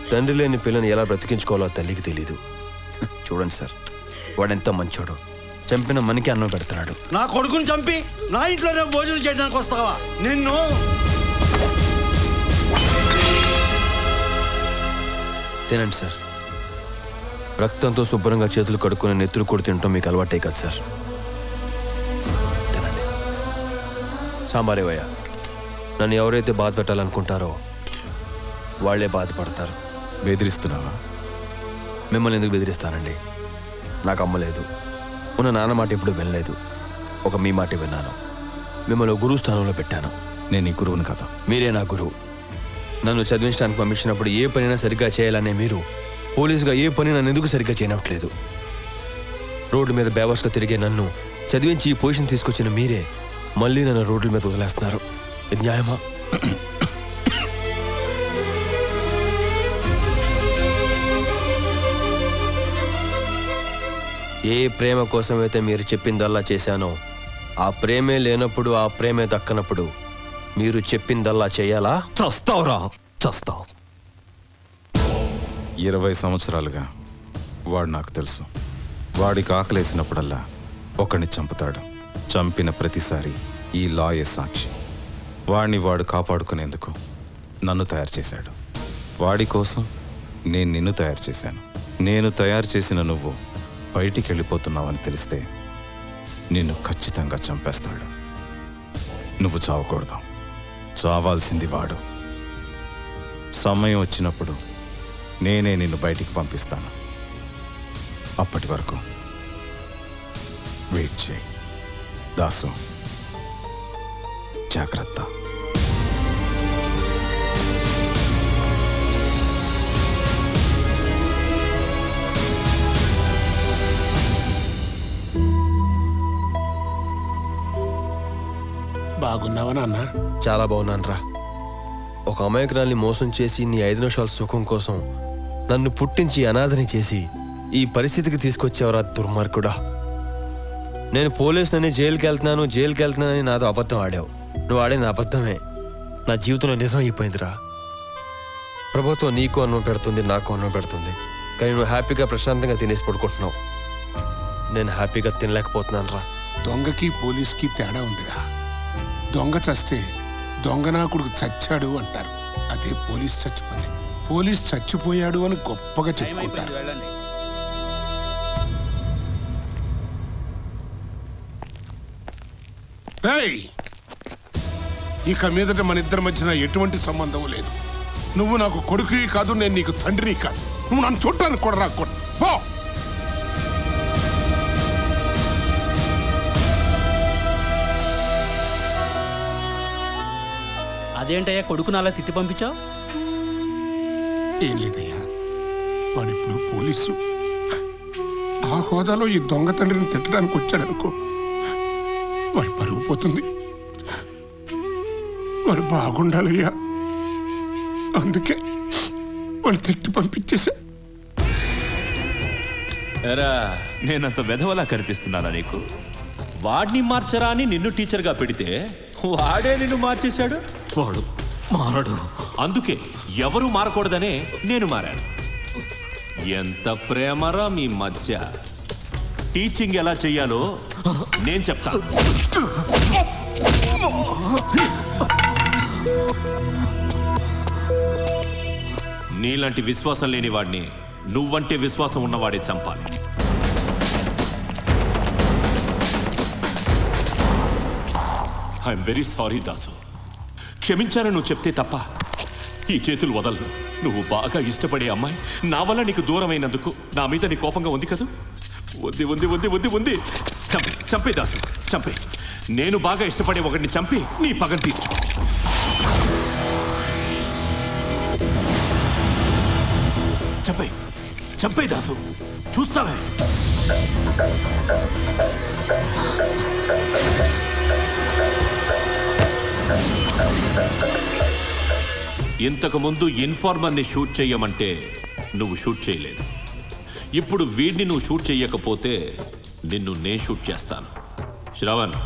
తండ్రి లేని పిల్లని ఎలా బ్రతికించుకోవాలో తల్లికి తెలీదు. చూడండి సార్, వాడెంత మంచోడో. చంపిన మనకి అన్నం పెడుతున్నాడు. నా కొడుకుని చంపి నా ఇంట్లోనే భోజనం చేయడానికి వస్తావా? నిన్ను తినండి సార్. రక్తంతో శుభ్రంగా చేతులు కడుక్కుని నెత్తులు కొడి తినటం మీకు అలవాటే కదా సార్. తినండి. సాంబారేవయ్య, నన్ను ఎవరైతే బాధ పెట్టాలనుకుంటారో వాళ్లే బాధపడతారు. బెదిరిస్తున్నావా? మిమ్మల్ని ఎందుకు బెదిరిస్తానండి? నాకు అమ్మ లేదు, ఉన్న నాన్న మాట ఇప్పుడు వినలేదు, ఒక మీ మాట విన్నాను. మిమ్మల్ని గురువు స్థానంలో పెట్టాను. నేను ఈ గురువుని కదా. మీరే నా గురువు. నన్ను చదివించడానికి పంపించినప్పుడు ఏ పనైనా సరిగ్గా చేయాలనే మీరు పోలీసుగా ఏ పని నన్ను ఎందుకు సరిగ్గా చేయనట్లేదు? రోడ్డు మీద బేవర్స్గా తిరిగే నన్ను చదివించి ఈ పొజిషన్ తీసుకొచ్చిన మీరే మళ్ళీ నన్ను రోడ్ల మీద వదిలేస్తున్నారు. ఇది న్యాయమా? ఏ ప్రేమ కోసమైతే మీరు చెప్పిందల్లా చేశానో ఆ ప్రేమే లేనప్పుడు, ఆ ప్రేమే దక్కనప్పుడు మీరు చెప్పిందల్లా చేయాలా? చస్తావురా, చస్తావు. 20 సంవత్సరాలుగా వాడు నాకు తెలుసు. వాడికి ఆకలేసినప్పుడల్లా ఒకడిని చంపుతాడు. చంపిన ప్రతిసారి ఈ లాయే సాక్షి. వాడిని వాడు కాపాడుకునేందుకు నన్ను తయారు చేశాడు. వాడి కోసం నేను నిన్ను తయారు చేశాను. నేను తయారు చేసిన నువ్వు బయటికి వెళ్ళిపోతున్నావని తెలిస్తే నిన్ను ఖచ్చితంగా చంపేస్తాడు. నువ్వు చావకూడదు, చావాల్సింది వాడు. సమయం వచ్చినప్పుడు నేనే నిన్ను బయటికి పంపిస్తాను. అప్పటి వరకు వెయిట్ చేయి. దాసు, జాగ్రత్త. బాగున్నావా నాన్న? చాలా బాగున్నాను రా. ఒక అమాయకురాల్ని మోసం చేసి నీ 5 నిమిషాల సుఖం కోసం నన్ను పుట్టించి అనాథని చేసి ఈ పరిస్థితికి తీసుకొచ్చావురా దుర్మార్గుడా. నేను పోలీసులని జైలుకి వెళ్తున్నానని నాతో అబద్ధం ఆడావు. నువ్వు ఆడే నా అబద్ధమే నా జీవితంలో నిజం అయిపోయిందిరా. ప్రభుత్వం నీకు అన్నం పెడుతుంది, నాకు అన్నం పెడుతుంది, కానీ నువ్వు హ్యాపీగా ప్రశాంతంగా తినేసి పడుకుంటున్నావు. నేను హ్యాపీగా తినలేకపోతున్నాను రా. దొంగకి పోలీస్కి తేడా ఉందిరా. దొంగ చస్తే దొంగనాకుడికి చచ్చాడు అంటారు, అదే పోలీస్ చచ్చిపోతే పోలీస్ చచ్చిపోయాడు అని గొప్పగా చెప్పుకుంటారు. ఇక మీదట మన ఇద్దరి మధ్యన ఎటువంటి సంబంధం లేదు. నువ్వు నాకు కొడుకువి కాదు, నేను నీకు తండ్రిని కాదు. నువ్వు నన్ను చూడటానికి కూడా రాకూడదు. పో. అదేంటయ్యా కొడుకును అలా తిట్టి పంపించావు? ఏం లేదయ్యా, వాడిప్పుడు పోలీసు. ఆ హోదాలో ఈ దొంగ తండ్రిని తిట్టడానికి వచ్చాడనుకో, వాడి పరుగు పోతుంది. వాడు బాగుండాలయ్యా, అందుకే వాడు తిట్టి పంపించేశా. ఎరా, నేనంత వెధవలా కనిపిస్తున్నానా నీకు? వాడిని మార్చరా అని నిన్ను టీచర్గా పెడితే వాడే నిన్ను మార్చేశాడు. వాడు మారడు. అందుకే ఎవరు మారకూడదనే నేను మారాను. ఎంత ప్రేమరా మీ మధ్య. టీచింగ్ ఎలా చెయ్యాలో నేను చెప్తాను. నీలాంటి విశ్వాసం లేని వాడిని నువ్వంటే విశ్వాసం ఉన్నవాడే చంపాలి. I'm very sorry Dasu. క్షమించాలని నువ్వు చెప్తే తప్ప ఈ చేతులు వదలను. నువ్వు బాగా ఇష్టపడే అమ్మాయి నా వల్ల నీకు దూరమైనందుకు నా మీద నీ కోపంగా ఉంది కదా? ఉంది ఉంది ఉంది ఉంది ఉంది. చంపే దాసు, చంపే. నేను బాగా ఇష్టపడే ఒకడిని చంపి నీ పగని తీర్చు. చంపే, చంపే దాసు, చూస్తావే. ఇంతకు ముందు ఇన్ఫార్మర్ని షూట్ చెయ్యమంటే నువ్వు షూట్ చేయలేదు. ఇప్పుడు వీడిని నువ్వు షూట్ చెయ్యకపోతే నిన్ను నేను షూట్ చేస్తాను. శ్రవణ్,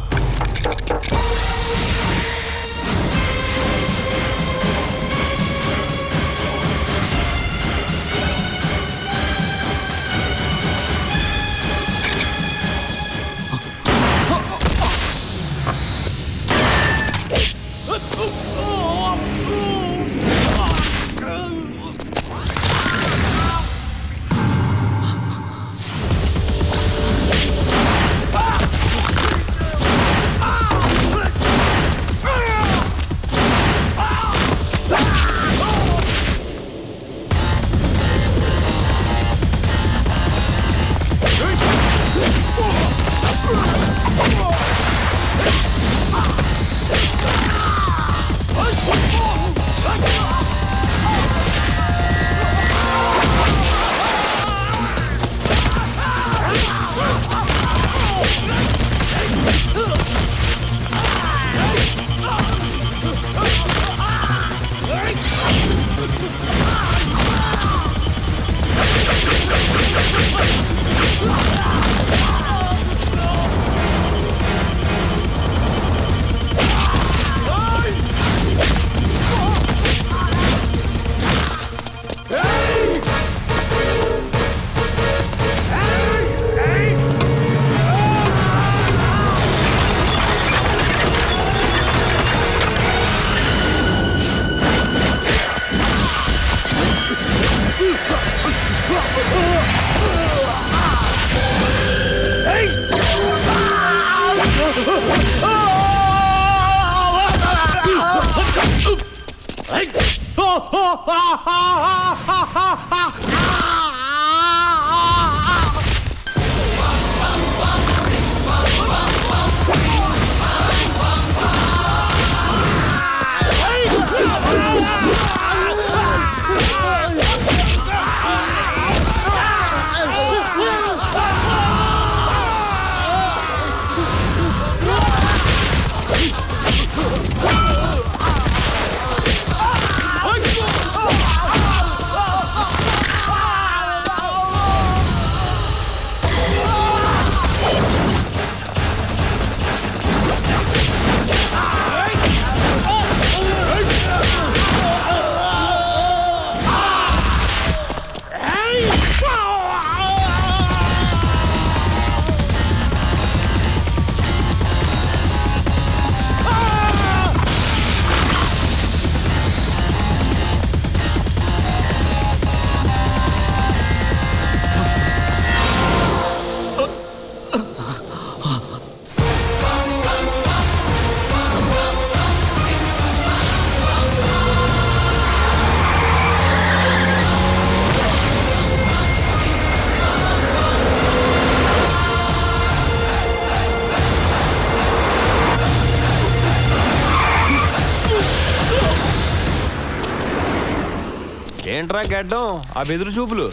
ఏంట్రా గడ్డం ఆ బెదురు చూపులు?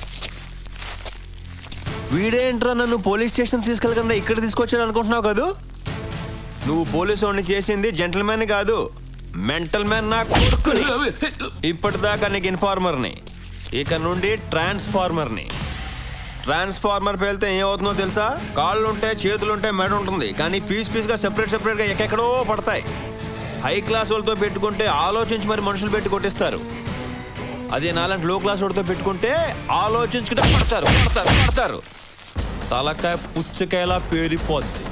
వీడేంట్రా నన్ను పోలీస్ స్టేషన్ తీసుకెళ్ళకుండా ఇక్కడ తీసుకొచ్చాడు అనుకుంటున్నావు కదూ? నువ్వు పోలీసు వాడిని చేసింది జెంటల్మెన్ కాదు, మెంటల్ మ్యాన్. నా కొడుకుని ఇప్పటిదాకా నీకు ఇన్ఫార్మర్ని, ఇక నుండి ట్రాన్స్ఫార్మర్ని. ట్రాన్స్ఫార్మర్ పేలితే ఏమవుతుందో తెలుసా? కాళ్ళు ఉంటాయి, చేతులు ఉంటాయి, మెడ ఉంటుంది, కానీ పీస్ పీస్గా సెపరేట్గా ఎక్కడో పడతాయి. హై క్లాస్ వాళ్ళతో పెట్టుకుంటే ఆలోచించి మరి మనుషులు పెట్టి కొట్టిస్తారు. అదే నాలాంటి లో క్లాస్ వాడితో పెట్టుకుంటే ఆలోచించుకుంటే పడతారు. తలకాయ పుచ్చకాయలా పేలిపోద్ది.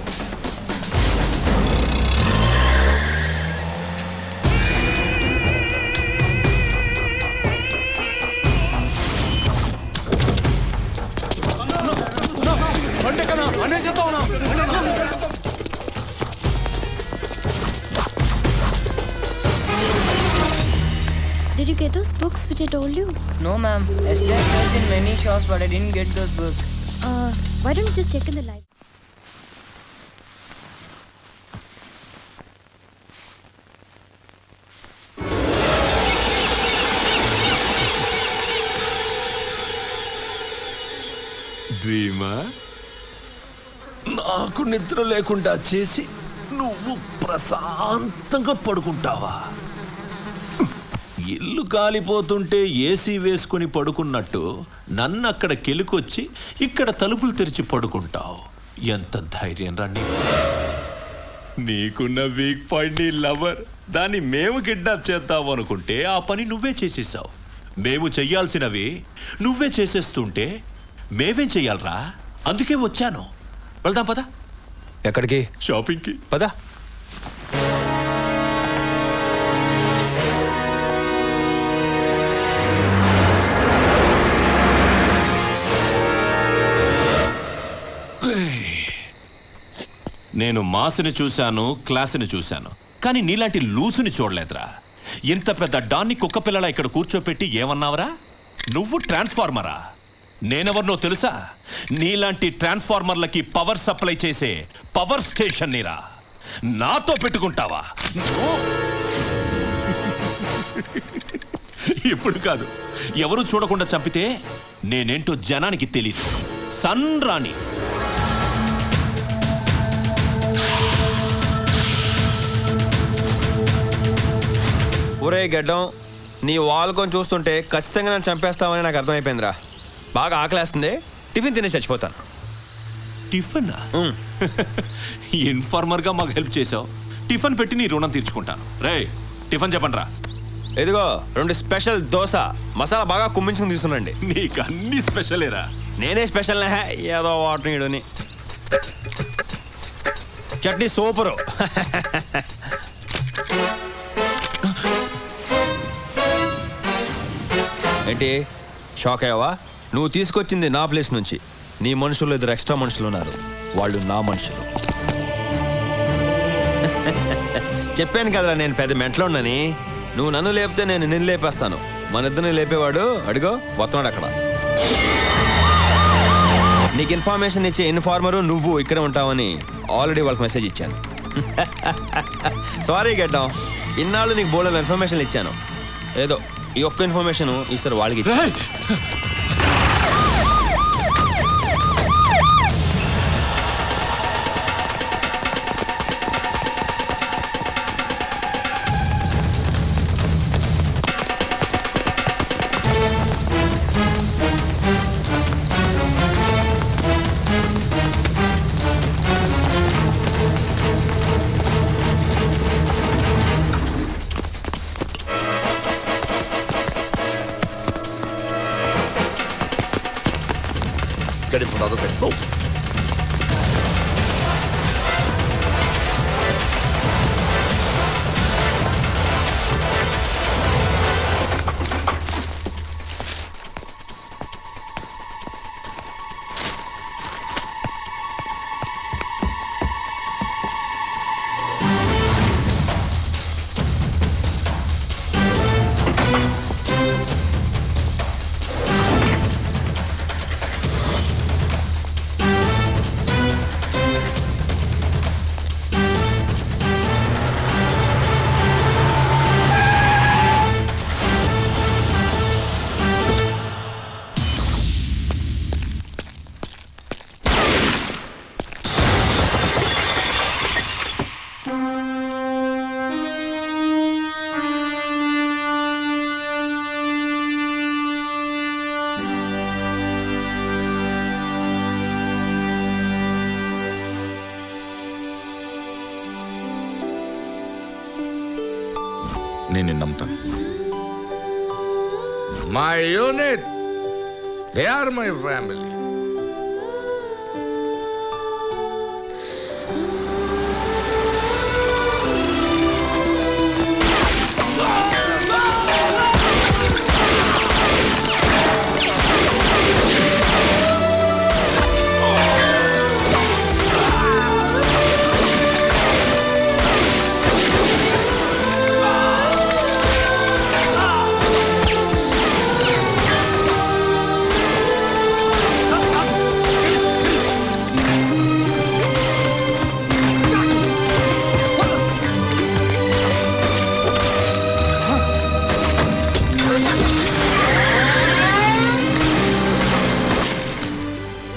Did you get those books which I told you? No, ma'am. Esther searched in many shops, but I didn't get those books. Why don't you just check in the library? డ్రీమా నాకు నిద్ర లేకుండా చేసి నువ్వు ప్రశాంతంగా పడుకుంటావా? ఇల్లు కాలిపోతుంటే ఏసీ వేసుకుని పడుకున్నట్టు నన్ను అక్కడ కెలుకొచ్చి ఇక్కడ తలుపులు తెరిచి పడుకుంటావు. ఎంత ధైర్యం రా నీకున్న వీక్ పాయింట్ నీ లవర్. దాన్ని మేము కిడ్నాప్ చేద్దాం అనుకుంటే ఆ పని నువ్వే చేసేసావు. మేము చెయ్యాల్సినవి నువ్వే చేసేస్తుంటే మేమేం చెయ్యాలరా? అందుకే వచ్చాను. వెళ్దాం పదా. ఎక్కడికి? షాపింగ్కి పదా. నేను మాస్ని చూశాను, క్లాస్ని చూశాను, కానీ నీలాంటి లూసుని చూడలేదురా. ఇంత పెద్ద డాన్ని కుక్క పిల్లల ఇక్కడ కూర్చోపెట్టి ఏమన్నావరా? నువ్వు ట్రాన్స్ఫార్మరా? నేనెవరినో తెలుసా? నీలాంటి ట్రాన్స్ఫార్మర్లకి పవర్ సప్లై చేసే పవర్ స్టేషన్ నీరా. నాతో పెట్టుకుంటావా? ఇప్పుడు కాదు, ఎవరు చూడకుండా చంపితే నేనేంటో జనానికి తెలీదు. సన్ రాణి. ఒరే గడ్డం, నీ వాల్కొని చూస్తుంటే ఖచ్చితంగా నన్ను చంపేస్తామని నాకు అర్థమైపోయిందిరా. బాగా ఆకలేస్తుంది, టిఫిన్ తినే చచ్చిపోతాను. టిఫిన్? ఇన్ఫార్మర్గా మాకు హెల్ప్ చేసావు. టిఫిన్ పెట్టి నీ రుణం తీర్చుకుంటాను. రే టిఫిన్ చెప్పండి రా. ఎదిగో 2 స్పెషల్ దోశ, మసాలా బాగా కుమ్మించుకుని తీసుకురండి. నీకు అన్ని స్పెషలేరా? నేనే స్పెషల్ ఏదో వాటర్ నీడుని. చట్నీ సూపరు. ఏంటి షాక్ అయ్యావా? నువ్వు తీసుకొచ్చింది నా ప్లేస్ నుంచి. నీ మనుషులు 2 ఎక్స్ట్రా మనుషులు ఉన్నారు, వాళ్ళు నా మనుషులు. చెప్పాను కదరా నేను పెద్ద మెంటలోనని. నువ్వు నన్ను లేపితే నేను నిన్ను లేపేస్తాను. మన ఇద్దరిని లేపేవాడు అడుగో వస్తున్నాడు అక్కడ. నీకు ఇన్ఫర్మేషన్ ఇచ్చే ఇన్ఫార్మరు నువ్వు ఇక్కడ ఉంటావని ఆల్రెడీ వాళ్ళకి మెసేజ్ ఇచ్చాను. సారీ గడ్డం, ఇన్నాళ్ళు నీకు బోల్డ్ ఇన్ఫర్మేషన్ ఇచ్చాను. ఏదో ఈ ఒక్క ఇన్ఫర్మేషన్ ఈసారి వాళ్ళకి ఇచ్చాను. Getting from the other side. Go. నేను నమ్ముతాను. My unit, they are my family.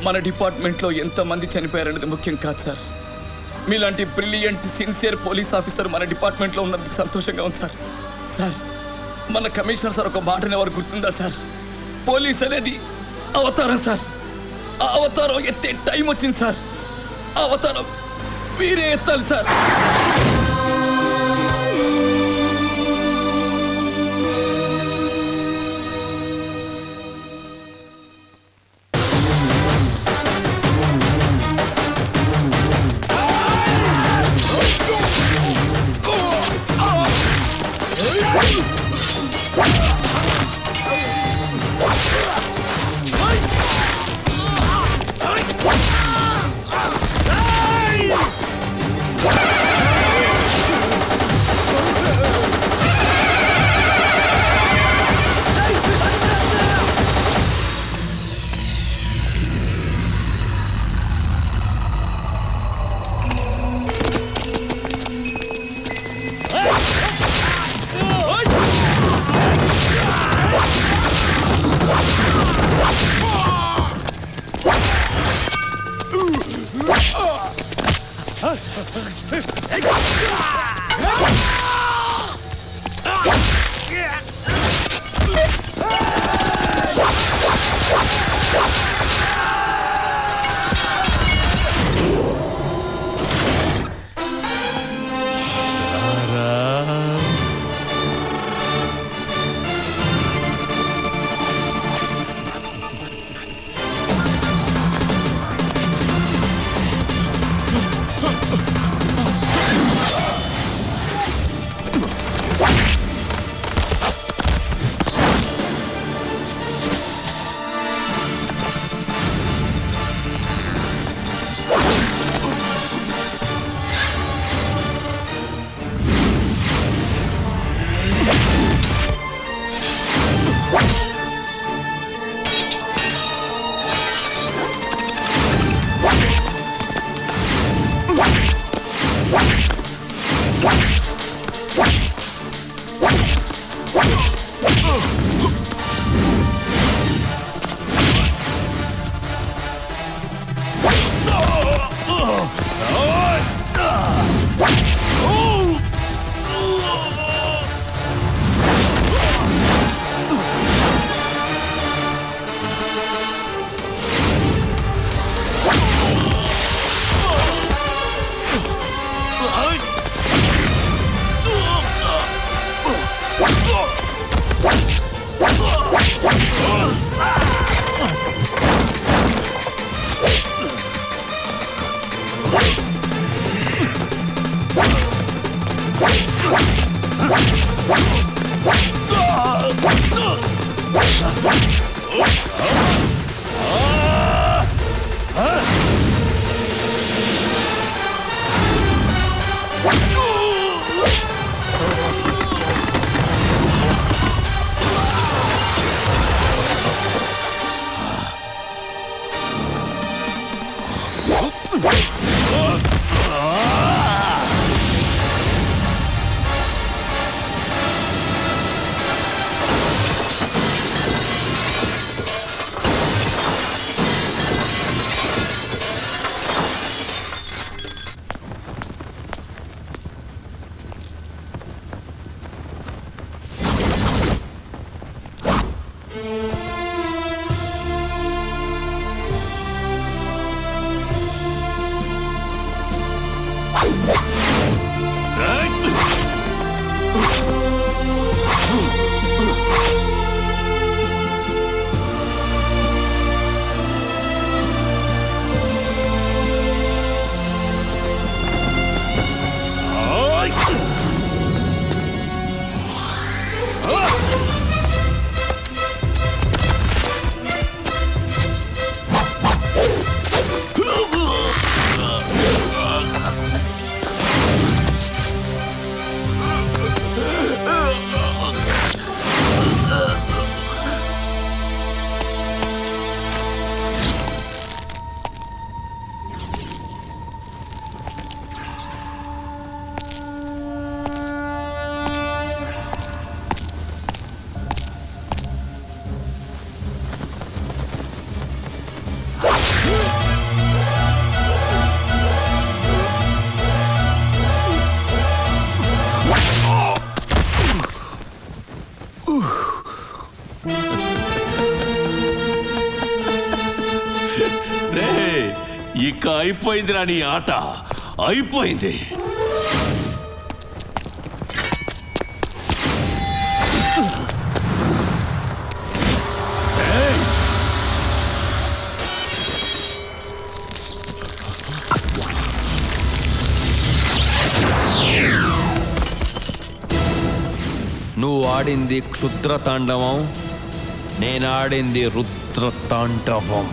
మన డిపార్ట్మెంట్లో ఎంతమంది చనిపోయారనేది ముఖ్యం కాదు సార్. మీలాంటి బ్రిలియంట్ సిన్సియర్ పోలీస్ ఆఫీసర్ మన డిపార్ట్మెంట్లో ఉన్నందుకు సంతోషంగా ఉంది సార్. సార్, మన కమిషనర్ సార్ ఒక మాటని ఎవరు గుర్తుందా సార్? పోలీస్ అనేది అవతారం సార్. ఆ అవతారం ఎత్తే టైం వచ్చింది సార్. ఆ అవతారం మీరే ఎత్తాలి సార్. ఇక అయిపోయిందిరా నీ ఆట, అయిపోయింది. నువ్వు ఆడింది క్షుద్ర తాండవం, నేను ఆడింది రుద్ర తాండవం.